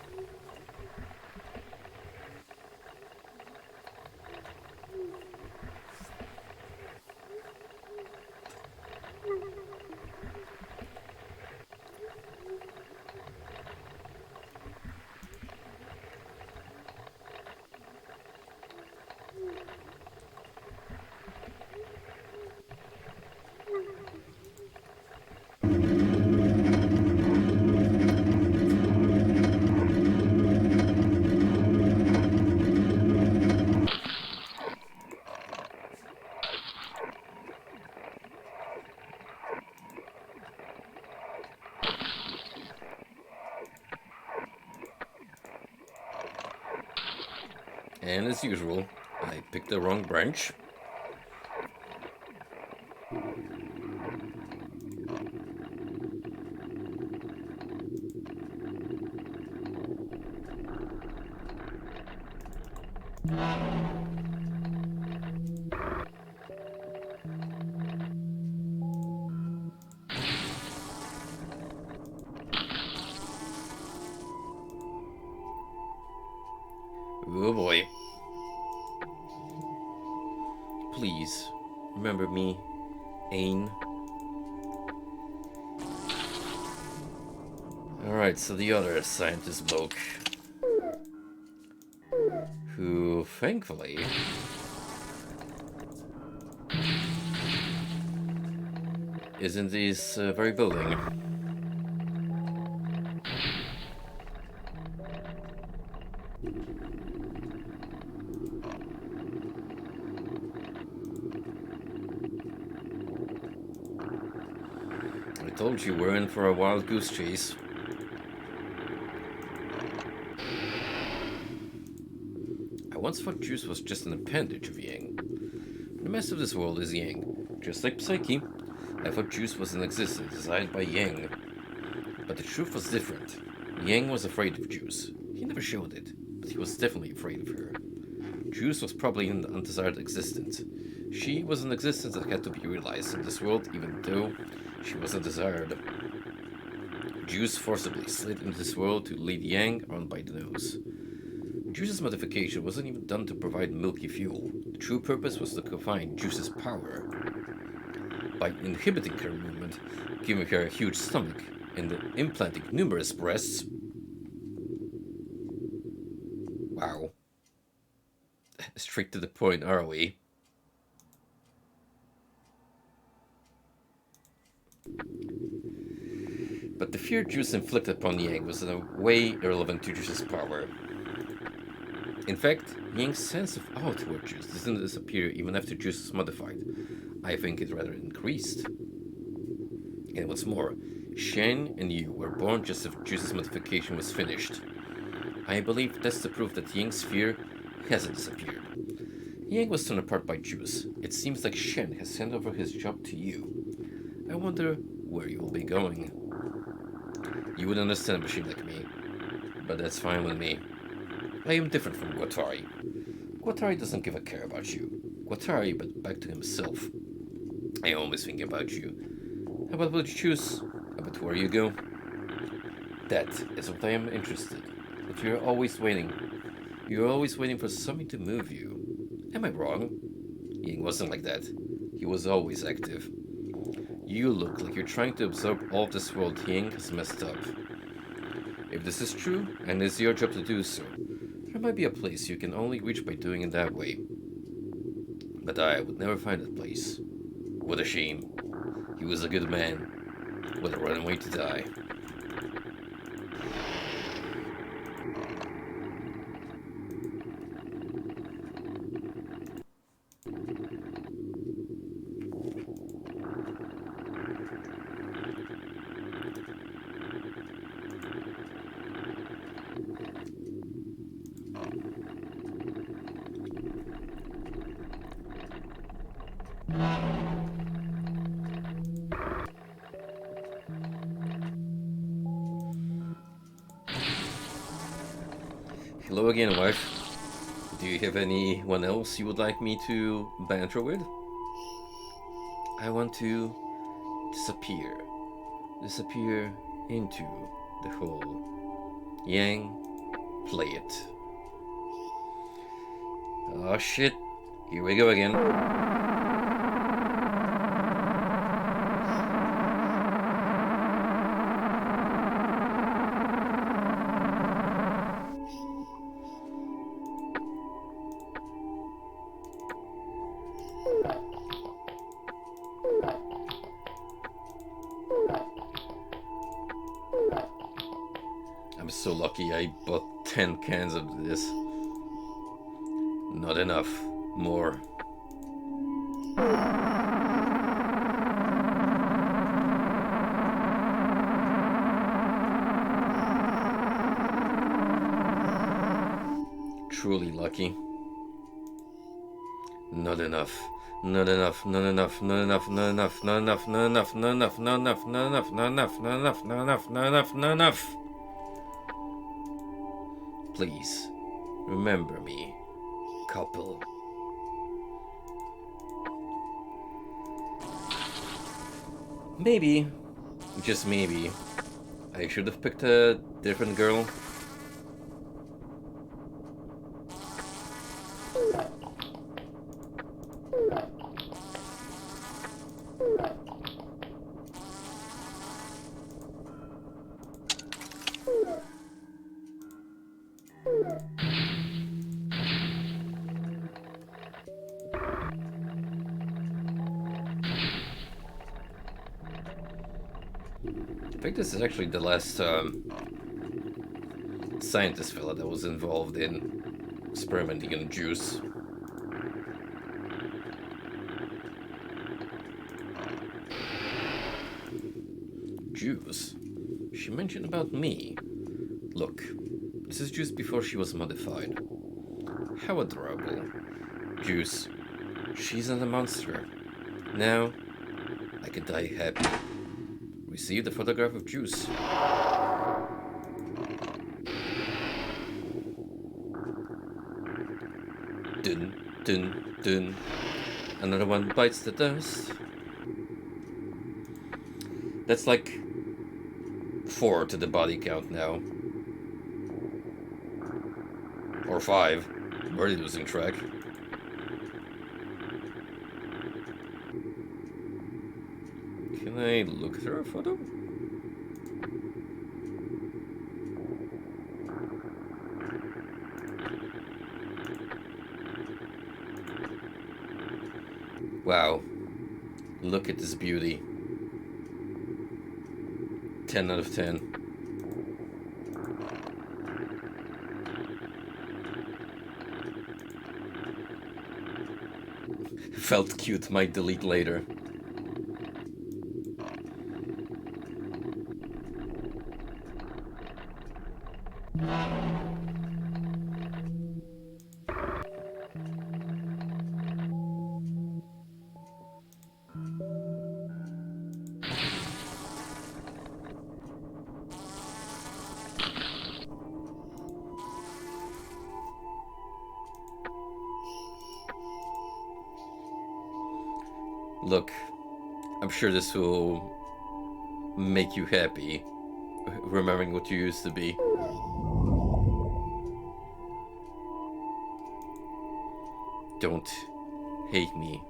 And as usual, I picked the wrong branch. Oh boy. Please, remember me, Ain. Alright, so the other scientist bloke, who, thankfully, is in this very building. I told you we're in for a wild goose chase. I once thought Juice was just an appendage of Yang. The master of this world is Yang. Just like Psyche, I thought Juice was an existence designed by Yang. But the truth was different. Yang was afraid of Juice. He never showed it, but he was definitely afraid of her. Juice was probably an undesired existence. She was an existence that had to be realized in this world, even though she wasn't desired. Juice forcibly slid into this world to lead Yang on by the nose. Juice's modification wasn't even done to provide milky fuel. The true purpose was to confine Juice's power. By inhibiting her movement, giving her a huge stomach, and implanting numerous breasts. Wow. Straight to the point, are we? But the fear Juice inflicted upon Yang was in a way irrelevant to Juice's power. In fact, Yang's sense of awe toward Juice doesn't disappear even after Juice is modified. I think it rather increased. And what's more, Shen and you were born just as Juice's modification was finished. I believe that's the proof that Yang's fear hasn't disappeared. Yang was torn apart by Juice. It seems like Shen has handed over his job to you. I wonder where you will be going. You would understand a machine like me, but that's fine with me. I am different from Guattari. Guattari doesn't give a care about you. Guattari, but back to himself. I always think about you. How about what you choose? How about where you go? That is what I am interested. But you're always waiting. You're always waiting for something to move you. Am I wrong? Ying wasn't like that. He was always active. You look like you're trying to absorb all of this world Ying has messed up. If this is true, and it's your job to do so, there might be a place you can only reach by doing it that way. But I would never find that place. What a shame. He was a good man. What a runaway to die. Hello again, wife. Do you have anyone else you would like me to banter with? I want to disappear. Disappear into the hole. Yang, play it. Oh shit. Here we go again. I'm so lucky I bought 10 cans of this. Not enough. More. Truly lucky. Not enough. Not enough. Not enough. Not enough. Not enough. Not enough. Not enough. Not enough. Not enough. Not enough. Not enough. Not enough. Not enough. Not enough. Not enough. Please, remember me, couple. Maybe, just maybe, I should have picked a different girl. I think this is actually the last scientist fella that was involved in experimenting on Juice. Juice? She mentioned about me. Look, this is Juice before she was modified. How adorable. Juice, she's not a monster. Now, I can die happy. Receive the photograph of Juice. Dun, dun, dun. Another one bites the dust. That's like 4 to the body count now. Or 5. I'm already losing track. Can I look through a photo? Wow. Look at this beauty. 10 out of 10. felt cute might delete later. Look, I'm sure this will make you happy, remembering what you used to be. Don't hate me.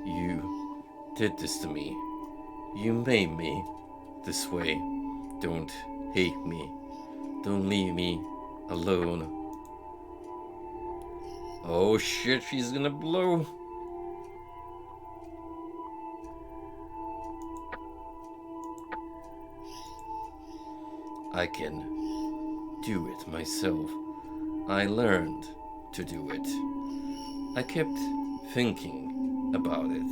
You did this to me. You made me this way. Don't hate me. Don't leave me alone. Oh shit, she's gonna blow. I can do it myself. I learned to do it. I kept thinking about it,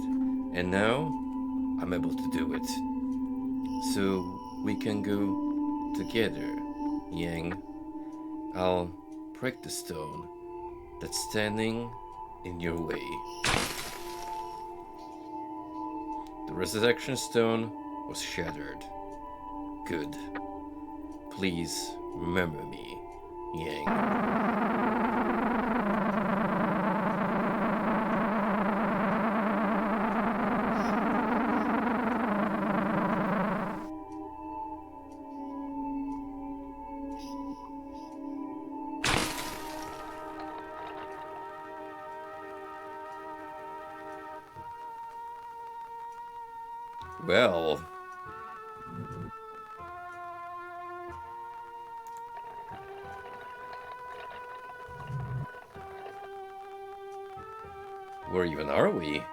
and now I'm able to do it. So we can go together, Yang. I'll break the stone that's standing in your way. The resurrection stone was shattered. Good. Please remember me, Yang. Well, where even are we?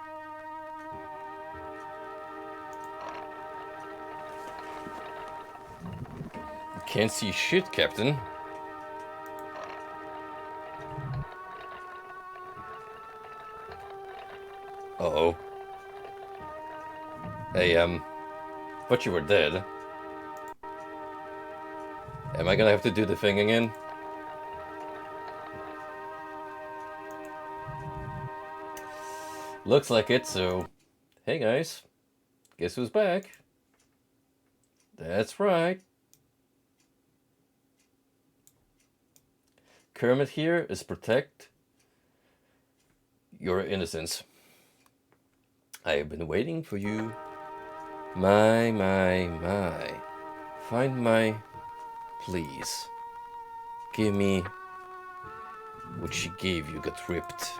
Can't see shit, Captain. Uh-oh. Hey, thought you were dead. Am I gonna have to do the thing again? Looks like it, so... Hey guys, guess who's back? That's right. Kermit here is protect your innocence. I have been waiting for you. My. Find my... Please. Give me... what she gave you got ripped.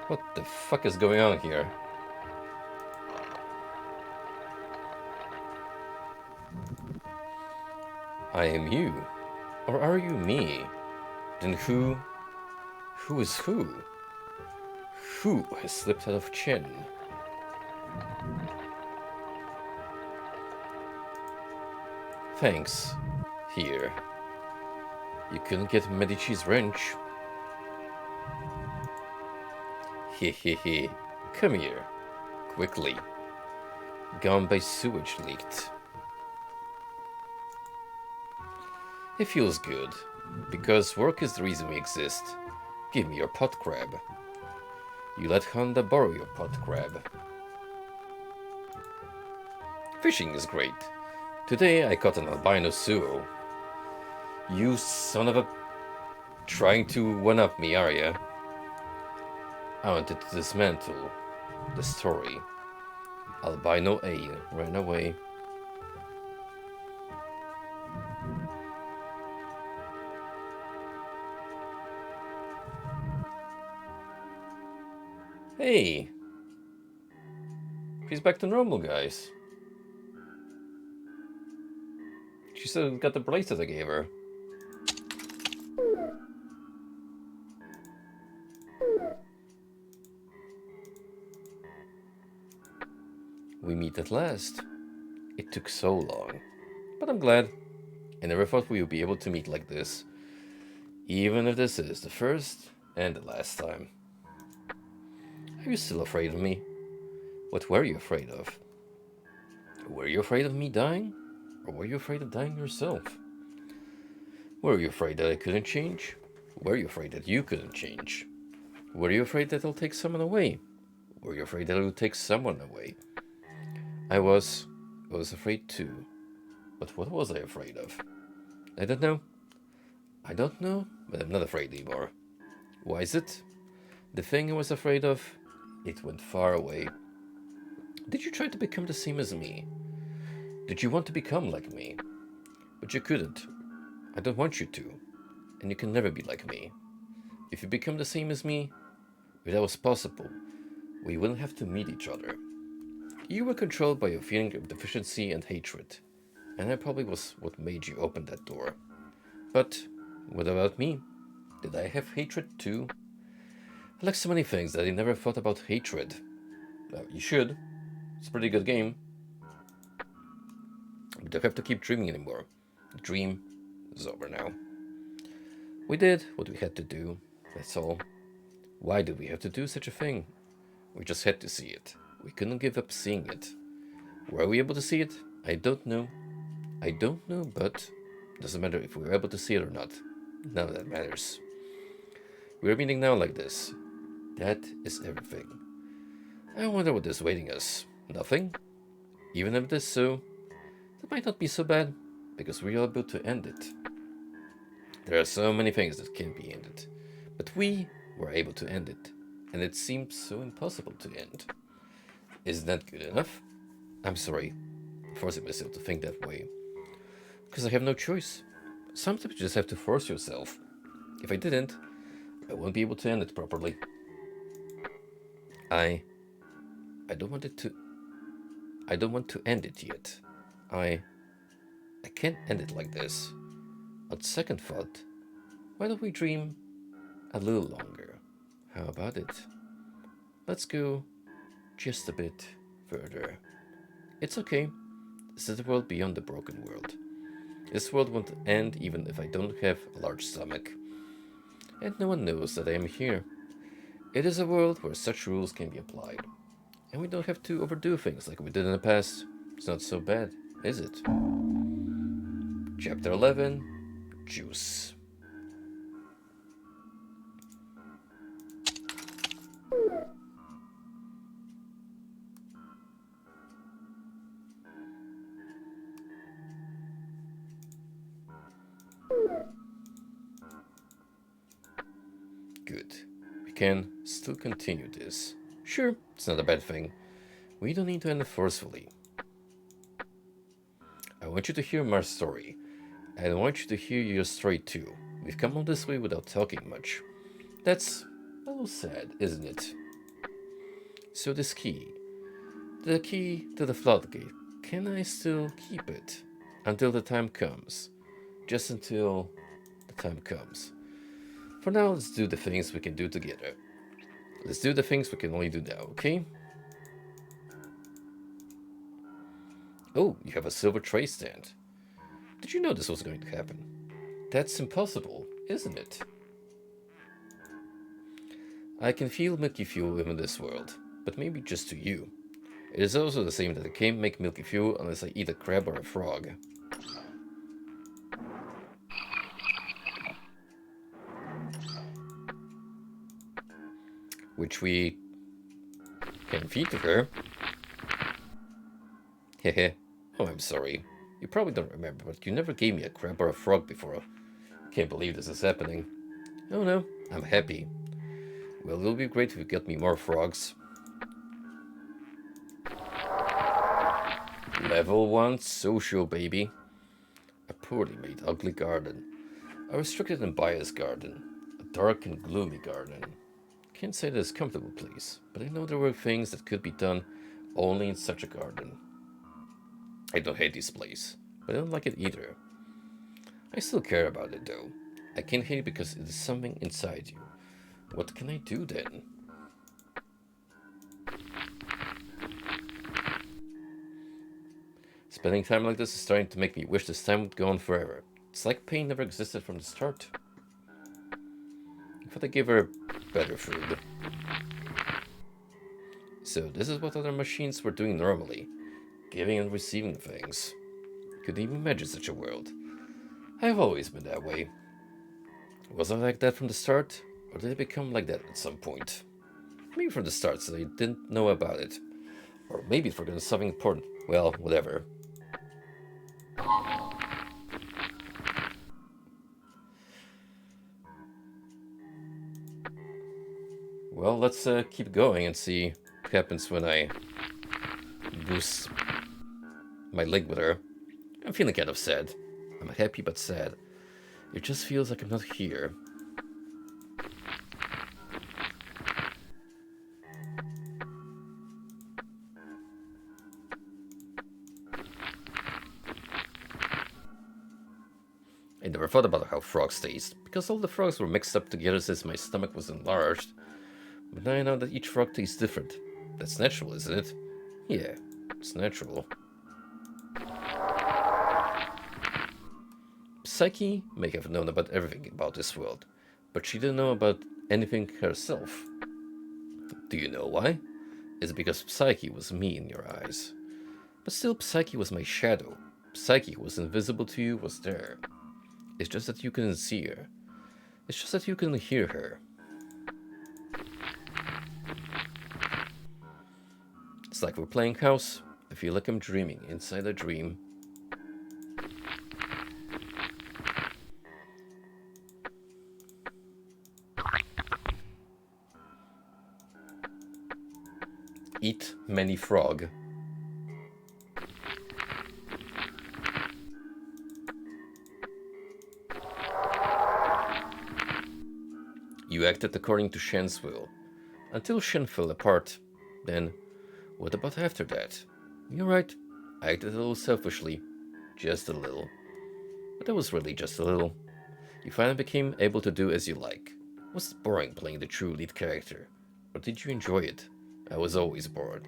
What the fuck is going on here? I am you. Or are you me? Then who is who? Who has slipped out of Chen? Thanks. Here. You couldn't get Medici's wrench. Hehehe. Come here. Quickly. Gone by sewage leaked. It feels good. Because work is the reason we exist. Give me your pot crab. You let Honda borrow your pot crab. Fishing is great. Today I caught an albino suo. You son of a... Trying to one-up me, are ya? I wanted to dismantle the story. Albino A ran away. Hey! She's back to normal, guys. She still got the bracelet I gave her. We meet at last. It took so long, but I'm glad. I never thought we would be able to meet like this, even if this is the first and the last time. Are you still afraid of me? What were you afraid of? Were you afraid of me dying? Or were you afraid of dying yourself? Were you afraid that I couldn't change? Were you afraid that you couldn't change? Were you afraid that I'll take someone away? Were you afraid that I would take someone away? I was afraid too. But what was I afraid of? I don't know. I don't know, but I'm not afraid anymore. Why is it? The thing I was afraid of, it went far away. Did you try to become the same as me? Did you want to become like me? But you couldn't. I don't want you to. And you can never be like me. If you become the same as me, if that was possible, we wouldn't have to meet each other. You were controlled by your feeling of deficiency and hatred, and that probably was what made you open that door. But what about me? Did I have hatred too? I like so many things that I never thought about hatred. You should. It's a pretty good game. We don't have to keep dreaming anymore. The dream is over now. We did what we had to do, that's all. Why did we have to do such a thing? We just had to see it. We couldn't give up seeing it. Were we able to see it? I don't know. I don't know, but it doesn't matter if we were able to see it or not. None of that matters. We're meeting now like this. That is everything. I wonder what is waiting us. Nothing? Even if it is so, that might not be so bad, because we are able to end it. There are so many things that can't be ended, but we were able to end it, and it seems so impossible to end. Isn't that good enough? I'm sorry, forcing myself to think that way, because I have no choice. Sometimes you just have to force yourself. If I didn't, I wouldn't be able to end it properly. I don't want it to. I don't want to end it yet. I can't end it like this. On second thought, why don't we dream a little longer? How about it? Let's go just a bit further. It's okay. This is the world beyond the broken world. This world won't end even if I don't have a large stomach. And no one knows that I am here. It is a world where such rules can be applied. And we don't have to overdo things like we did in the past. It's not so bad, is it? Chapter 11, Juice. Good. We can still continue this. Sure, it's not a bad thing. We don't need to end it forcefully. I want you to hear my story. And I want you to hear your story too. We've come all this way without talking much. That's a little sad, isn't it? So this key, the key to the floodgate, can I still keep it? Until the time comes. Just until the time comes. For now, let's do the things we can do together. Let's do the things we can only do now, okay? Oh, you have a silver tray stand. Did you know this was going to happen? That's impossible, isn't it? I can feel milky fuel within this world, but maybe just to you. It is also the same that I can't make milky fuel unless I eat a crab or a frog. Which we can feed to her. Hehe. Oh, I'm sorry. You probably don't remember, but you never gave me a crab or a frog before. Can't believe this is happening. Oh no, I'm happy. Well, it'll be great if you get me more frogs. Level 1 social, baby. A poorly made, ugly garden. A restricted and biased garden. A dark and gloomy garden. Can't say that it's a comfortable place, but I know there were things that could be done only in such a garden. I don't hate this place, but I don't like it either. I still care about it though. I can't hate it because it is something inside you. What can I do then? Spending time like this is starting to make me wish this time would go on forever. It's like pain never existed from the start. I thought I gave her better food. So this is what other machines were doing normally. Giving and receiving things. Couldn't even imagine such a world. I've always been that way. Was I like that from the start? Or did I become like that at some point? Maybe from the start, so I didn't know about it. Or maybe it forgot something important. Well, whatever. Well, let's keep going and see what happens when I boost my link with her. I'm feeling kind of sad. I'm happy but sad. It just feels like I'm not here. I never thought about how frogs taste, because all the frogs were mixed up together since my stomach was enlarged. But now I know that each frog tastes different. That's natural, isn't it? Yeah, it's natural. Psyche may have known about everything about this world, but she didn't know about anything herself. Do you know why? It's because Psyche was me in your eyes. But still, Psyche was my shadow. Psyche, who was invisible to you, was there. It's just that you couldn't see her. It's just that you couldn't hear her. It's like we're playing house. I feel like I'm dreaming inside a dream. Eat many frog. You acted according to Shen's will, until Shen fell apart. Then, what about after that? You're right, I acted a little selfishly. Just a little. But that was really just a little. You finally became able to do as you like. Was it boring playing the true lead character? Or did you enjoy it? I was always bored.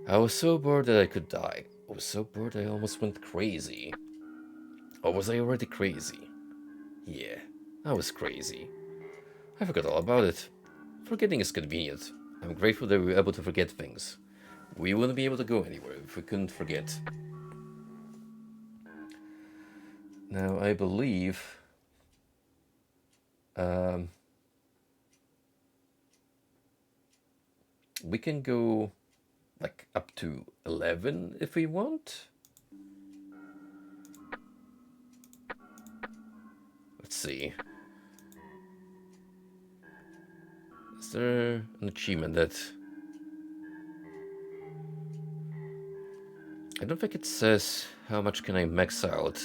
I was so bored that I could die. I was so bored I almost went crazy. Or was I already crazy? Yeah, I was crazy. I forgot all about it. Forgetting is convenient. I'm grateful that we were able to forget things. We wouldn't be able to go anywhere if we couldn't forget. Now, I believe... we can go like up to 11 if we want. Let's see. Is there an achievement that... I don't think it says how much can I max out.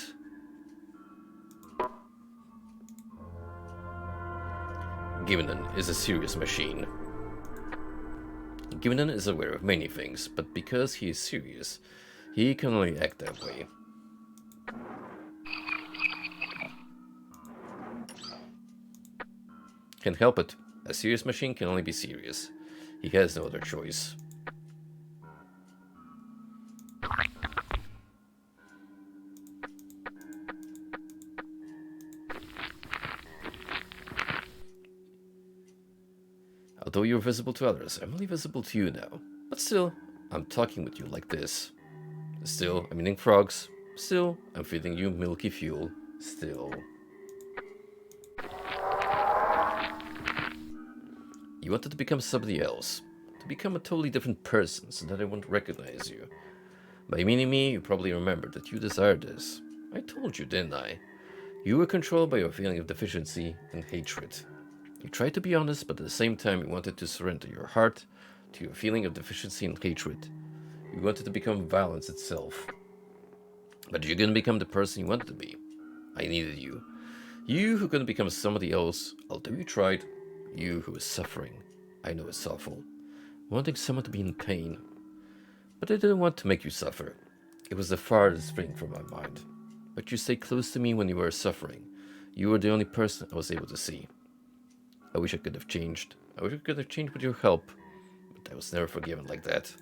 Gimnon is a serious machine. Gimnon is aware of many things, but because he is serious, he can only act that way. Can't help it. A serious machine can only be serious. He has no other choice. Although you're visible to others, I'm only visible to you now. But still, I'm talking with you like this. Still, I'm eating frogs. Still, I'm feeding you milky fuel. Still. You wanted to become somebody else. To become a totally different person so that I won't recognize you. By meeting me, you probably remember that you desired this. I told you, didn't I? You were controlled by your feeling of deficiency and hatred. You tried to be honest, but at the same time you wanted to surrender your heart to your feeling of deficiency and hatred. You wanted to become violence itself. But you couldn't become the person you wanted to be. I needed you. You who couldn't become somebody else, although you tried. You who is suffering. I know it's awful. Wanting someone to be in pain. But I didn't want to make you suffer. It was the farthest thing from my mind. But you stayed close to me when you were suffering. You were the only person I was able to see. I wish I could have changed. I wish I could have changed with your help. But I was never forgiven like that.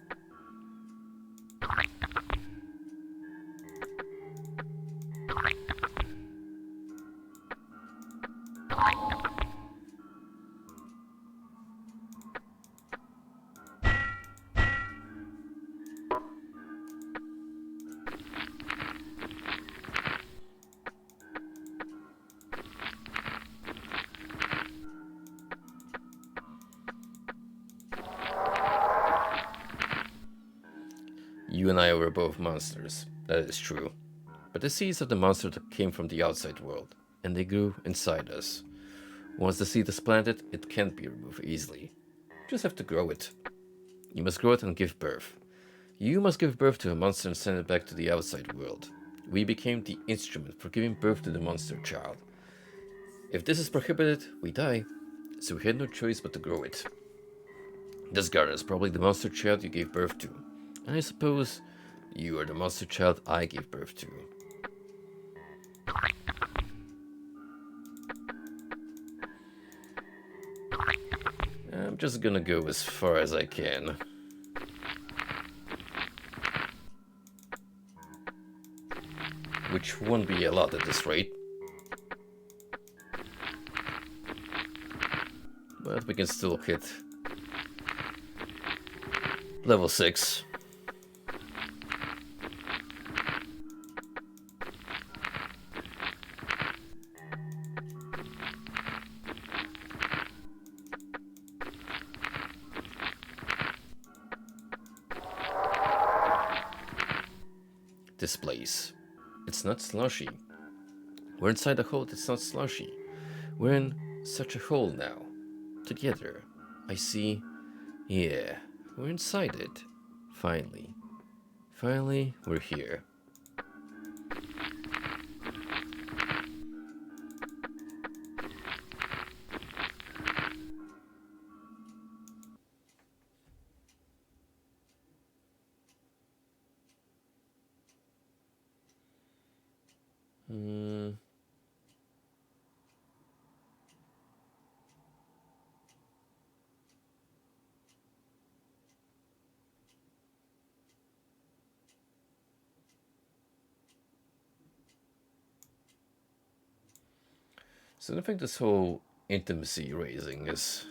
You and I were both monsters. That is true. But the seeds of the monster came from the outside world, and they grew inside us. Once the seed is planted, it can't be removed easily. You just have to grow it. You must grow it and give birth. You must give birth to a monster and send it back to the outside world. We became the instrument for giving birth to the monster child. If this is prohibited, we die, so we had no choice but to grow it. This garden is probably the monster child you gave birth to, and I suppose you are the monster child I gave birth to. I'm just gonna go as far as I can. Which won't be a lot at this rate. But we can still hit level 6. This place. It's not slushy. We're inside a hole that's not slushy. We're in such a hole now. Together. I see. Yeah, we're inside it. Finally. Finally, we're here. So I don't think this whole intimacy raising is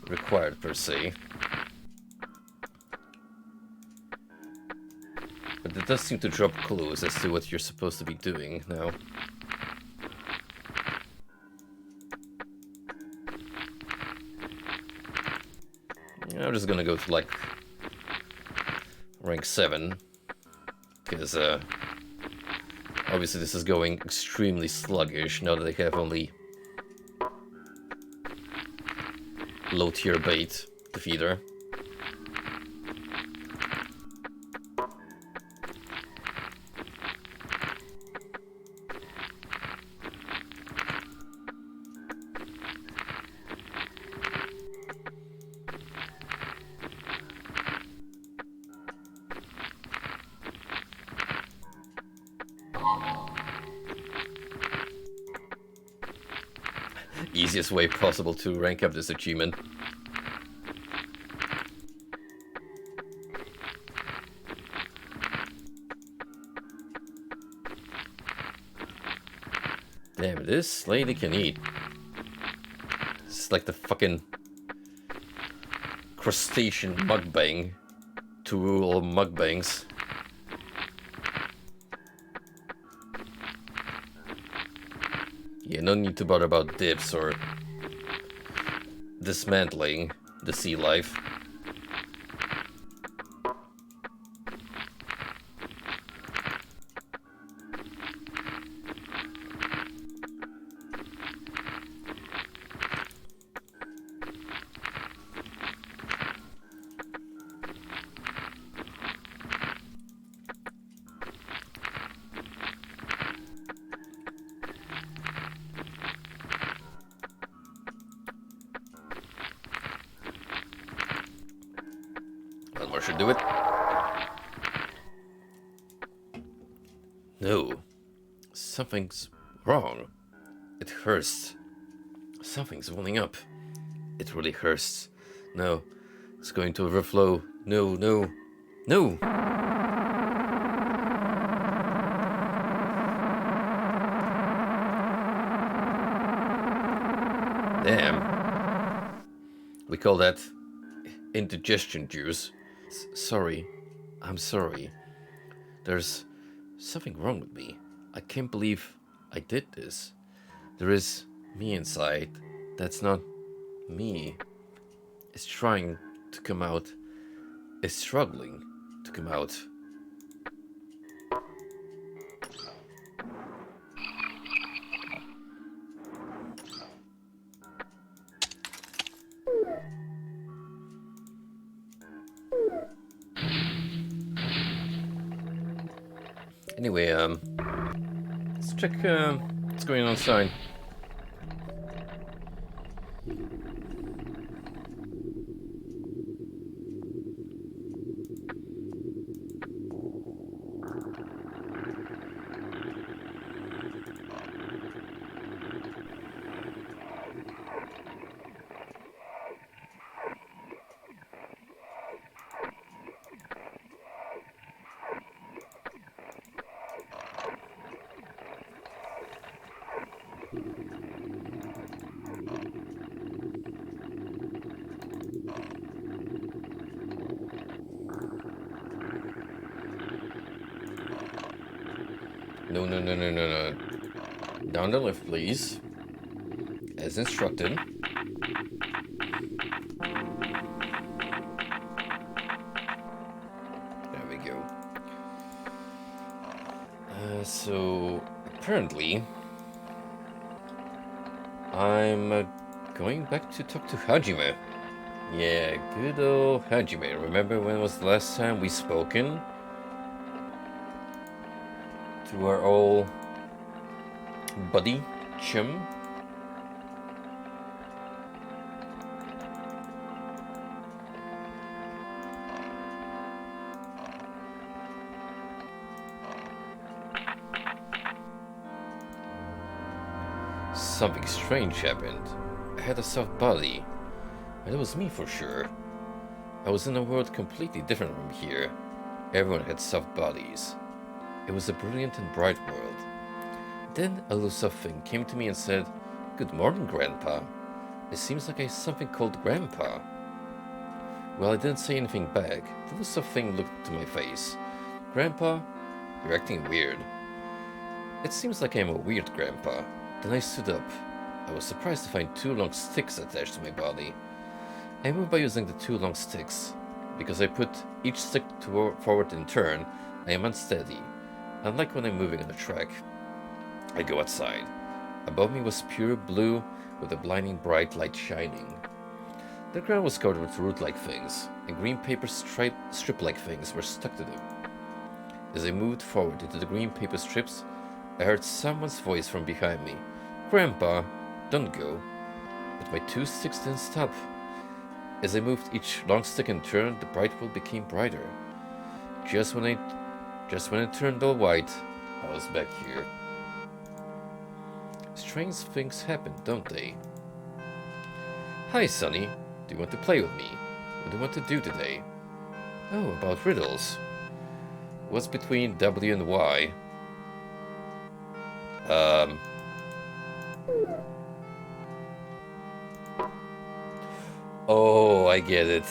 required per se. But it does seem to drop clues as to what you're supposed to be doing now. I'm just gonna go to like rank 7 because obviously this is going extremely sluggish now that I have only low tier bait to feed her. Easiest way possible to rank up this achievement. Damn, this lady can eat. It's like the fucking crustacean mukbang to rule all mukbangs. Yeah, no need to bother about dips or dismantling the sea life. One more should do it. No. Something's wrong. It hurts. Something's welling up. It really hurts. No. It's going to overflow. No, no. No! Damn. We call that indigestion juice. Sorry. I'm sorry. There's something wrong with me. I can't believe I did this. There is me inside. That's not me. It's trying to come out. is struggling to come out. Anyway, let's check what's going on outside. No, no, no, no, no, no. Down the lift, please. As instructed. There we go. So, apparently, I'm going back to talk to Hajime. Yeah, good old Hajime. Remember when was the last time we spoken? To our old buddy, chum. Something strange happened. I had a soft body, and it was me for sure. I was in a world completely different from here. Everyone had soft bodies. It was a brilliant and bright world. Then a little soft thing came to me and said, "Good morning, Grandpa." It seems like I have something called Grandpa. Well, I didn't say anything back. The little soft thing looked to my face. "Grandpa, you're acting weird." It seems like I'm a weird grandpa. Then I stood up. I was surprised to find 2 long sticks attached to my body. I moved by using the 2 long sticks. Because I put each stick forward in turn, I am unsteady, unlike when I'm moving on a track. I go outside. Above me was pure blue with a blinding bright light shining. The ground was covered with root-like things, and green paper strip-like things were stuck to them. As I moved forward into the green paper strips, I heard someone's voice from behind me. "Grandpa, don't go." But my 2 sticks didn't stop. As I moved each long stick in turn, the bright world became brighter. Just when it turned all white, I was back here. Strange things happen, don't they? "Hi, Sonny. Do you want to play with me? What do you want to do today?" "Oh, about riddles." "What's between W and Y?" Oh, I get it.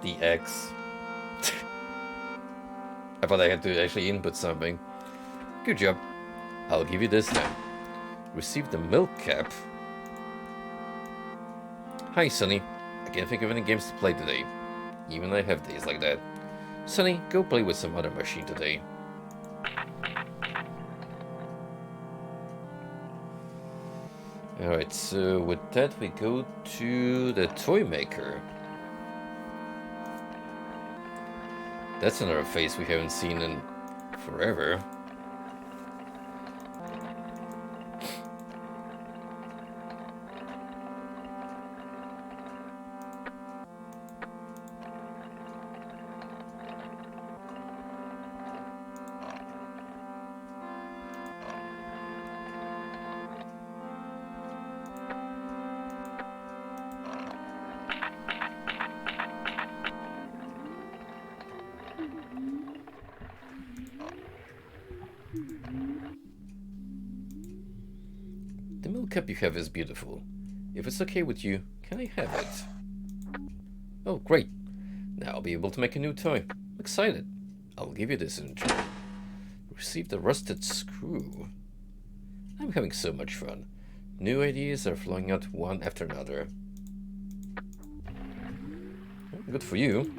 The X. I thought I had to actually input something. Good job. I'll give you this then. Receive the milk cap. "Hi, Sonny. I can't think of any games to play today. Even I have days like that. Sonny, go play with some other machine today." Alright, so with that we go to the toy maker. That's another face we haven't seen in forever. The milk cup you have is beautiful. If it's okay with you, can I have it? Oh, great. Now I'll be able to make a new toy. I'm excited. I'll give you this in return. Receive the rusted screw. I'm having so much fun. New ideas are flowing out one after another. Good for you.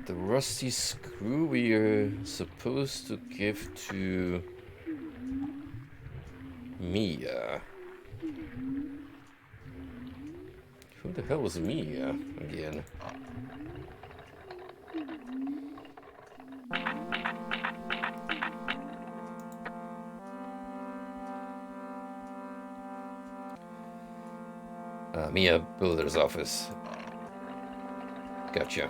The rusty screw we are supposed to give to Mia. Who the hell was Mia again? Mia Builder's office. Gotcha.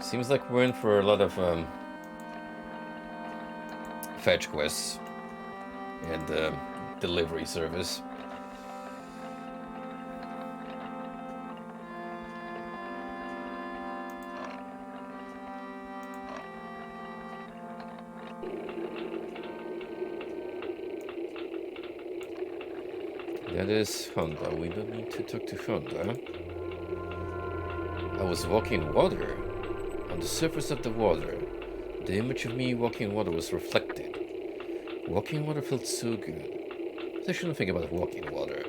Seems like we're in for a lot of fetch quests and delivery service. That is Honda. We don't need to talk to Honda. I was walking water. On the surface of the water, the image of me walking water was reflected. Walking water felt so good. I shouldn't think about walking water.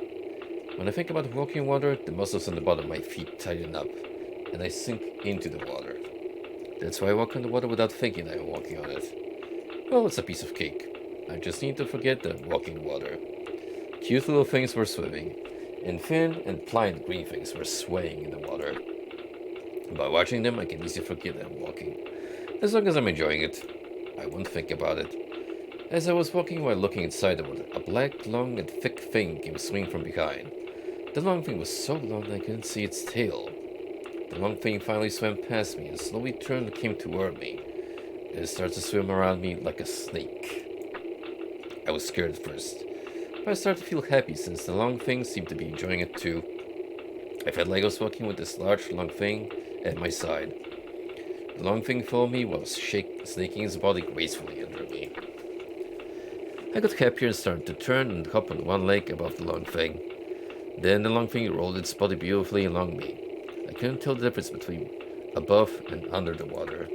When I think about walking water, the muscles on the bottom of my feet tighten up, and I sink into the water. That's why I walk on the water without thinking I'm walking on it. Well, it's a piece of cake. I just need to forget that I'm walking water. Cute little things were swimming, and thin and pliant green things were swaying in the water. By watching them, I can easily forget that I'm walking. As long as I'm enjoying it, I won't think about it. As I was walking while looking inside the water, a black, long, and thick thing came swinging from behind. The long thing was so long that I couldn't see its tail. The long thing finally swam past me and slowly turned and came toward me. Then it started to swim around me like a snake. I was scared at first, but I started to feel happy since the long thing seemed to be enjoying it too. I felt like I was walking with this large, long thing at my side. The long thing followed me while snaking his body gracefully under me. I got happier and started to turn and hop on one leg above the long thing. Then the long thing rolled its body beautifully along me. I couldn't tell the difference between above and under the water.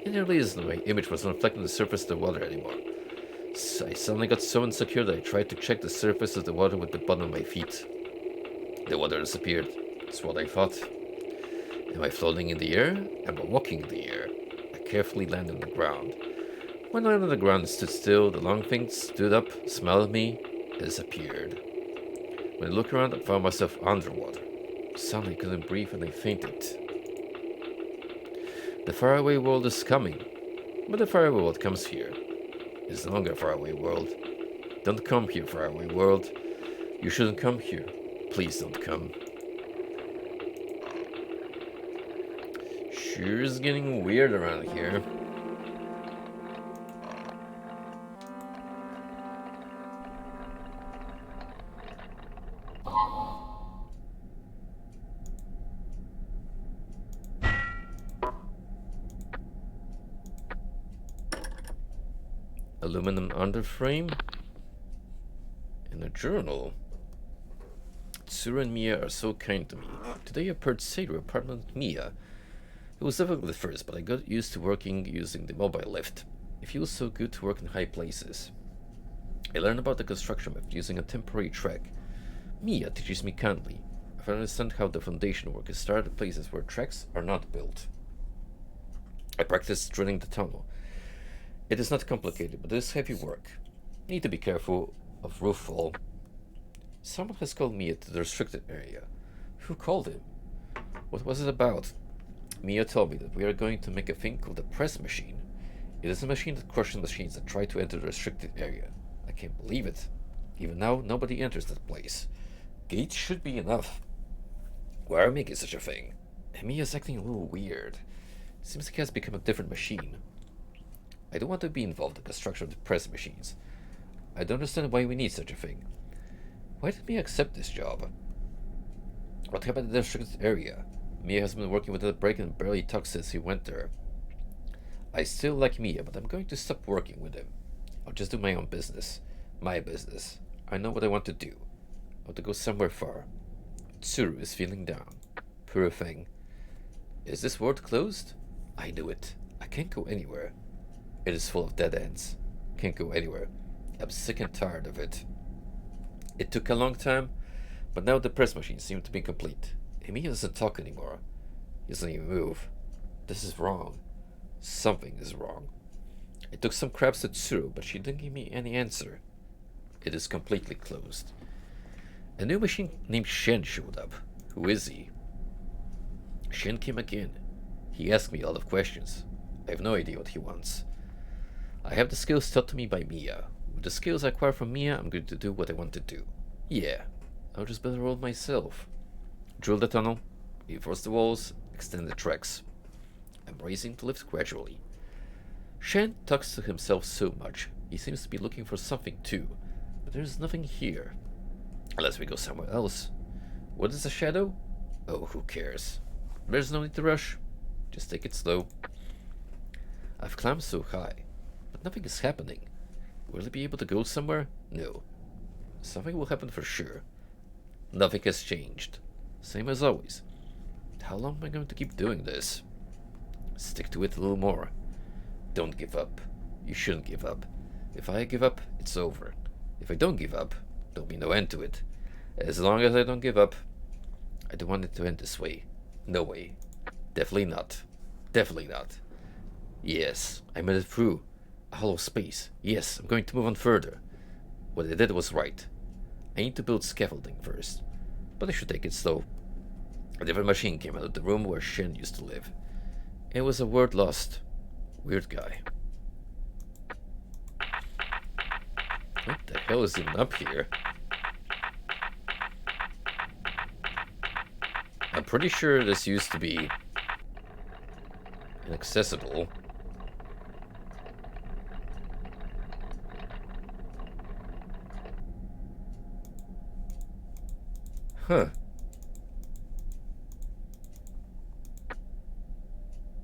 And the reason my image wasn't reflecting the surface of the water anymore. So I suddenly got so insecure that I tried to check the surface of the water with the bottom of my feet. The water disappeared. That's what I thought. Am I floating in the air? Am I walking in the air? I carefully landed on the ground. When I landed on the ground and stood still, the long thing stood up, smiled at me, and disappeared. When I looked around, I found myself underwater. Suddenly I couldn't breathe and I fainted. The faraway world is coming, but the faraway world comes here. It's no longer a faraway world. Don't come here, faraway world. You shouldn't come here. Please don't come. Sure is getting weird around here. Aluminum underframe and a journal. Tsuru and Mia are so kind to me. Today I purchased Seiru apartment with Mia. It was difficult at first, but I got used to working using the mobile lift. It feels so good to work in high places. I learned about the construction method using a temporary track. Mia teaches me kindly. I understand how the foundation work is started at places where tracks are not built. I practiced drilling the tunnel. It is not complicated, but it is heavy work. You need to be careful of roof fall. Someone has called Mia to the restricted area. Who called him? What was it about? Mia told me that we are going to make a thing called the press machine. It is a machine that crushes machines that try to enter the restricted area. I can't believe it. Even now, nobody enters that place. Gates should be enough. Why are we making such a thing? And Mia's acting a little weird. Seems like he has become a different machine. I don't want to be involved in the construction of the press machines. I don't understand why we need such a thing. Why did Mia accept this job? What happened in the restricted area? Mia has been working without a break and barely talks since he went there. I still like Mia, but I'm going to stop working with him. I'll just do my own business. My business. I know what I want to do. I want to go somewhere far. Tsuru is feeling down. Poor thing. Is this world closed? I knew it. I can't go anywhere. It is full of dead ends. Can't go anywhere. I'm sick and tired of it. It took a long time, but now the press machine seemed to be complete. Emilia doesn't talk anymore. He doesn't even move. This is wrong. Something is wrong. I took some crabs to Tsuru, but she didn't give me any answer. It is completely closed. A new machine named Shen showed up. Who is he? Shen came again. He asked me a lot of questions. I have no idea what he wants. I have the skills taught to me by Mia. With the skills I acquire from Mia, I'm going to do what I want to do. Yeah, I'll just build a road myself. Drill the tunnel, reinforce the walls, extend the tracks. I'm raising the lift gradually. Shen talks to himself so much. He seems to be looking for something too, but there's nothing here. Unless we go somewhere else. What is a shadow? Oh, who cares? There's no need to rush. Just take it slow. I've climbed so high, but nothing is happening. Will I be able to go somewhere? No. Something will happen for sure. Nothing has changed. Same as always. How long am I going to keep doing this? Stick to it a little more. Don't give up. You shouldn't give up. If I give up, it's over. If I don't give up, there'll be no end to it. As long as I don't give up, I don't want it to end this way. No way. Definitely not. Definitely not. Yes, I made it through. A hollow space. Yes, I'm going to move on further. What I did was right. I need to build scaffolding first, but I should take it slow. A different machine came out of the room where Shen used to live. It was a word lost. Weird guy. What the hell is even up here? I'm pretty sure this used to be inaccessible. Huh.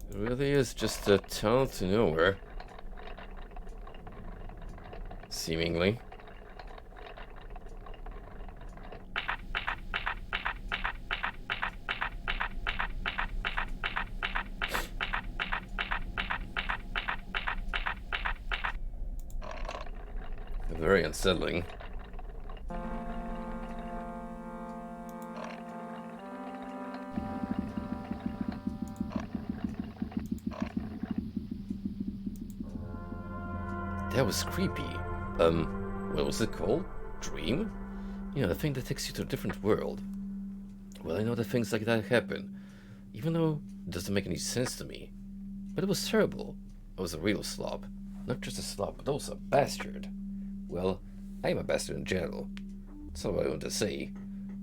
It really is just a tunnel to nowhere. Seemingly. Very unsettling. That was creepy. What was it called? Dream? You know, the thing that takes you to a different world. Well, I know that things like that happen, even though it doesn't make any sense to me. But it was terrible. I was a real slob. Not just a slob, but also a bastard. Well, I am a bastard in general. That's not what I want to say.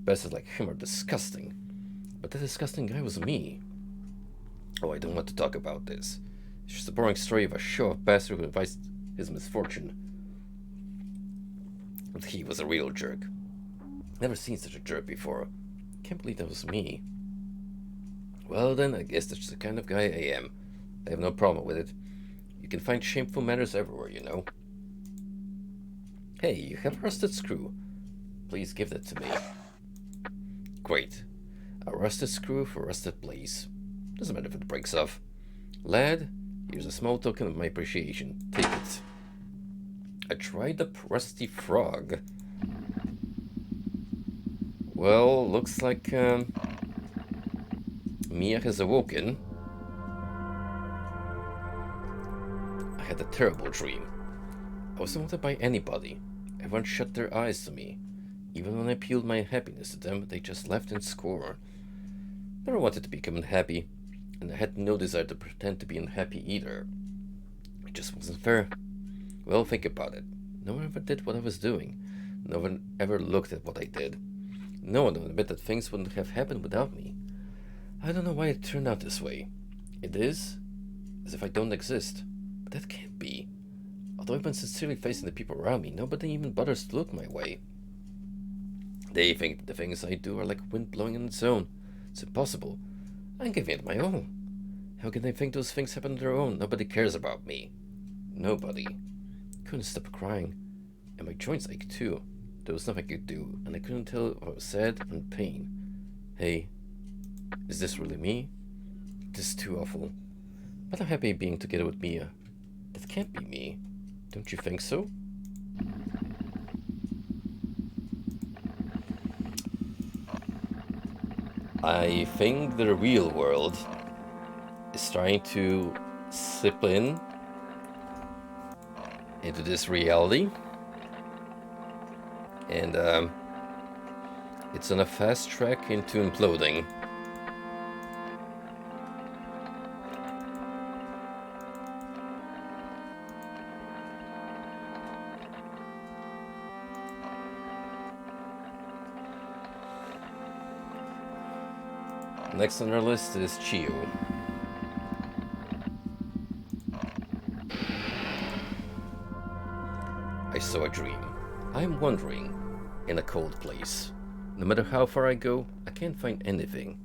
Bastards like him are disgusting. But that disgusting guy was me. Oh, I don't want to talk about this. It's just a boring story of a show-off bastard who invites his misfortune. But he was a real jerk. Never seen such a jerk before. Can't believe that was me. Well then, I guess that's the kind of guy I am. I have no problem with it. You can find shameful manners everywhere, you know. Hey, you have a rusted screw. Please give that to me. Great. A rusted screw for a rusted blaze. Doesn't matter if it breaks off. Lad, here's a small token of my appreciation. Take it. I tried the rusty frog. Well, looks like Mia has awoken. I had a terrible dream. I wasn't wanted by anybody. Everyone shut their eyes to me. Even when I peeled my happiness to them, they just laughed in scorn. Never wanted to become unhappy, and I had no desire to pretend to be unhappy either. It just wasn't fair. Well, think about it. No one ever did what I was doing. No one ever looked at what I did. No one would admit that things wouldn't have happened without me. I don't know why it turned out this way. It is as if I don't exist. But that can't be. Although I've been sincerely facing the people around me, nobody even bothers to look my way. They think the things I do are like wind blowing on its own. It's impossible. I'm giving it my all. How can they think those things happen on their own? Nobody cares about me. Nobody. Couldn't stop crying. And my joints ached too. There was nothing I could do, and I couldn't tell if I was sad or in pain. Hey, is this really me? This is too awful. But I'm happy being together with Mia. That can't be me. Don't you think so? I think the real world is trying to slip into this reality, and it's on a fast track into imploding. Next on our list is Chio. I saw a dream. I'm wandering in a cold place. No matter how far I go, I can't find anything,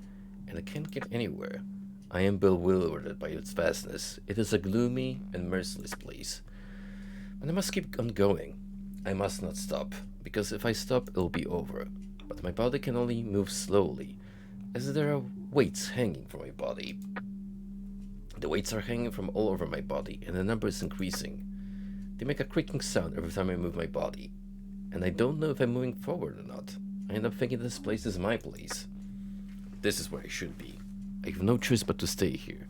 and I can't get anywhere. I am bewildered by its vastness. It is a gloomy and merciless place. And I must keep on going. I must not stop, because if I stop, it'll be over. But my body can only move slowly, as there are weights hanging from my body. The weights are hanging from all over my body, and the number is increasing. They make a creaking sound every time I move my body, and I don't know if I'm moving forward or not. I end up thinking this place is my place. This is where I should be. I have no choice but to stay here.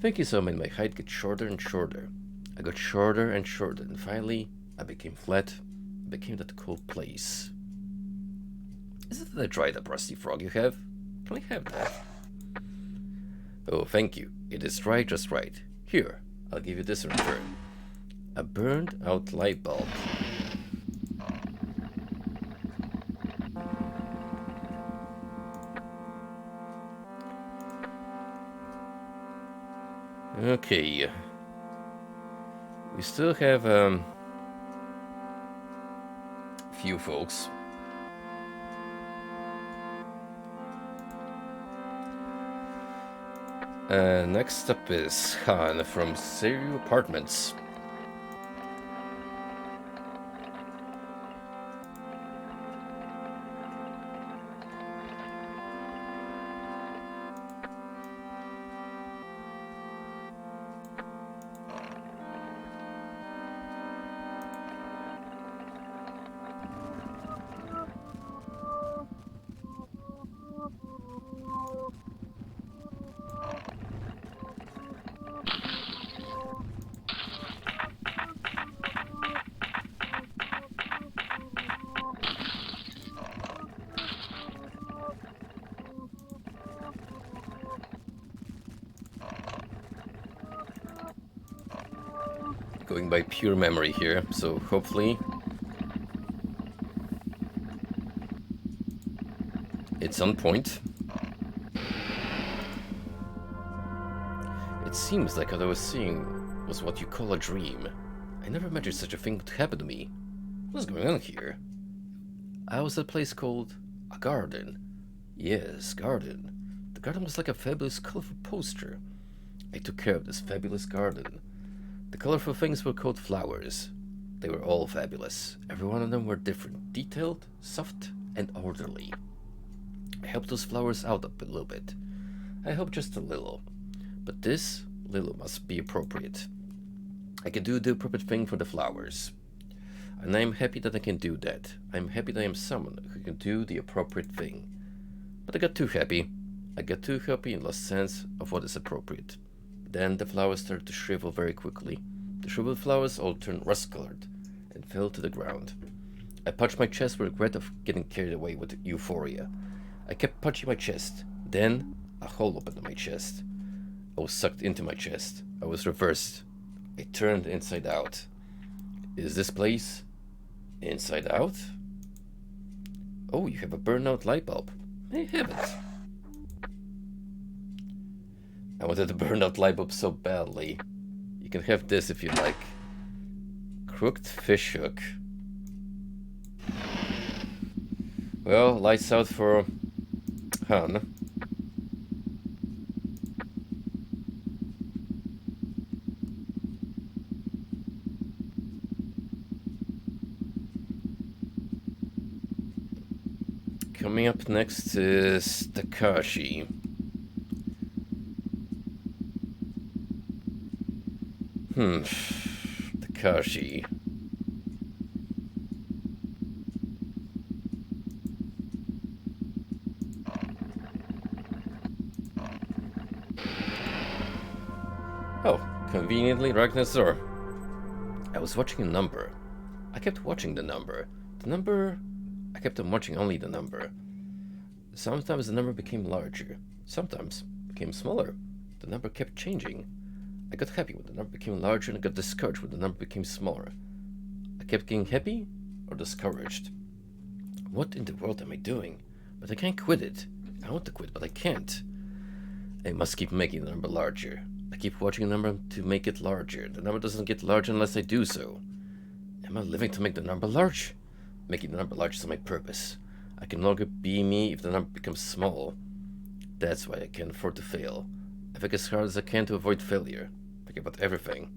Thank you, so made my height get shorter and shorter. I got shorter and shorter, and finally, I became flat. I became that cold place. Is it the dried up rusty frog you have? Can I have that? Oh, thank you. It is dry just right. Here, I'll give you this in return. A burned out light bulb. Okay. We still have few folks. Next up is Han from Serio Apartments. Going by pure memory here, so hopefully it's on point. It seems like what I was seeing was what you call a dream. I never imagined such a thing would happen to me. What's going on here? I was at a place called a garden. Yes, garden. The garden was like a fabulous, colorful poster. I took care of this fabulous garden. The colorful things were called flowers. They were all fabulous. Every one of them were different, detailed, soft, and orderly. I helped those flowers out a little bit. I helped just a little. But this little must be appropriate. I can do the appropriate thing for the flowers. And I am happy that I can do that. I am happy that I am someone who can do the appropriate thing. But I got too happy. I got too happy and lost sense of what is appropriate. Then the flowers started to shrivel very quickly. The shriveled flowers all turned rust-colored and fell to the ground. I punched my chest with regret of getting carried away with euphoria. I kept punching my chest. Then a hole opened in my chest. I was sucked into my chest. I was reversed. I turned inside out. Is this place inside out? Oh, you have a burnout light bulb. I have it. I wanted to burn out light bulb so badly. You can have this if you like. Crooked fish hook. Well, lights out for Han. Coming up next is Takashi. Takashi. Oh, conveniently right next door. I was watching a number. I kept watching the number. I kept on watching only the number. Sometimes the number became larger. Sometimes became smaller. The number kept changing. I got happy when the number became larger and I got discouraged when the number became smaller. I kept getting happy or discouraged. What in the world am I doing? But I can't quit it. I want to quit, but I can't. I must keep making the number larger. I keep watching the number to make it larger. The number doesn't get larger unless I do so. Am I living to make the number large? Making the number large is my purpose. I can no longer be me if the number becomes small. That's why I can't afford to fail. I think as hard as I can to avoid failure. Think about everything.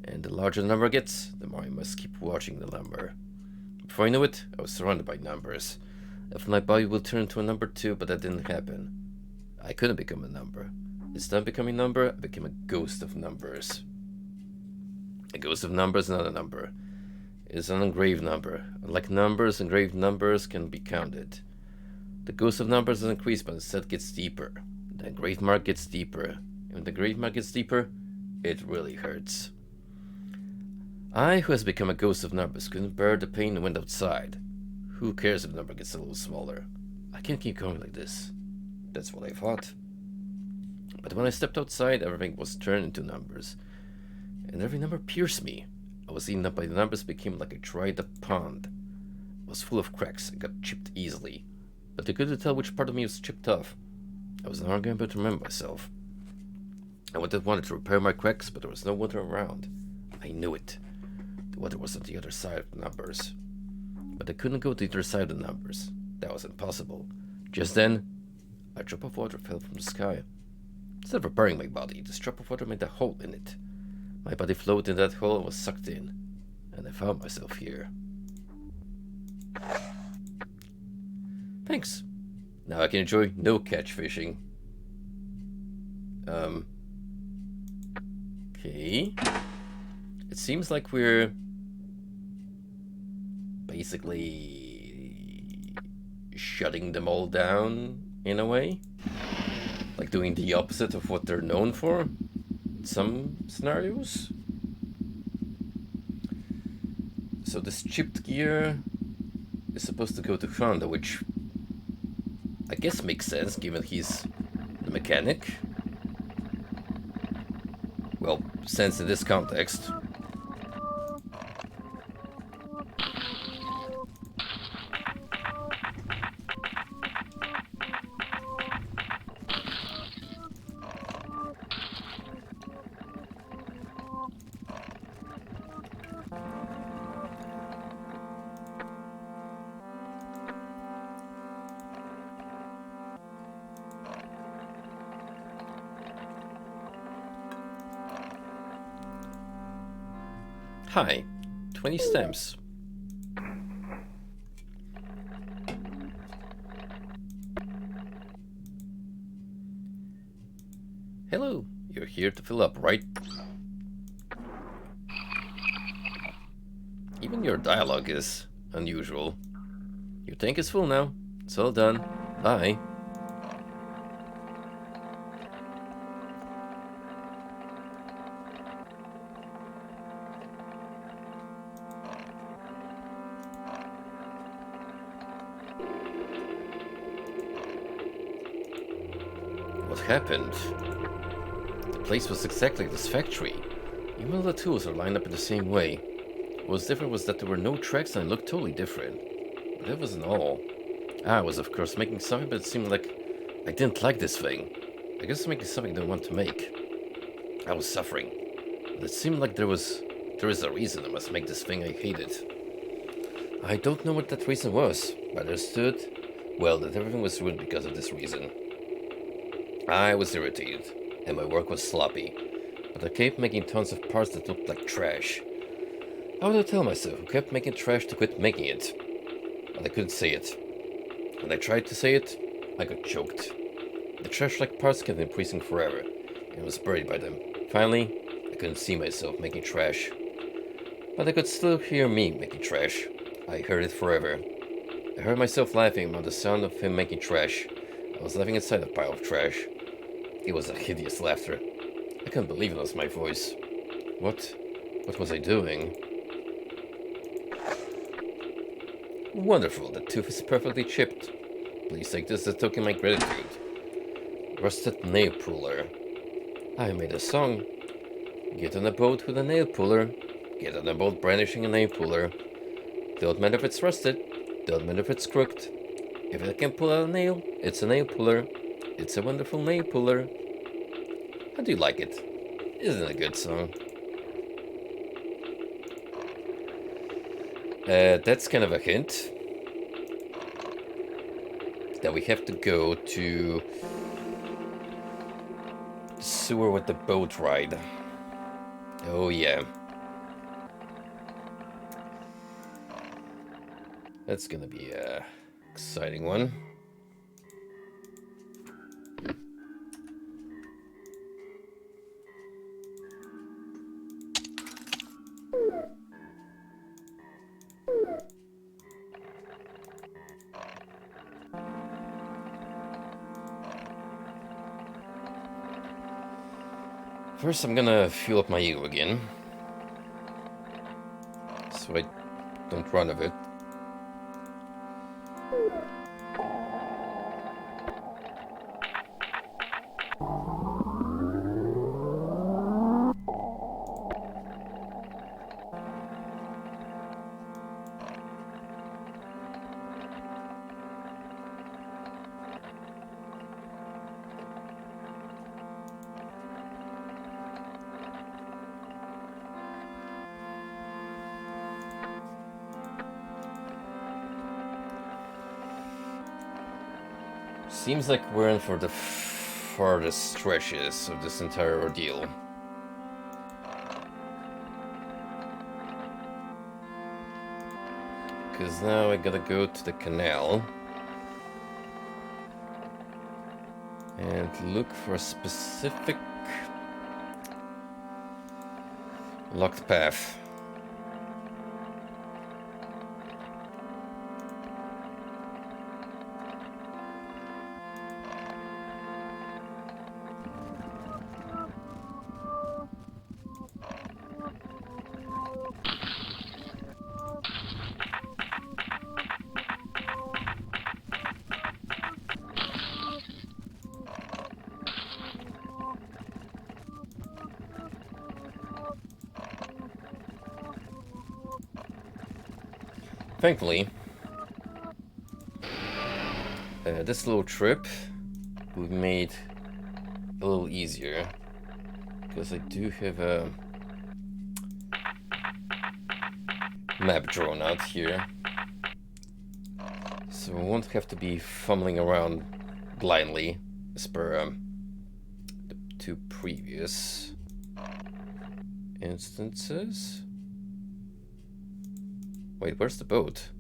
And the larger the number gets, the more I must keep watching the number. Before I knew it, I was surrounded by numbers. I thought my body will turn into a number too, but that didn't happen. I couldn't become a number. Instead of becoming a number, I became a ghost of numbers. A ghost of numbers is not a number. It is an engraved number. Unlike numbers, engraved numbers can be counted. The ghost of numbers doesn't increase, but instead gets deeper. The engraved mark gets deeper. And when the engraved mark gets deeper, it really hurts. I, who has become a ghost of numbers, couldn't bear the pain and went outside. Who cares if the number gets a little smaller? I can't keep going like this. That's what I thought. But when I stepped outside, everything was turned into numbers. And every number pierced me. I was eaten up by the numbers, became like a dried up pond. It was full of cracks and got chipped easily. But I couldn't tell which part of me was chipped off. I was not able to remember myself. I wanted to repair my cracks, but there was no water around. I knew it. The water was on the other side of the numbers. But I couldn't go to the other side of the numbers. That was impossible. Just then, a drop of water fell from the sky. Instead of repairing my body, this drop of water made a hole in it. My body floated in that hole and was sucked in. And I found myself here. Thanks. Now I can enjoy no catch fishing. Okay. It seems like we're basically shutting them all down in a way. Like doing the opposite of what they're known for in some scenarios. So this chipped gear is supposed to go to Honda, which I guess makes sense given he's the mechanic. Well, sense in this context. Hi, 20 stamps. Hello, you're here to fill up, right? Even your dialogue is unusual. Your tank is full now. It's all done. Bye. What happened? The place was exactly like this factory. Even all the tools are lined up in the same way. What was different was that there were no tracks and it looked totally different. But that wasn't all. I was of course making something, but it seemed like I didn't like this thing. I guess making something I didn't want to make. I was suffering. But it seemed like there is a reason I must make this thing I hated. I don't know what that reason was, but I understood, well, that everything was ruined because of this reason. I was irritated, and my work was sloppy, but I kept making tons of parts that looked like trash. How would I tell myself who kept making trash to quit making it? But I couldn't say it. When I tried to say it, I got choked. The trash-like parts kept increasing forever, and I was buried by them. Finally, I couldn't see myself making trash. But I could still hear me making trash. I heard it forever. I heard myself laughing about the sound of him making trash. I was laughing inside a pile of trash. It was a hideous laughter. I couldn't believe it was my voice. What? What was I doing? Wonderful, the tooth is perfectly chipped. Please take this as a token of my gratitude. Rusted nail puller. I made a song. Get on a boat with a nail puller. Get on a boat brandishing a nail puller. Don't matter if it's rusted. Don't matter if it's crooked. If it can pull out a nail, it's a nail puller. It's a wonderful nail puller. How do you like it? Isn't it a good song? That's kind of a hint that we have to go to the sewer with the boat ride. Oh yeah. That's gonna be a exciting one. First, I'm gonna fuel up my ego again, so I don't run of it. Seems like we're in for the farthest stretches of this entire ordeal. Because now I gotta go to the canal and look for a specific locked path. Thankfully, this little trip we've made a little easier because I do have a map drawn out here, so I won't have to be fumbling around blindly as per the two previous instances. Wait, where's the boat?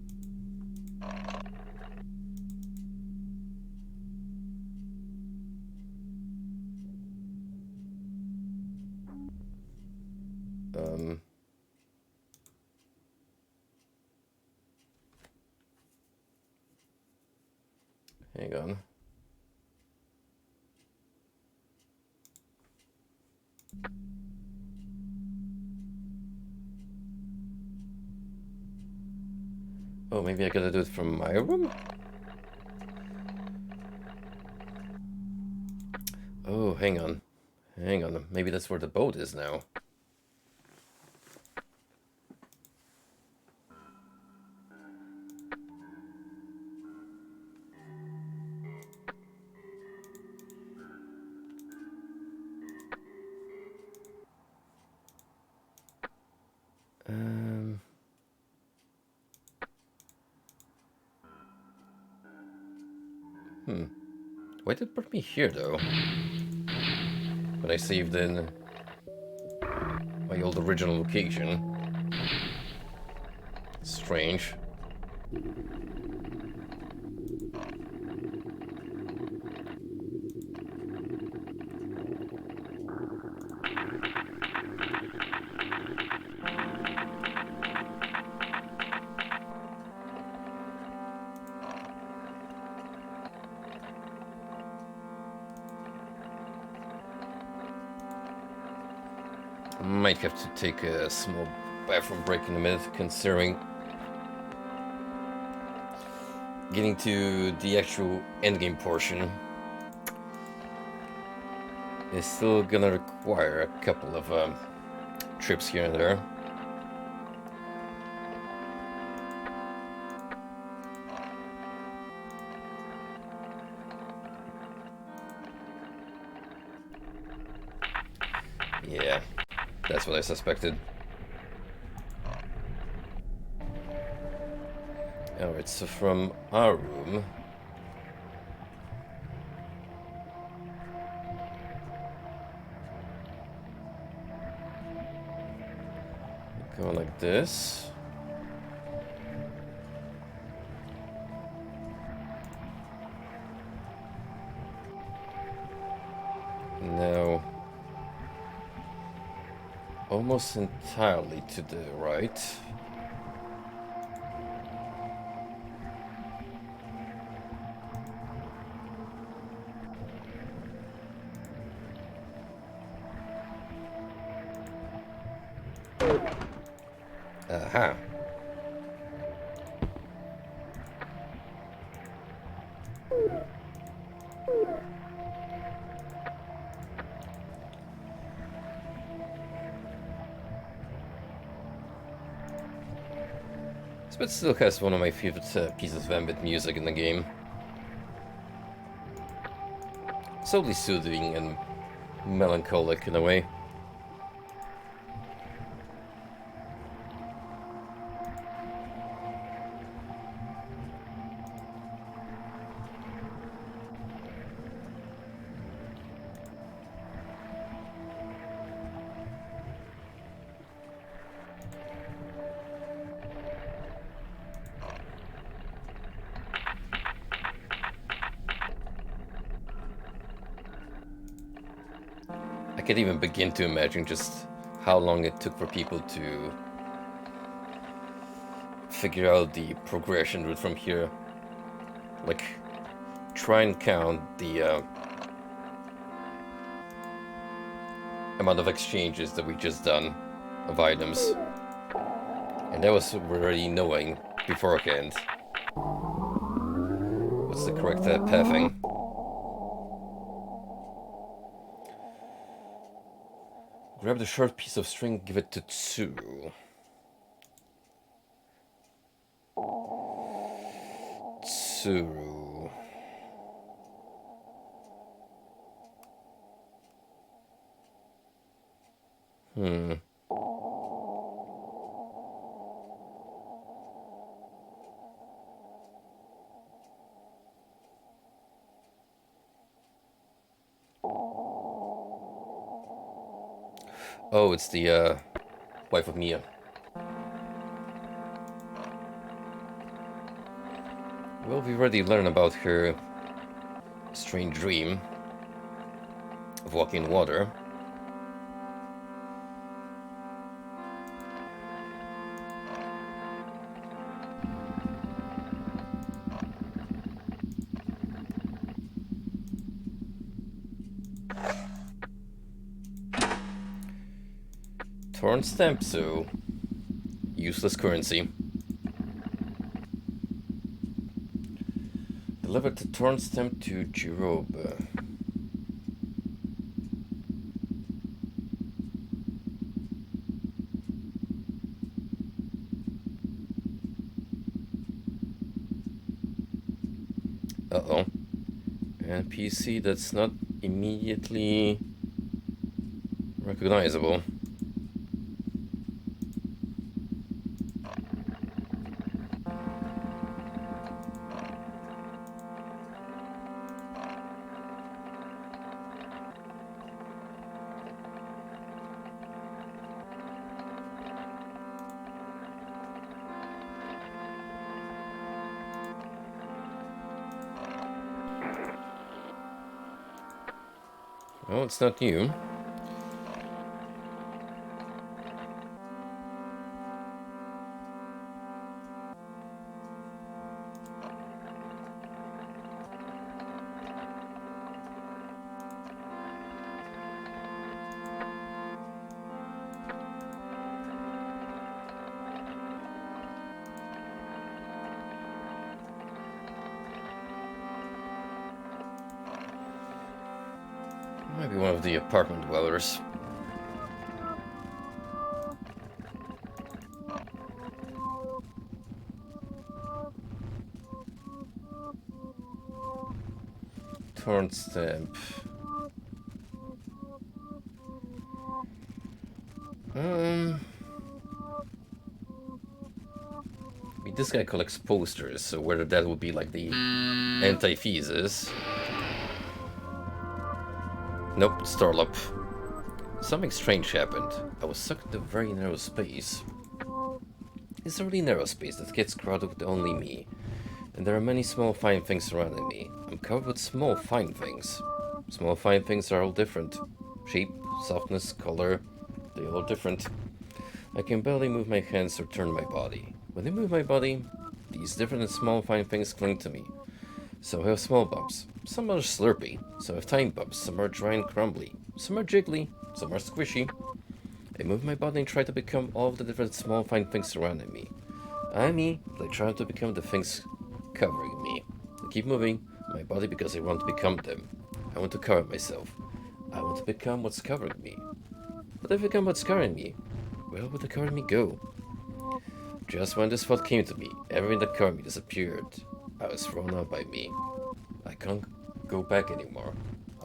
Hang on. Oh, maybe I gotta do it from my room? Oh, hang on. Hang on. Maybe that's where the boat is now. Why did it put me here, though? When I saved in my old original location. Strange. Might have to take a small bathroom break in a minute, considering getting to the actual endgame portion is still gonna require a couple of trips here and there. Yeah, that's what I suspected. Alright, so from our room... go like this. Now... almost entirely to the right. Aha. This bit still has one of my favorite pieces of ambient music in the game. Solely soothing and melancholic in a way. I can't even begin to imagine just how long it took for people to figure out the progression route from here. Like, try and count the amount of exchanges that we just done of items. And that was already knowing beforehand what's the correct pathing. Grab the short piece of string, give it to Tsuru. Tsuru. Oh, it's the wife of Mia. Well, we've already learned about her strange dream of walking in water. Torn stamp, so useless currency. Delivered the torn stamp to Jirobe. Uh-oh. And PC that's not immediately recognizable. Well, it's not you. Maybe one of the apartment dwellers. Torn stamp. I mean, this guy collects posters, so whether that would be like the antithesis. Nope, Starlup. Something strange happened. I was stuck in a very narrow space. It's a really narrow space that gets crowded with only me. And there are many small fine things surrounding me. I'm covered with small fine things. Small fine things are all different. Shape, softness, color, they all different. I can barely move my hands or turn my body. When I move my body, these different and small fine things cling to me. So I have small bumps. Some are slurpy. Some have tiny bumps. Some are dry and crumbly. Some are jiggly. Some are squishy. I move my body and try to become all of the different small fine things surrounding me. I'm me, but I try to become the things covering me. I keep moving my body because I want to become them. I want to cover myself. I want to become what's covering me. But if I become what's covering me, where would the covering me go? Just when this thought came to me, everything that covered me disappeared. I was thrown out by me. I can't go back anymore.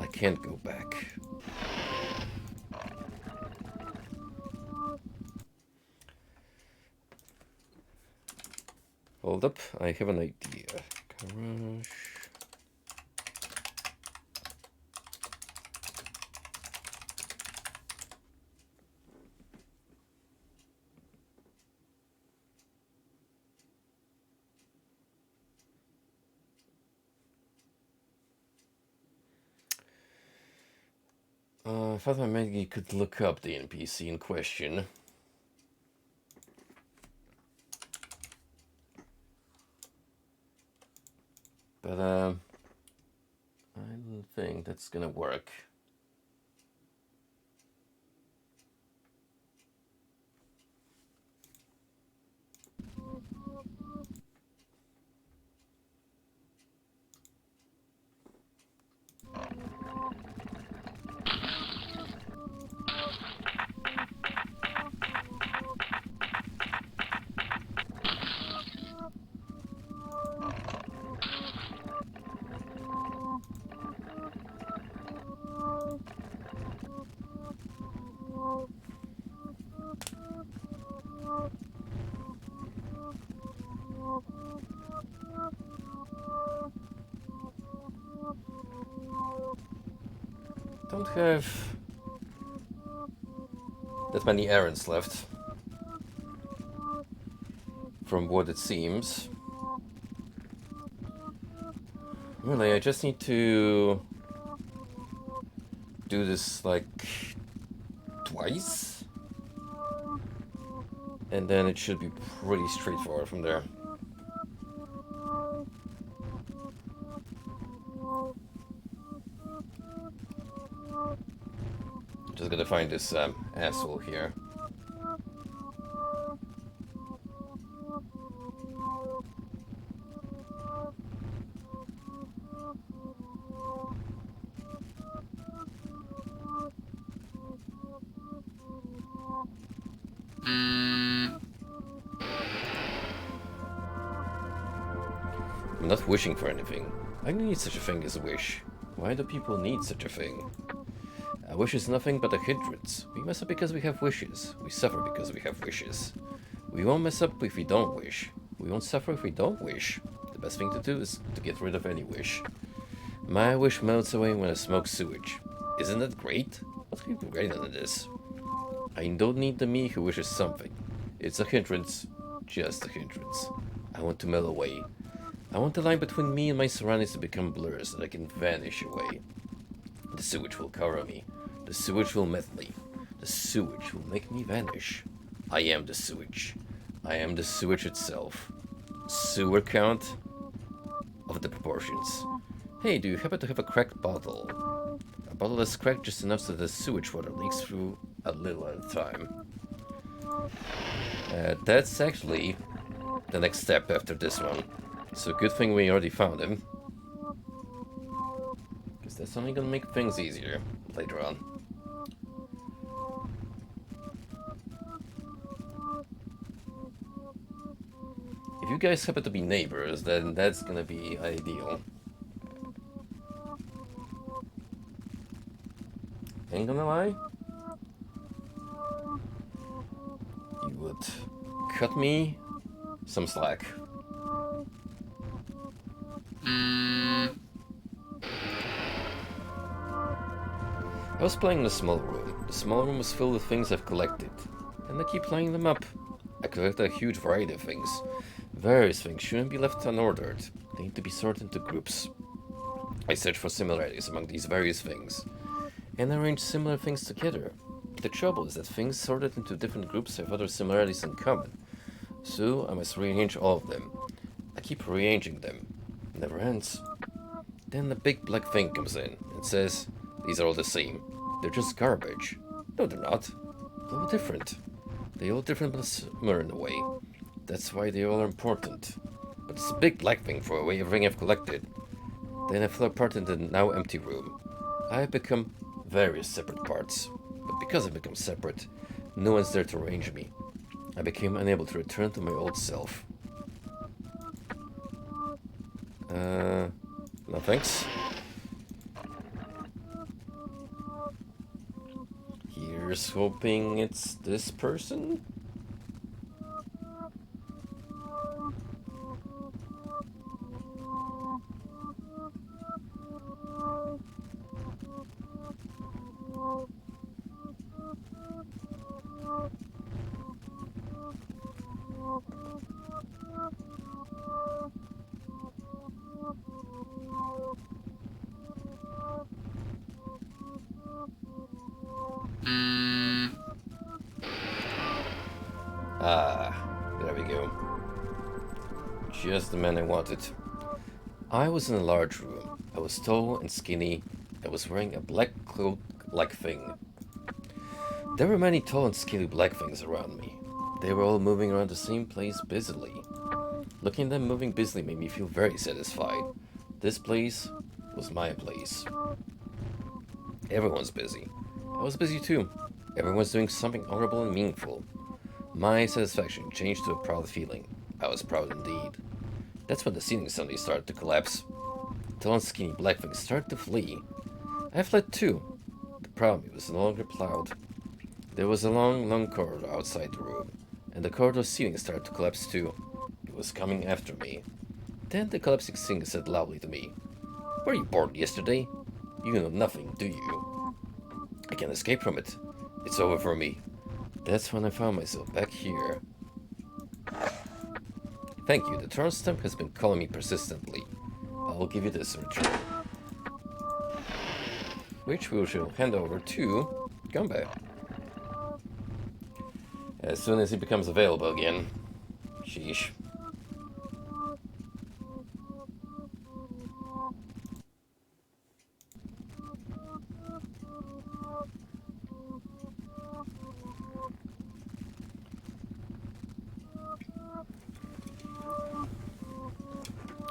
I can't go back. Hold up, I have an idea. Garage. I thought maybe you could look up the NPC in question. But, I don't think that's gonna work. Don't have that many errands left, from what it seems. Really, I just need to do this like twice, and then it should be pretty straightforward from there. Just gotta find this asshole here. I'm not wishing for anything. I don't need such a thing as a wish. Why do people need such a thing? A wish is nothing but a hindrance. We mess up because we have wishes. We suffer because we have wishes. We won't mess up if we don't wish. We won't suffer if we don't wish. The best thing to do is to get rid of any wish. My wish melts away when I smoke sewage. Isn't that great? What could be greater than this? I don't need the me who wishes something. It's a hindrance. Just a hindrance. I want to melt away. I want the line between me and my surroundings to become blurred so that I can vanish away. The sewage will cover me. The sewage will melt me. The sewage will make me vanish. I am the sewage. I am the sewage itself. Sewer count of the proportions. Hey, do you happen to have a cracked bottle? A bottle that's cracked just enough so the sewage water leaks through a little at a time. That's actually the next step after this one. So good thing we already found him. Because That's only gonna make things easier later on. If you guys happen to be neighbors, then that's gonna be ideal. Ain't gonna lie, you would cut me some slack. I was playing in the small room. The small room was filled with things I've collected, and I keep playing them up. I collected a huge variety of things. Various things shouldn't be left unordered. They need to be sorted into groups. I search for similarities among these various things, and arrange similar things together. The trouble is that things sorted into different groups have other similarities in common, so I must rearrange all of them. I keep rearranging them. It never ends. Then the big black thing comes in and says, these are all the same. They're just garbage. No, they're not. They're all different. They're all different but similar in a way. That's why they all are important. But it's a big black thing for away everything I've collected. Then I fell apart in the now empty room. I have become various separate parts. But because I've become separate, no one's there to arrange me. I became unable to return to my old self. No thanks. Here's hoping it's this person? There we go. Just the man I wanted. I was in a large room. I was tall and skinny. I was wearing a black cloak-like thing. There were many tall and skinny black things around me. They were all moving around the same place busily. Looking at them moving busily made me feel very satisfied. This place was my place. Everyone's busy. I was busy too. Everyone's doing something honorable and meaningful. My satisfaction changed to a proud feeling. I was proud indeed. That's when the ceiling suddenly started to collapse. Tall and skinny black things started to flee. I fled too. The problem was no longer plowed. There was a long corridor outside the room, and the corridor's ceiling started to collapse too. It was coming after me. Then the collapsing ceiling said loudly to me, "Were you bored yesterday? You know nothing, do you? I can't escape from it. It's over for me." That's when I found myself back here. Thank you, the Tron Stamp has been calling me persistently. I'll give you this in return. Which we shall hand over to Gumbe. As soon as he becomes available again. Sheesh.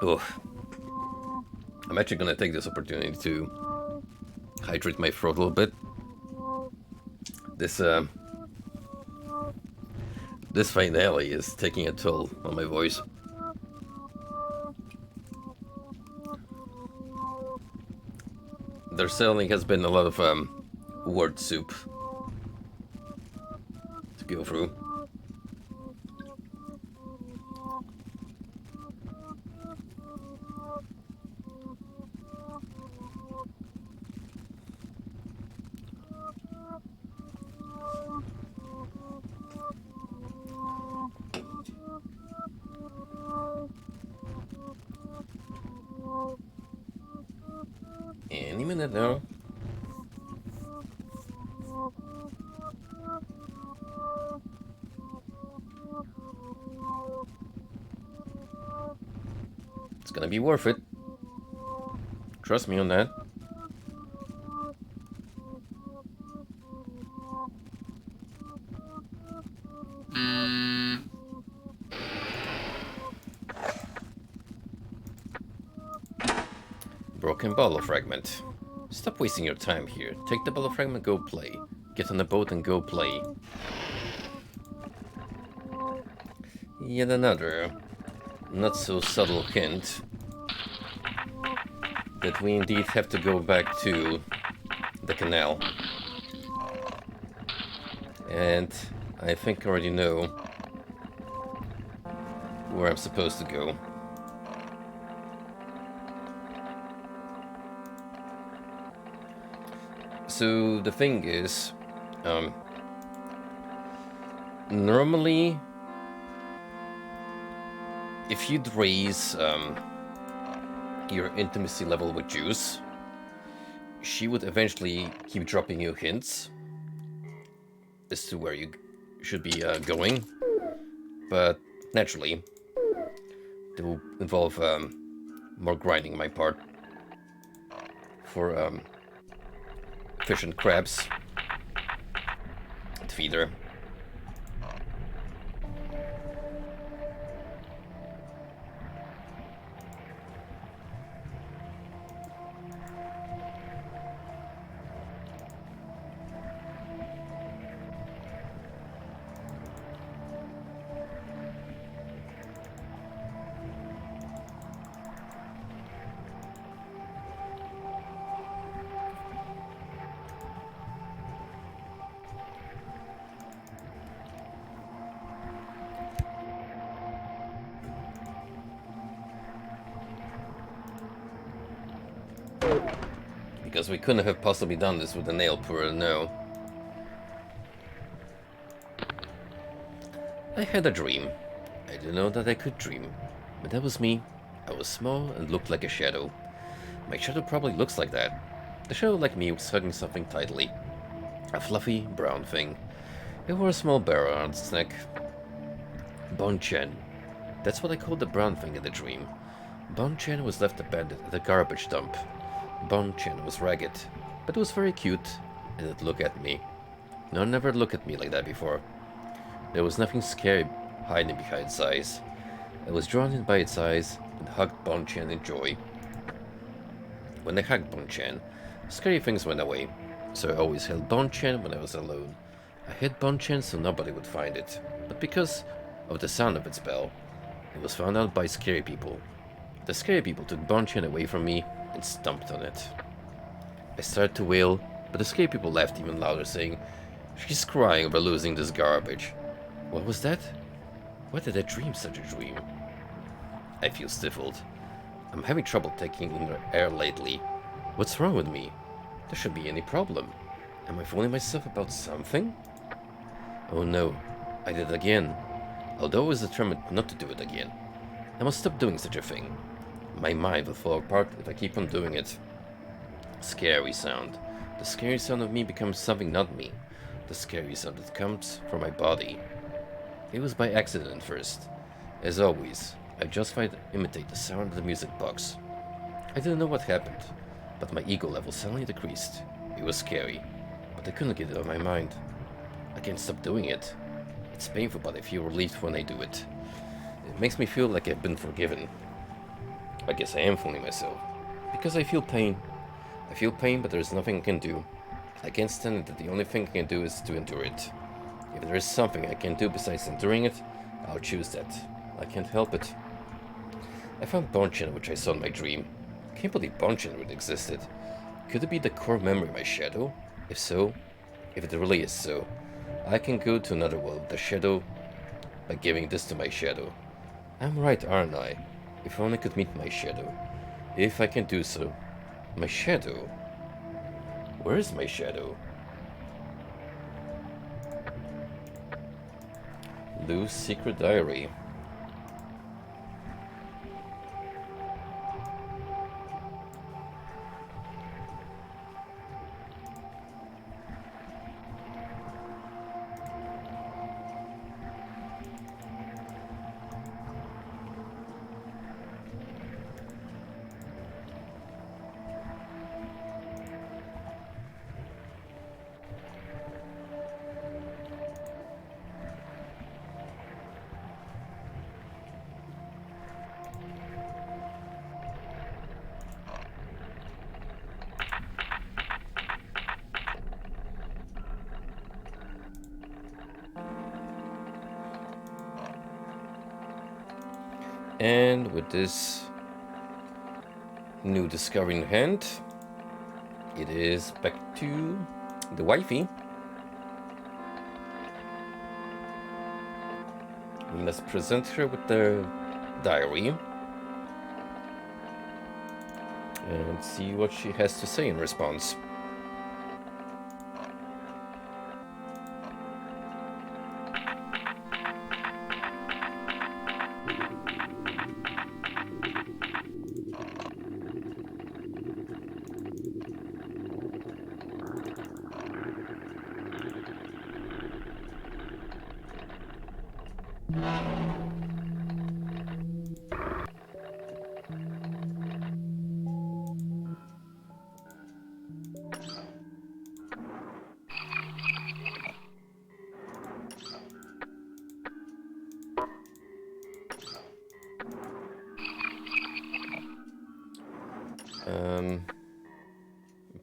Ugh. I'm actually gonna take this opportunity to hydrate my throat a little bit. This finale is taking a toll on my voice. There certainly has been a lot of word soup to go through. Any minute now. It's gonna be worth it. Trust me on that. Broken bottle fragment. Stop wasting your time here. Take the ball fragment, go play. Get on the boat and go play. Yet another not so subtle hint that we indeed have to go back to the canal. And I think I already know where I'm supposed to go. So the thing is, normally, if you'd raise your intimacy level with Juice, she would eventually keep dropping you hints as to where you should be going, but naturally, it will involve more grinding on my part for fish and crabs to feed her. Because we couldn't have possibly done this with a nail purer, no. I had a dream. I didn't know that I could dream. But that was me. I was small and looked like a shadow. My shadow probably looks like that. The shadow like me was hugging something tightly. A fluffy, brown thing. It wore a small bear around its neck. Bon-Chen. That's what I called the brown thing in the dream. Bon-Chen was left abandoned at a garbage dump. Bon-Chen was ragged, but it was very cute, and it looked at me. No one ever looked at me like that before. There was nothing scary hiding behind its eyes. I was drawn in by its eyes and hugged Bon-Chen in joy. When I hugged Bon-Chen, scary things went away, so I always held Bon-Chen when I was alone. I hid Bon-Chen so nobody would find it, but because of the sound of its bell, it was found out by scary people. The scary people took Bon-Chen away from me and stomped on it. I started to wail, but the scary people laughed even louder, saying, "She's crying over losing this garbage." What was that? Why did I dream such a dream? I feel stifled. I'm having trouble taking in air lately. What's wrong with me? There shouldn't be any problem. Am I fooling myself about something? Oh no, I did it again. Although I was determined not to do it again. I must stop doing such a thing. My mind will fall apart if I keep on doing it. Scary sound. The scary sound of me becomes something not me. The scary sound that comes from my body. It was by accident at first. As always, I just tried to imitate the sound of the music box. I didn't know what happened, but my ego level suddenly decreased. It was scary, but I couldn't get it out of my mind. I can't stop doing it. It's painful, but I feel relieved when I do it. It makes me feel like I've been forgiven. I guess I am fooling myself. Because I feel pain. I feel pain, but there's nothing I can do. I can't stand it that the only thing I can do is to endure it. If there is something I can do besides enduring it, I'll choose that. I can't help it. I found Bon-Chen, which I saw in my dream. I can't believe Bon-Chen really existed. Could it be the core memory of my shadow? If so, if it really is so, I can go to another world with the shadow by giving this to my shadow. I'm right, aren't I? If only I could meet my shadow. If I can do so. My shadow? Where is my shadow? Lou's secret diary. And with this new discovery in hand, it is back to the wifey. We must present her with the diary and see what she has to say in response.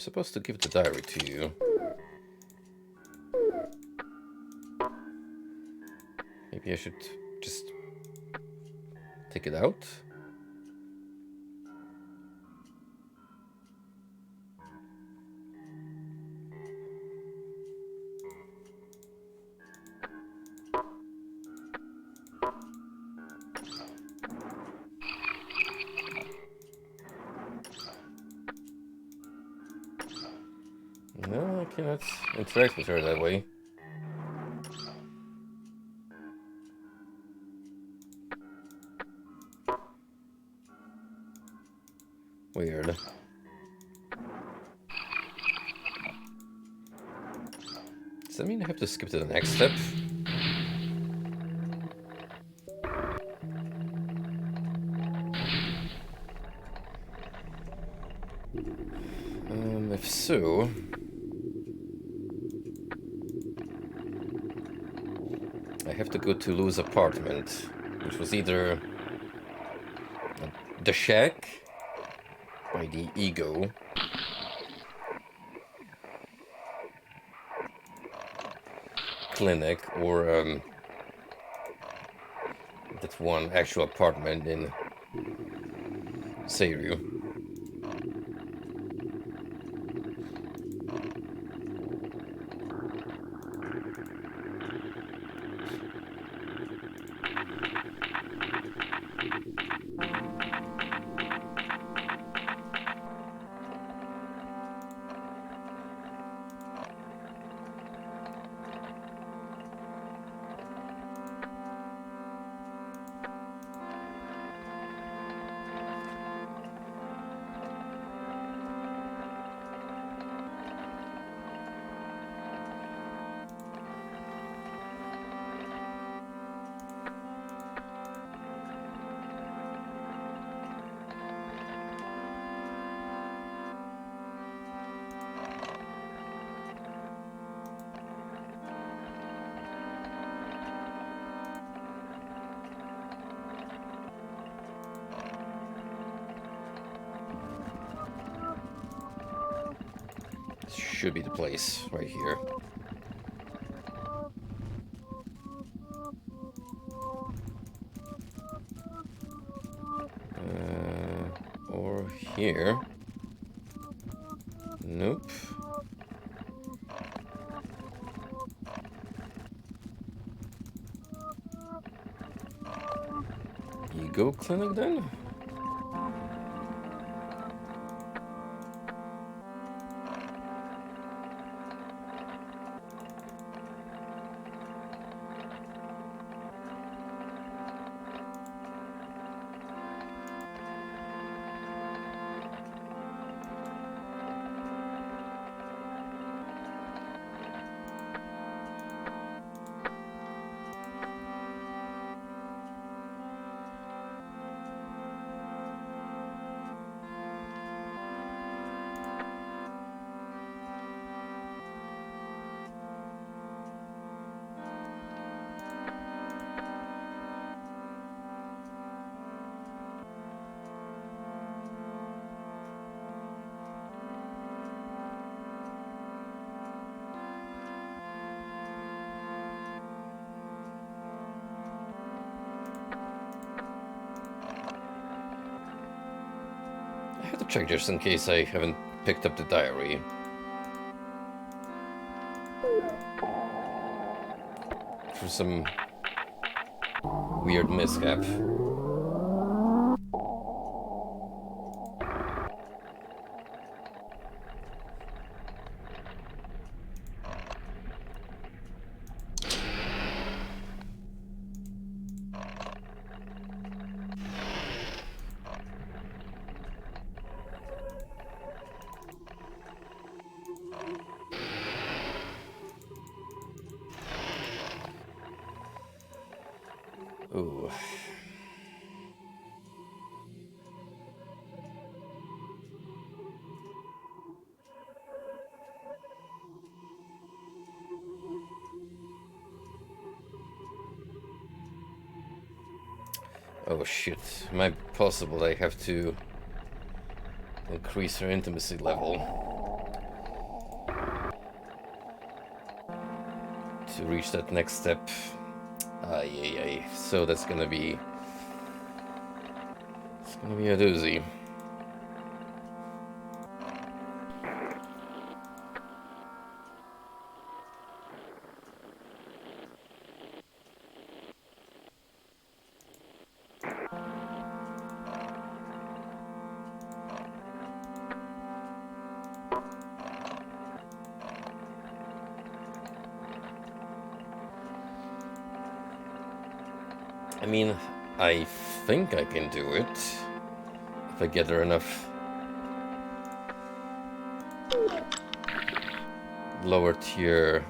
I'm supposed to give the diary to you. Maybe I should just take it out? No, I cannot interact with her that way. Weird. Does that mean I have to skip to the next step? If so... I have to go to Lou's apartment, which was either the shack by the ego, clinic, or that one actual apartment in Seiryu. Should be the place right here. Or here. Nope. Ego clinic then? check just in case I haven't picked up the diary. For some weird mishap. Ooh. Oh shit. Might be possible I have to increase her intimacy level to reach that next step. Ay. So that's gonna be... It's gonna be a doozy. I mean, I think I can do it if I get her enough lower tier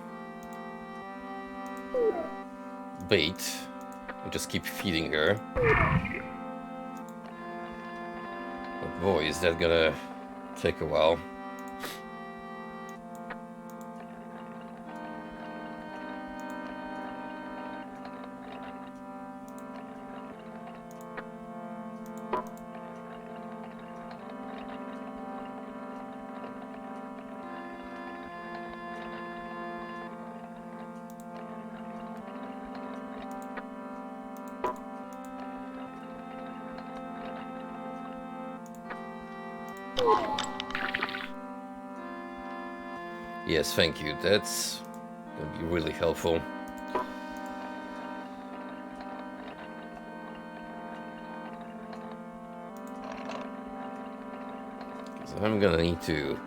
bait and just keep feeding her. But boy, is that gonna take a while. Yes, thank you. That's gonna be really helpful. So I'm gonna need to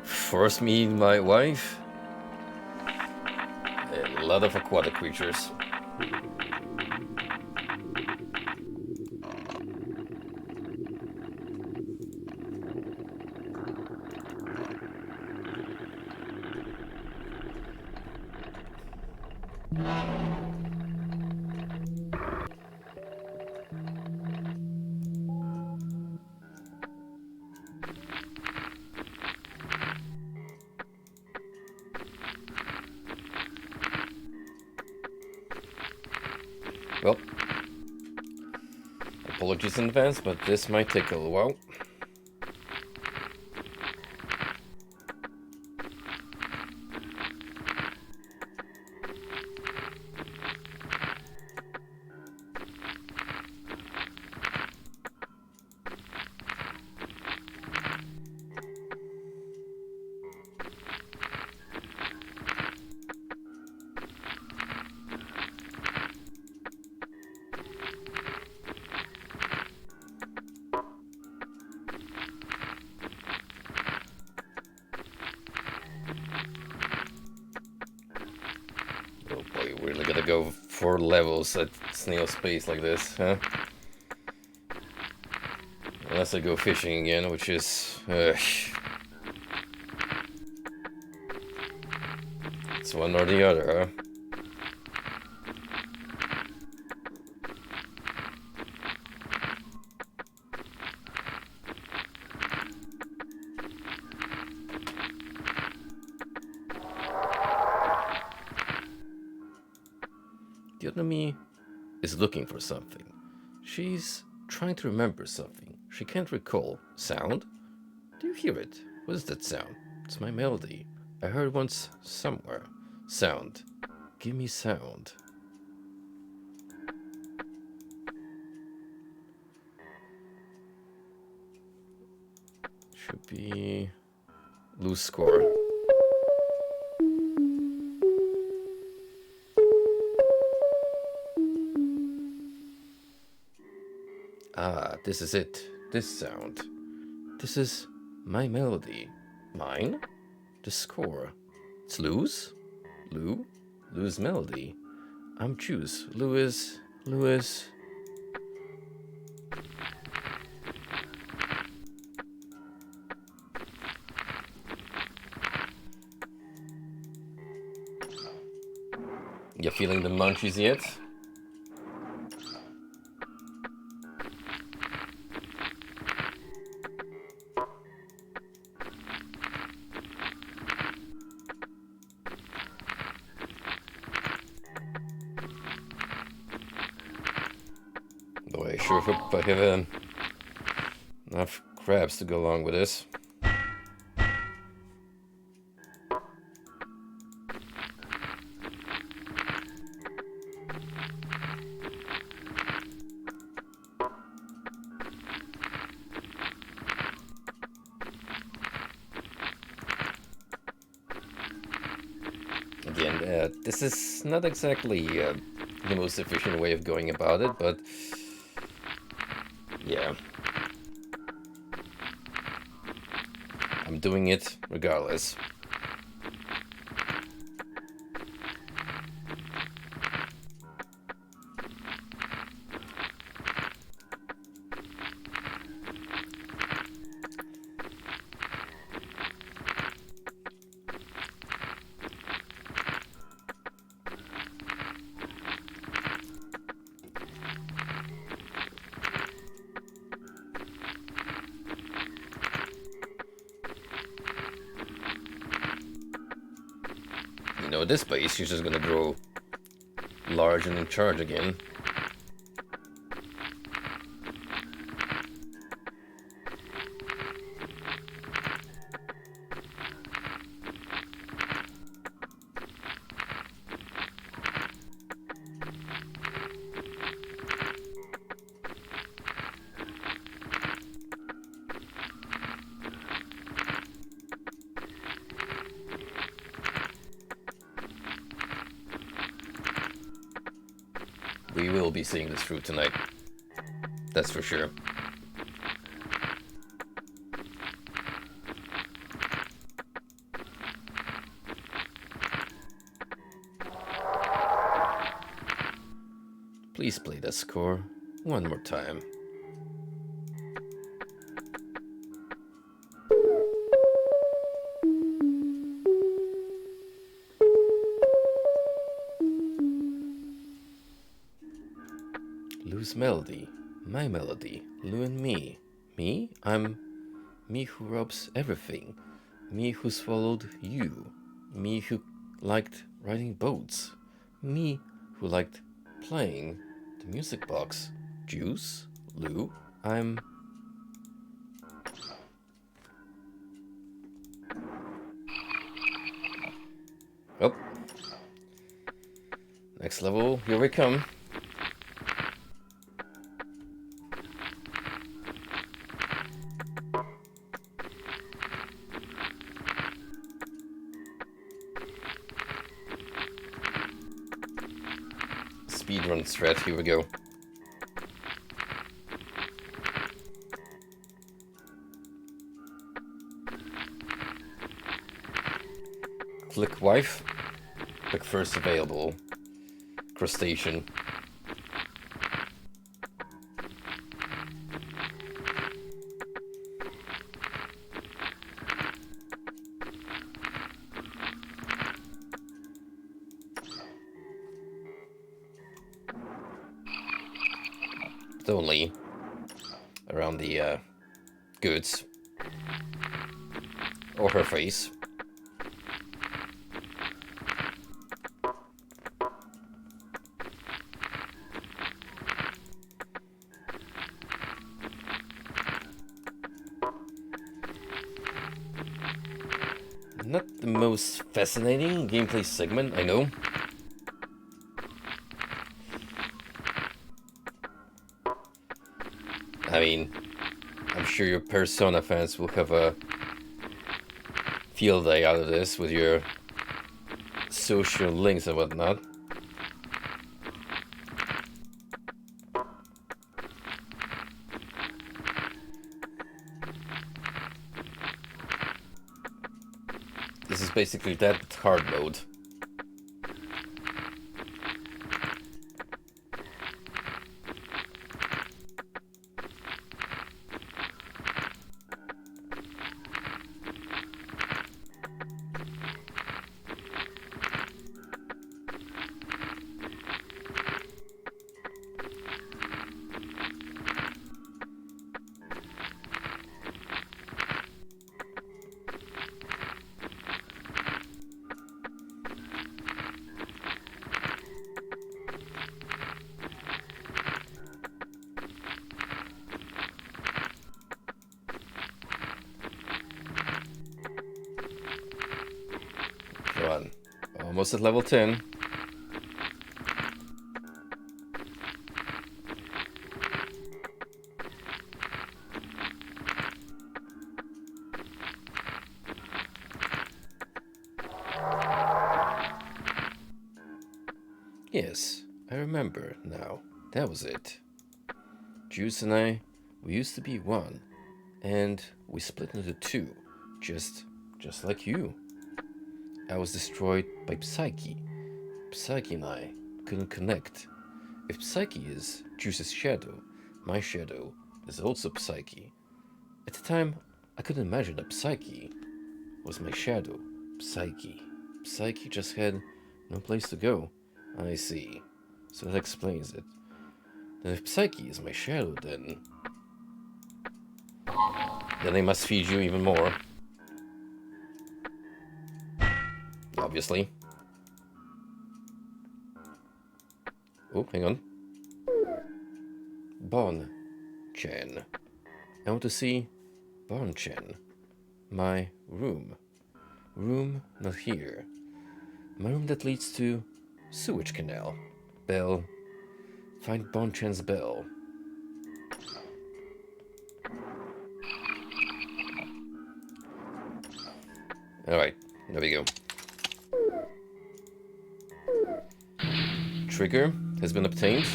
force me my wife a lot of aquatic creatures. Well, apologies in advance, but this might take a little while. Oh boy, we're really gonna go 4 levels at snail space like this, huh? Unless I go fishing again, which is... it's one or the other, huh? The enemy is looking for something. She's trying to remember something. She can't recall. Sound? Do you hear it? What is that sound? It's my melody. I heard once somewhere. Sound. Give me sound. should be lose score. Ah, this is it. This sound. This is my melody. Mine? The score. It's Lou's? Lou? Lou's melody. I'm Juice. Louis. You feeling the munchies yet? Though I sure hope I have enough crabs to go along with this. Again, this is not exactly the most efficient way of going about it, but yeah. I'm doing it regardless. You know, this base is just gonna grow large and in charge again. We will be seeing this through tonight. That's for sure. Please play that score one more time. Lou's melody, my melody, Lou and me. Me? I'm me who robs everything. Me who swallowed you. Me who liked riding boats. Me who liked playing the music box. Juice? Lou? I'm... Oh. Next level, here we come. Speedrun strat, here we go. Click wife. Click first available. Crustacean. It's only around the goods or her face. Not the most fascinating gameplay segment, I know. I mean, I'm sure your Persona fans will have a field day out of this with your social links and whatnot. This is basically that with hard mode. Come on. Almost at level 10. Yes, I remember now. That was it. Juice and I, we used to be one, and we split into two, just like you. I was destroyed by Psyche. Psyche and I couldn't connect. If Psyche is Juice's shadow, my shadow is also Psyche. At the time, I couldn't imagine that Psyche was my shadow. Psyche just had no place to go. I see. So that explains it. Then if Psyche is my shadow, then I must feed you even more. Obviously. Oh, hang on. Bon-Chen. I want to see Bon-Chen. My room. Room not here. My room that leads to sewage canal. Bell. Find Bon-Chen's bell. Alright, there we go. Trigger has been obtained.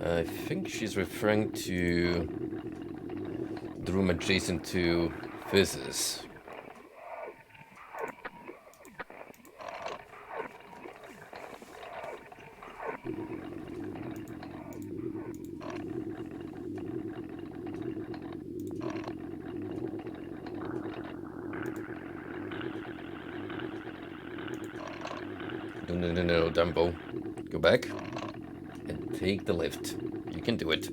I think she's referring to the room adjacent to Fizz's. No, Dumbo. Go back and take the lift. You can do it.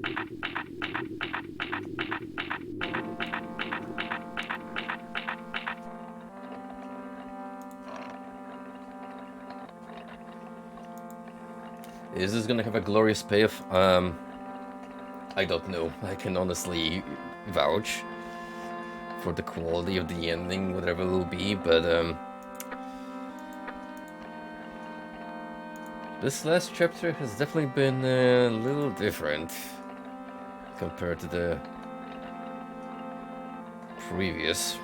Is this gonna have a glorious payoff? I don't know. I can honestly vouch for the quality of the ending, whatever it will be, but this last chapter has definitely been a little different compared to the previous.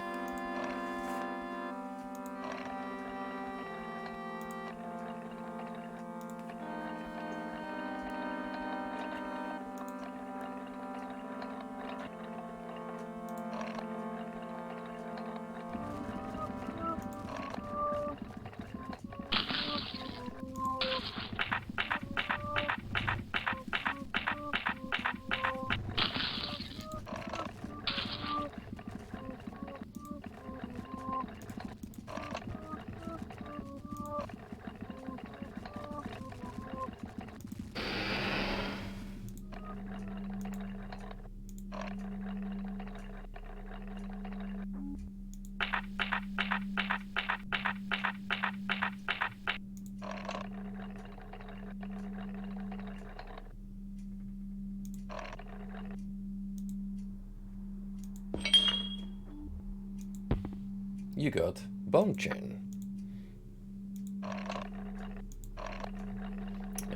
You got Bonchan.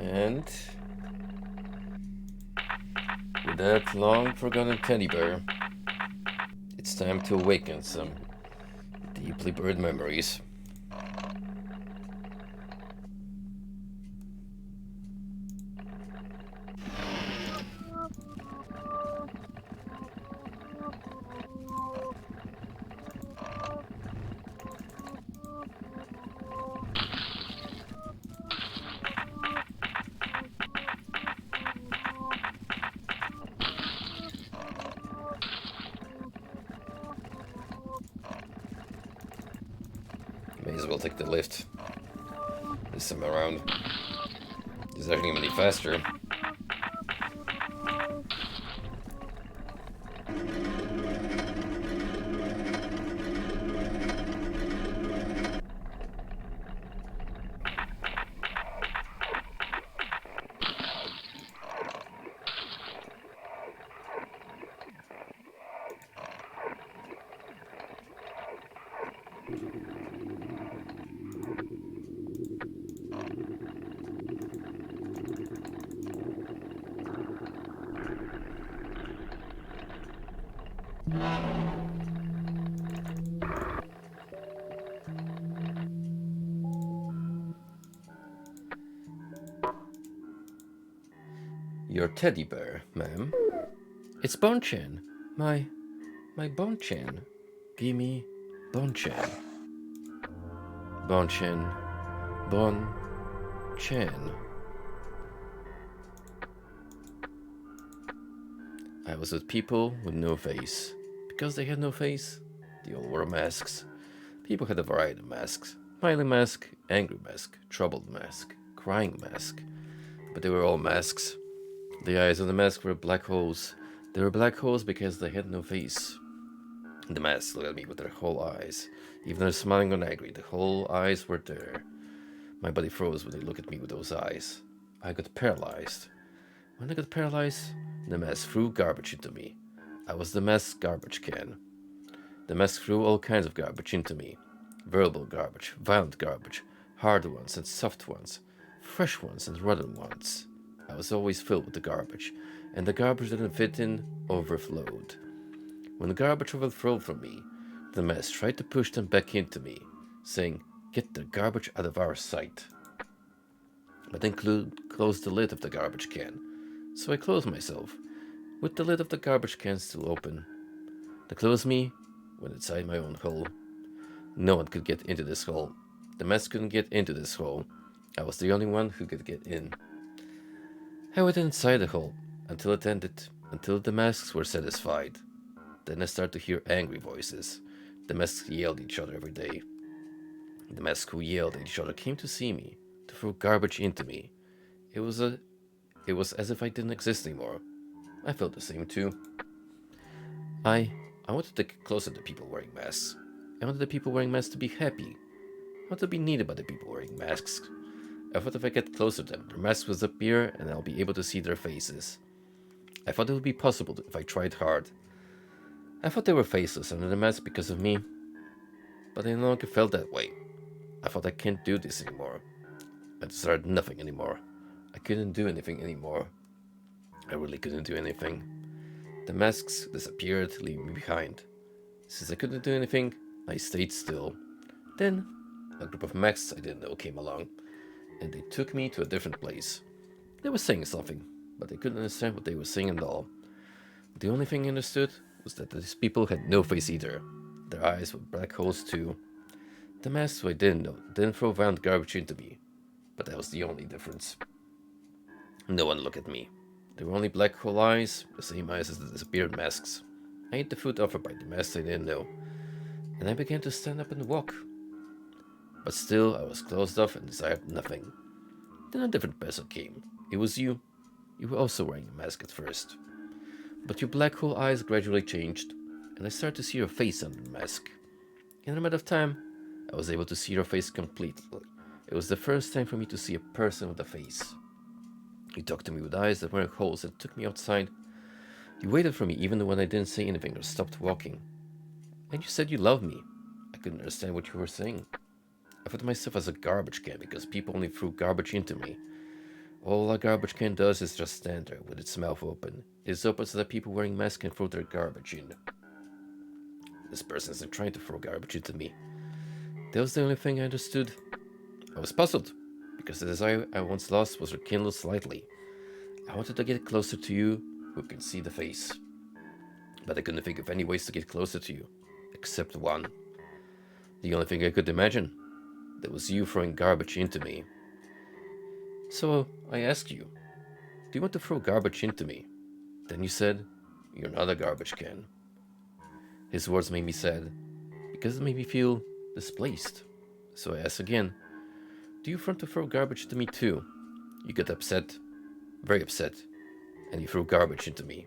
And with that long forgotten teddy bear, it's time to awaken some deeply buried memories. May as well take the lift this time around. It's not getting any faster. Your teddy bear, ma'am. It's Bonchan. My Bonchan. Gimme Bonchan. Bonchan. Bonchan. I was with people with no face. Because they had no face, they all wore masks. People had a variety of masks. Smiling mask, angry mask, troubled mask, crying mask. But they were all masks. The eyes of the mask were black holes. They were black holes because they had no face. The masks looked at me with their whole eyes. Even though smiling or angry, the whole eyes were there. My body froze when they looked at me with those eyes. I got paralyzed. When I got paralyzed, the mask threw garbage into me. I was the mask's garbage can. The mask threw all kinds of garbage into me. Verbal garbage, violent garbage, hard ones and soft ones, fresh ones and rotten ones. I was always filled with the garbage, and the garbage that didn't fit in overflowed. When the garbage overflowed from me, the mask tried to push them back into me, saying, "Get the garbage out of our sight." But then closed the lid of the garbage can. So I closed myself, with the lid of the garbage can still open. To close me went inside my own hole. No one could get into this hole. The mask couldn't get into this hole. I was the only one who could get in. I went inside the hole until it ended, until the masks were satisfied. Then I started to hear angry voices. The masks yelled at each other every day. The masks who yelled at each other came to see me, to throw garbage into me. It was as if I didn't exist anymore. I felt the same too. I wanted to get closer to people wearing masks. I wanted the people wearing masks to be happy. I wanted to be needed by the people wearing masks. I thought if I get closer to them, their masks would appear and I'll be able to see their faces. I thought it would be possible if I tried hard. I thought they were faceless under the mask because of me. But I no longer felt that way. I thought I can't do this anymore. I desired nothing anymore. I couldn't do anything anymore. I really couldn't do anything. The masks disappeared, leaving me behind. Since I couldn't do anything, I stayed still. Then, a group of masks I didn't know came along, and they took me to a different place. They were saying something, but I couldn't understand what they were saying at all. The only thing I understood was that these people had no face either. Their eyes were black holes too. The masks who I didn't know didn't throw violent garbage into me, but that was the only difference. No one looked at me. There were only black hole eyes, the same eyes as the disappeared masks. I ate the food offered by the masks I didn't know, and I began to stand up and walk. But still, I was closed off and desired nothing. Then a different person came. It was you. You were also wearing a mask at first. But your black hole eyes gradually changed, and I started to see your face under the mask. In a matter of time, I was able to see your face completely. It was the first time for me to see a person with a face. You talked to me with eyes that weren't holes and took me outside. You waited for me even when I didn't say anything or stopped walking. And you said you loved me. I I couldn't understand what you were saying. I thought of myself as a garbage can because people only threw garbage into me. All a garbage can does is just stand there with its mouth open. It is open so that people wearing masks can throw their garbage in. This person isn't trying to throw garbage into me. That was the only thing I understood. I was puzzled, because the desire I once lost was rekindled slightly. I wanted to get closer to you, who can see the face. But I couldn't think of any ways to get closer to you, except one. The only thing I could imagine. That was you throwing garbage into me. So I asked you, do you want to throw garbage into me? Then you said, you're not a garbage can. His words made me sad, because it made me feel displaced. So I asked again, do you want to throw garbage to me too? You got upset, very upset, and you threw garbage into me.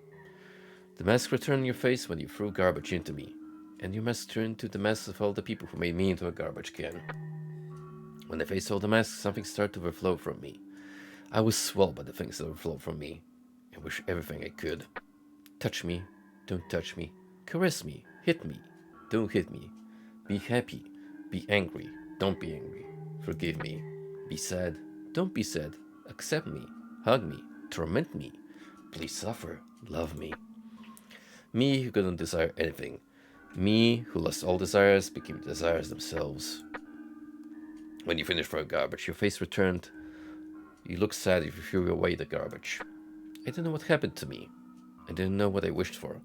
The mask returned on your face when you threw garbage into me, and your mask turned to the masks of all the people who made me into a garbage can. When I faced all the masks, something started to overflow from me. I was swelled by the things that overflowed from me. I wish everything I could. Touch me, don't touch me. Caress me, hit me, don't hit me. Be happy, be angry, don't be angry. Forgive me, be sad, don't be sad. Accept me, hug me, torment me. Please suffer, love me. Me who couldn't desire anything. Me who lost all desires became desires themselves. When you finished throwing garbage, your face returned. You looked sad if you threw away the garbage. I didn't know what happened to me. I didn't know what I wished for.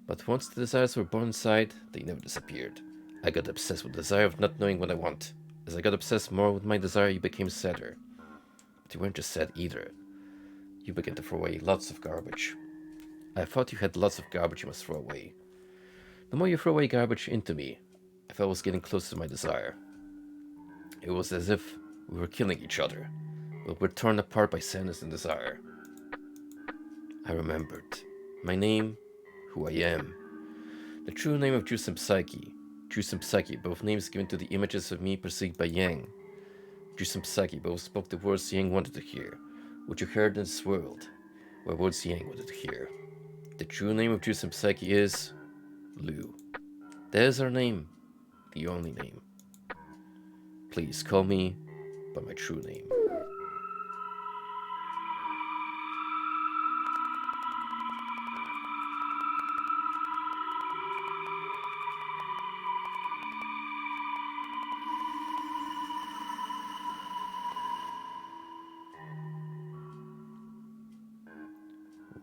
But once the desires were born inside, they never disappeared. I got obsessed with the desire of not knowing what I want. As I got obsessed more with my desire, you became sadder. But you weren't just sad either. You began to throw away lots of garbage. I thought you had lots of garbage you must throw away. The more you throw away garbage into me, I felt I was getting closer to my desire. It was as if we were killing each other, but we're torn apart by sadness and desire. I remembered. My name, who I am. The true name of Jusem Psyche. Jusem Psyche, both names given to the images of me perceived by Yang. Jusem Psyche both spoke the words Yang wanted to hear, which you heard in this world, where words Yang wanted to hear. The true name of Jusem Psyche is Lu. That is our name, the only name. Please call me by my true name.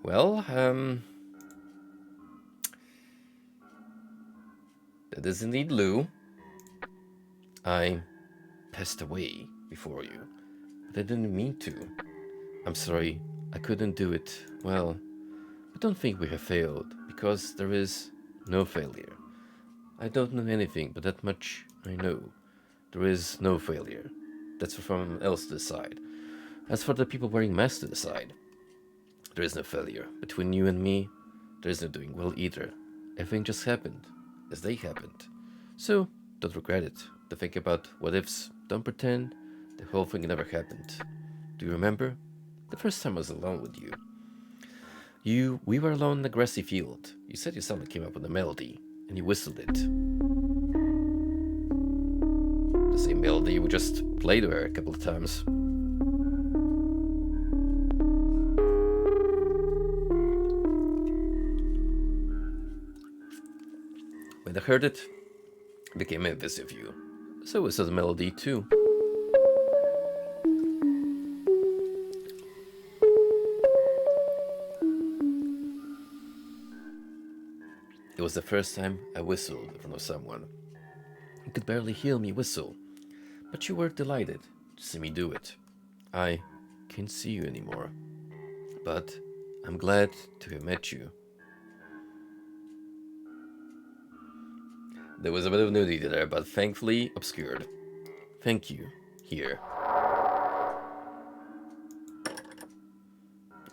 Well, that is indeed Lu. I passed away before you, but I didn't mean to. I'm sorry, I couldn't do it. Well, I don't think we have failed, because there is no failure. I don't know anything, but that much I know. There is no failure. That's for someone else to decide. As for the people wearing masks to decide, there is no failure. Between you and me, there is no doing well either. Everything just happened, as they happened. So, don't regret it. Don't think about what ifs. Don't pretend the whole thing never happened. Do you remember? The first time I was alone with you. We were alone in the grassy field. You said you suddenly came up with a melody, and you whistled it. The same melody we just played there a couple of times. When I heard it, I became envious of you. So was the melody too. It was the first time I whistled in front of someone. You could barely hear me whistle, but you were delighted to see me do it. I can't see you anymore, but I'm glad to have met you. There was a bit of nudity there, but thankfully obscured. Thank you, here.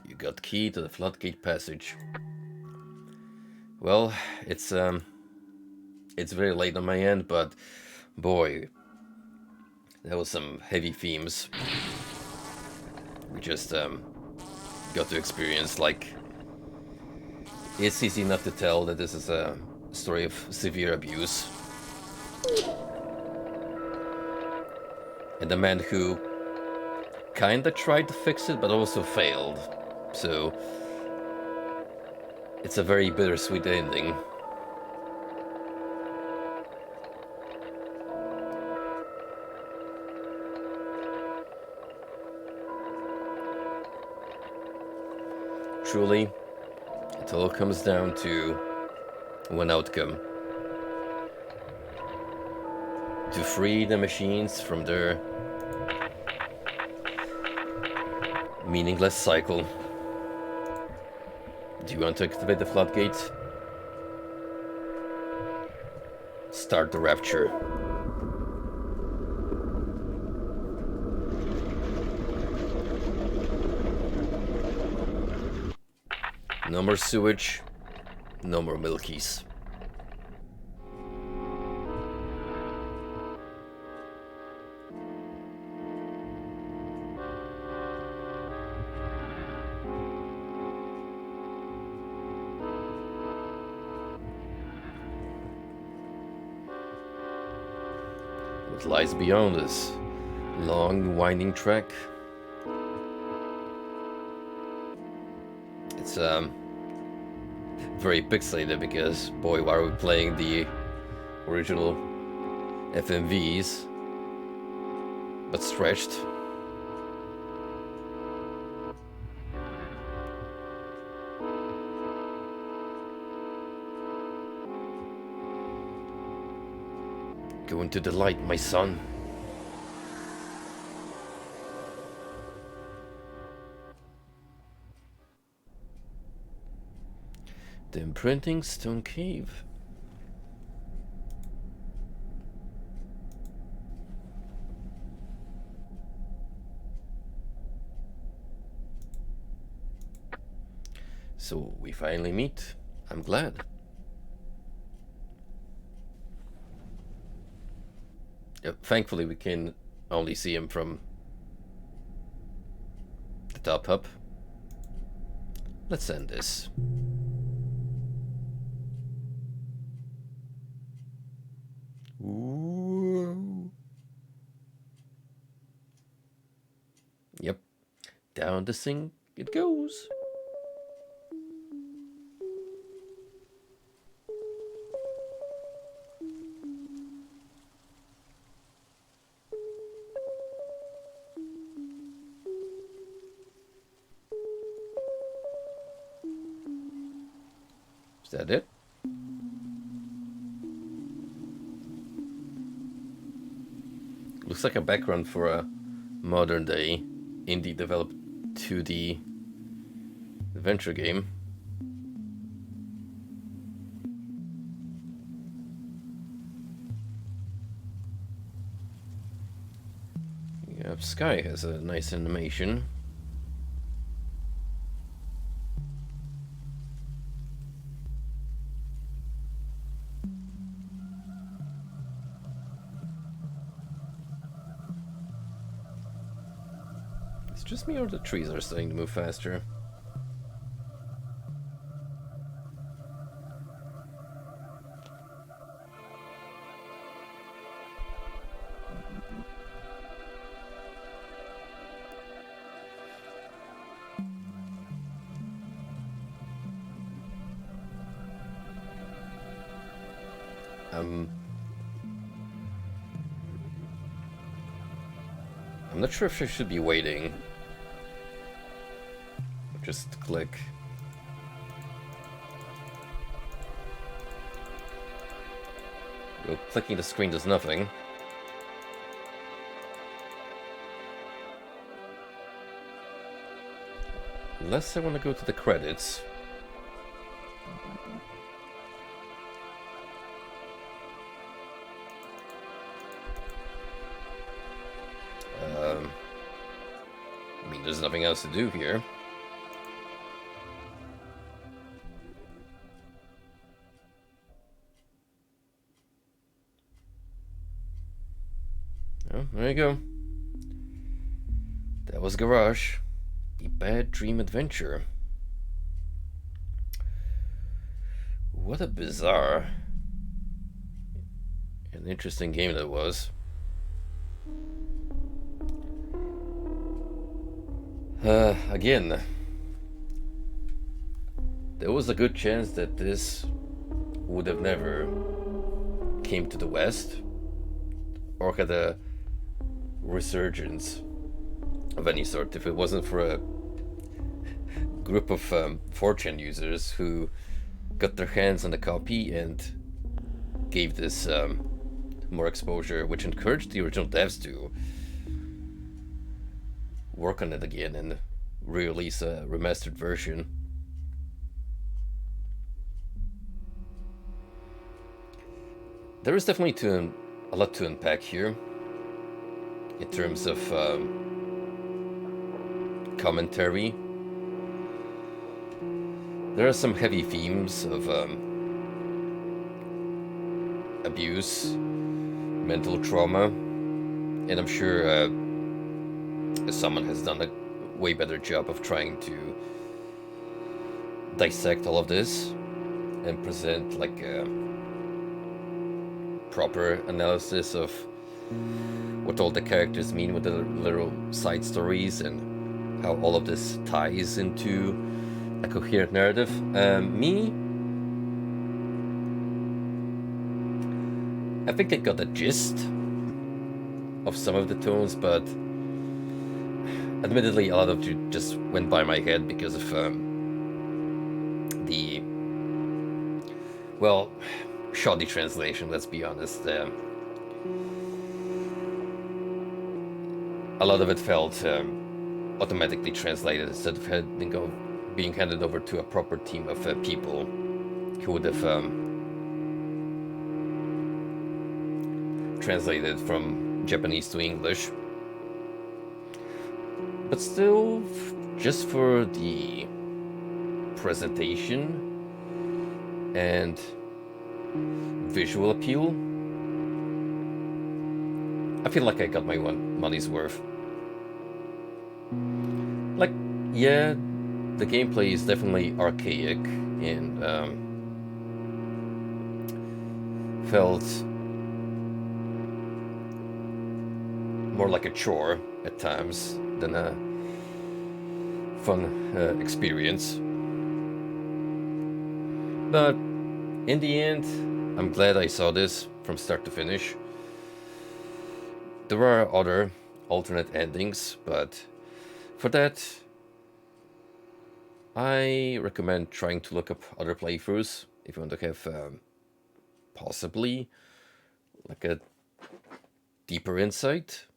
You got key to the floodgate passage. Well, it's very late on my end, but boy, that was some heavy themes. We just got to experience. Like, it's easy enough to tell that this is a story of severe abuse. and the man who kinda tried to fix it but also failed. So it's a very bittersweet ending. Truly, it all comes down to one outcome. To free the machines from their meaningless cycle. Do you want to activate the floodgates? Start the rapture. No more sewage, no more milkies. What lies beyond this long, winding track? It's very pixelated because, boy, why are we playing the original FMVs, but stretched. Go into the light, my son. The imprinting stone cave. So we finally meet. I'm glad. Thankfully we can only see him from the top up. Let's end this. Ooh. Yep. Down the sink it goes. Is that it? Looks like a background for a modern day indie developed 2D adventure game. Yeah, Sky has a nice animation. Just me or the trees are starting to move faster? I'm not sure if I should be waiting. Just click. Well, clicking the screen does nothing. Unless I want to go to the credits. I mean, there's nothing else to do here. Oh, there you go. That was Garage. A Bad Dream Adventure. What a bizarre and interesting game that was. Again, there was a good chance that this would have never came to the West or had a resurgence of any sort if it wasn't for a group of 4chan users who got their hands on a copy and gave this more exposure, which encouraged the original devs to work on it again and re-release a remastered version. There is definitely a lot to unpack here in terms of commentary. There are some heavy themes of abuse, mental trauma, and I'm sure someone has done a way better job of trying to dissect all of this and present like a proper analysis of what all the characters mean with the little side stories and how all of this ties into a coherent narrative. I think I got the gist of some of the tones, but admittedly a lot of it just went by my head because of the, well, shoddy translation, let's be honest. A lot of it felt automatically translated instead of being handed over to a proper team of people who would have translated from Japanese to English. But still, just for the presentation and visual appeal, I feel like I got my money's worth. Like, yeah, the gameplay is definitely archaic and felt more like a chore at times than a fun experience. But in the end, I'm glad I saw this from start to finish. There are other alternate endings, but for that, I recommend trying to look up other playthroughs if you want to have possibly like a deeper insight.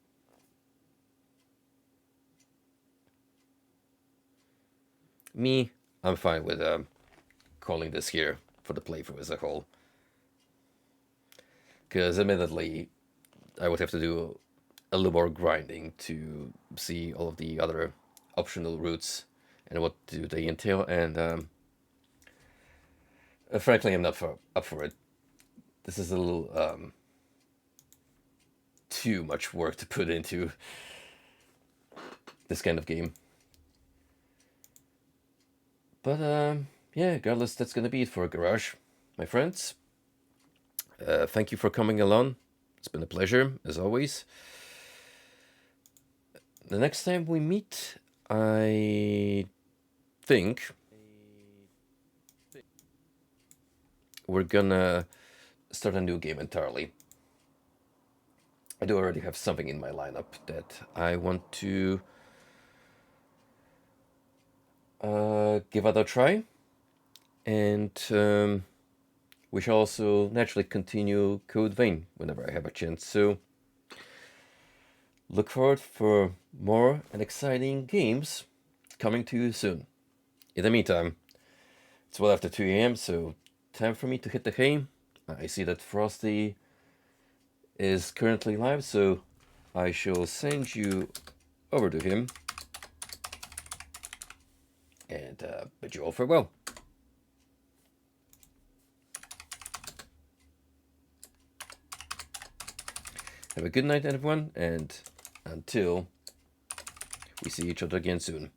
Me, I'm fine with calling this here for the playthrough as a whole. Because admittedly, I would have to do a little more grinding to see all of the other optional routes and what do they entail, and frankly, I'm not up for it. This is a little too much work to put into this kind of game. But yeah, regardless, that's gonna be it for Garage, my friends. Thank you for coming along. It's been a pleasure, as always. The next time we meet, I think we're gonna start a new game entirely. I do already have something in my lineup that I want to give it a try, and we shall also naturally continue Code Vein whenever I have a chance. So look forward for more and exciting games coming to you soon. In the meantime, it's well after 2 a.m., so time for me to hit the hay. I see that Frosty is currently live, so I shall send you over to him and bid you all farewell. Have a good night, everyone, and until we see each other again soon.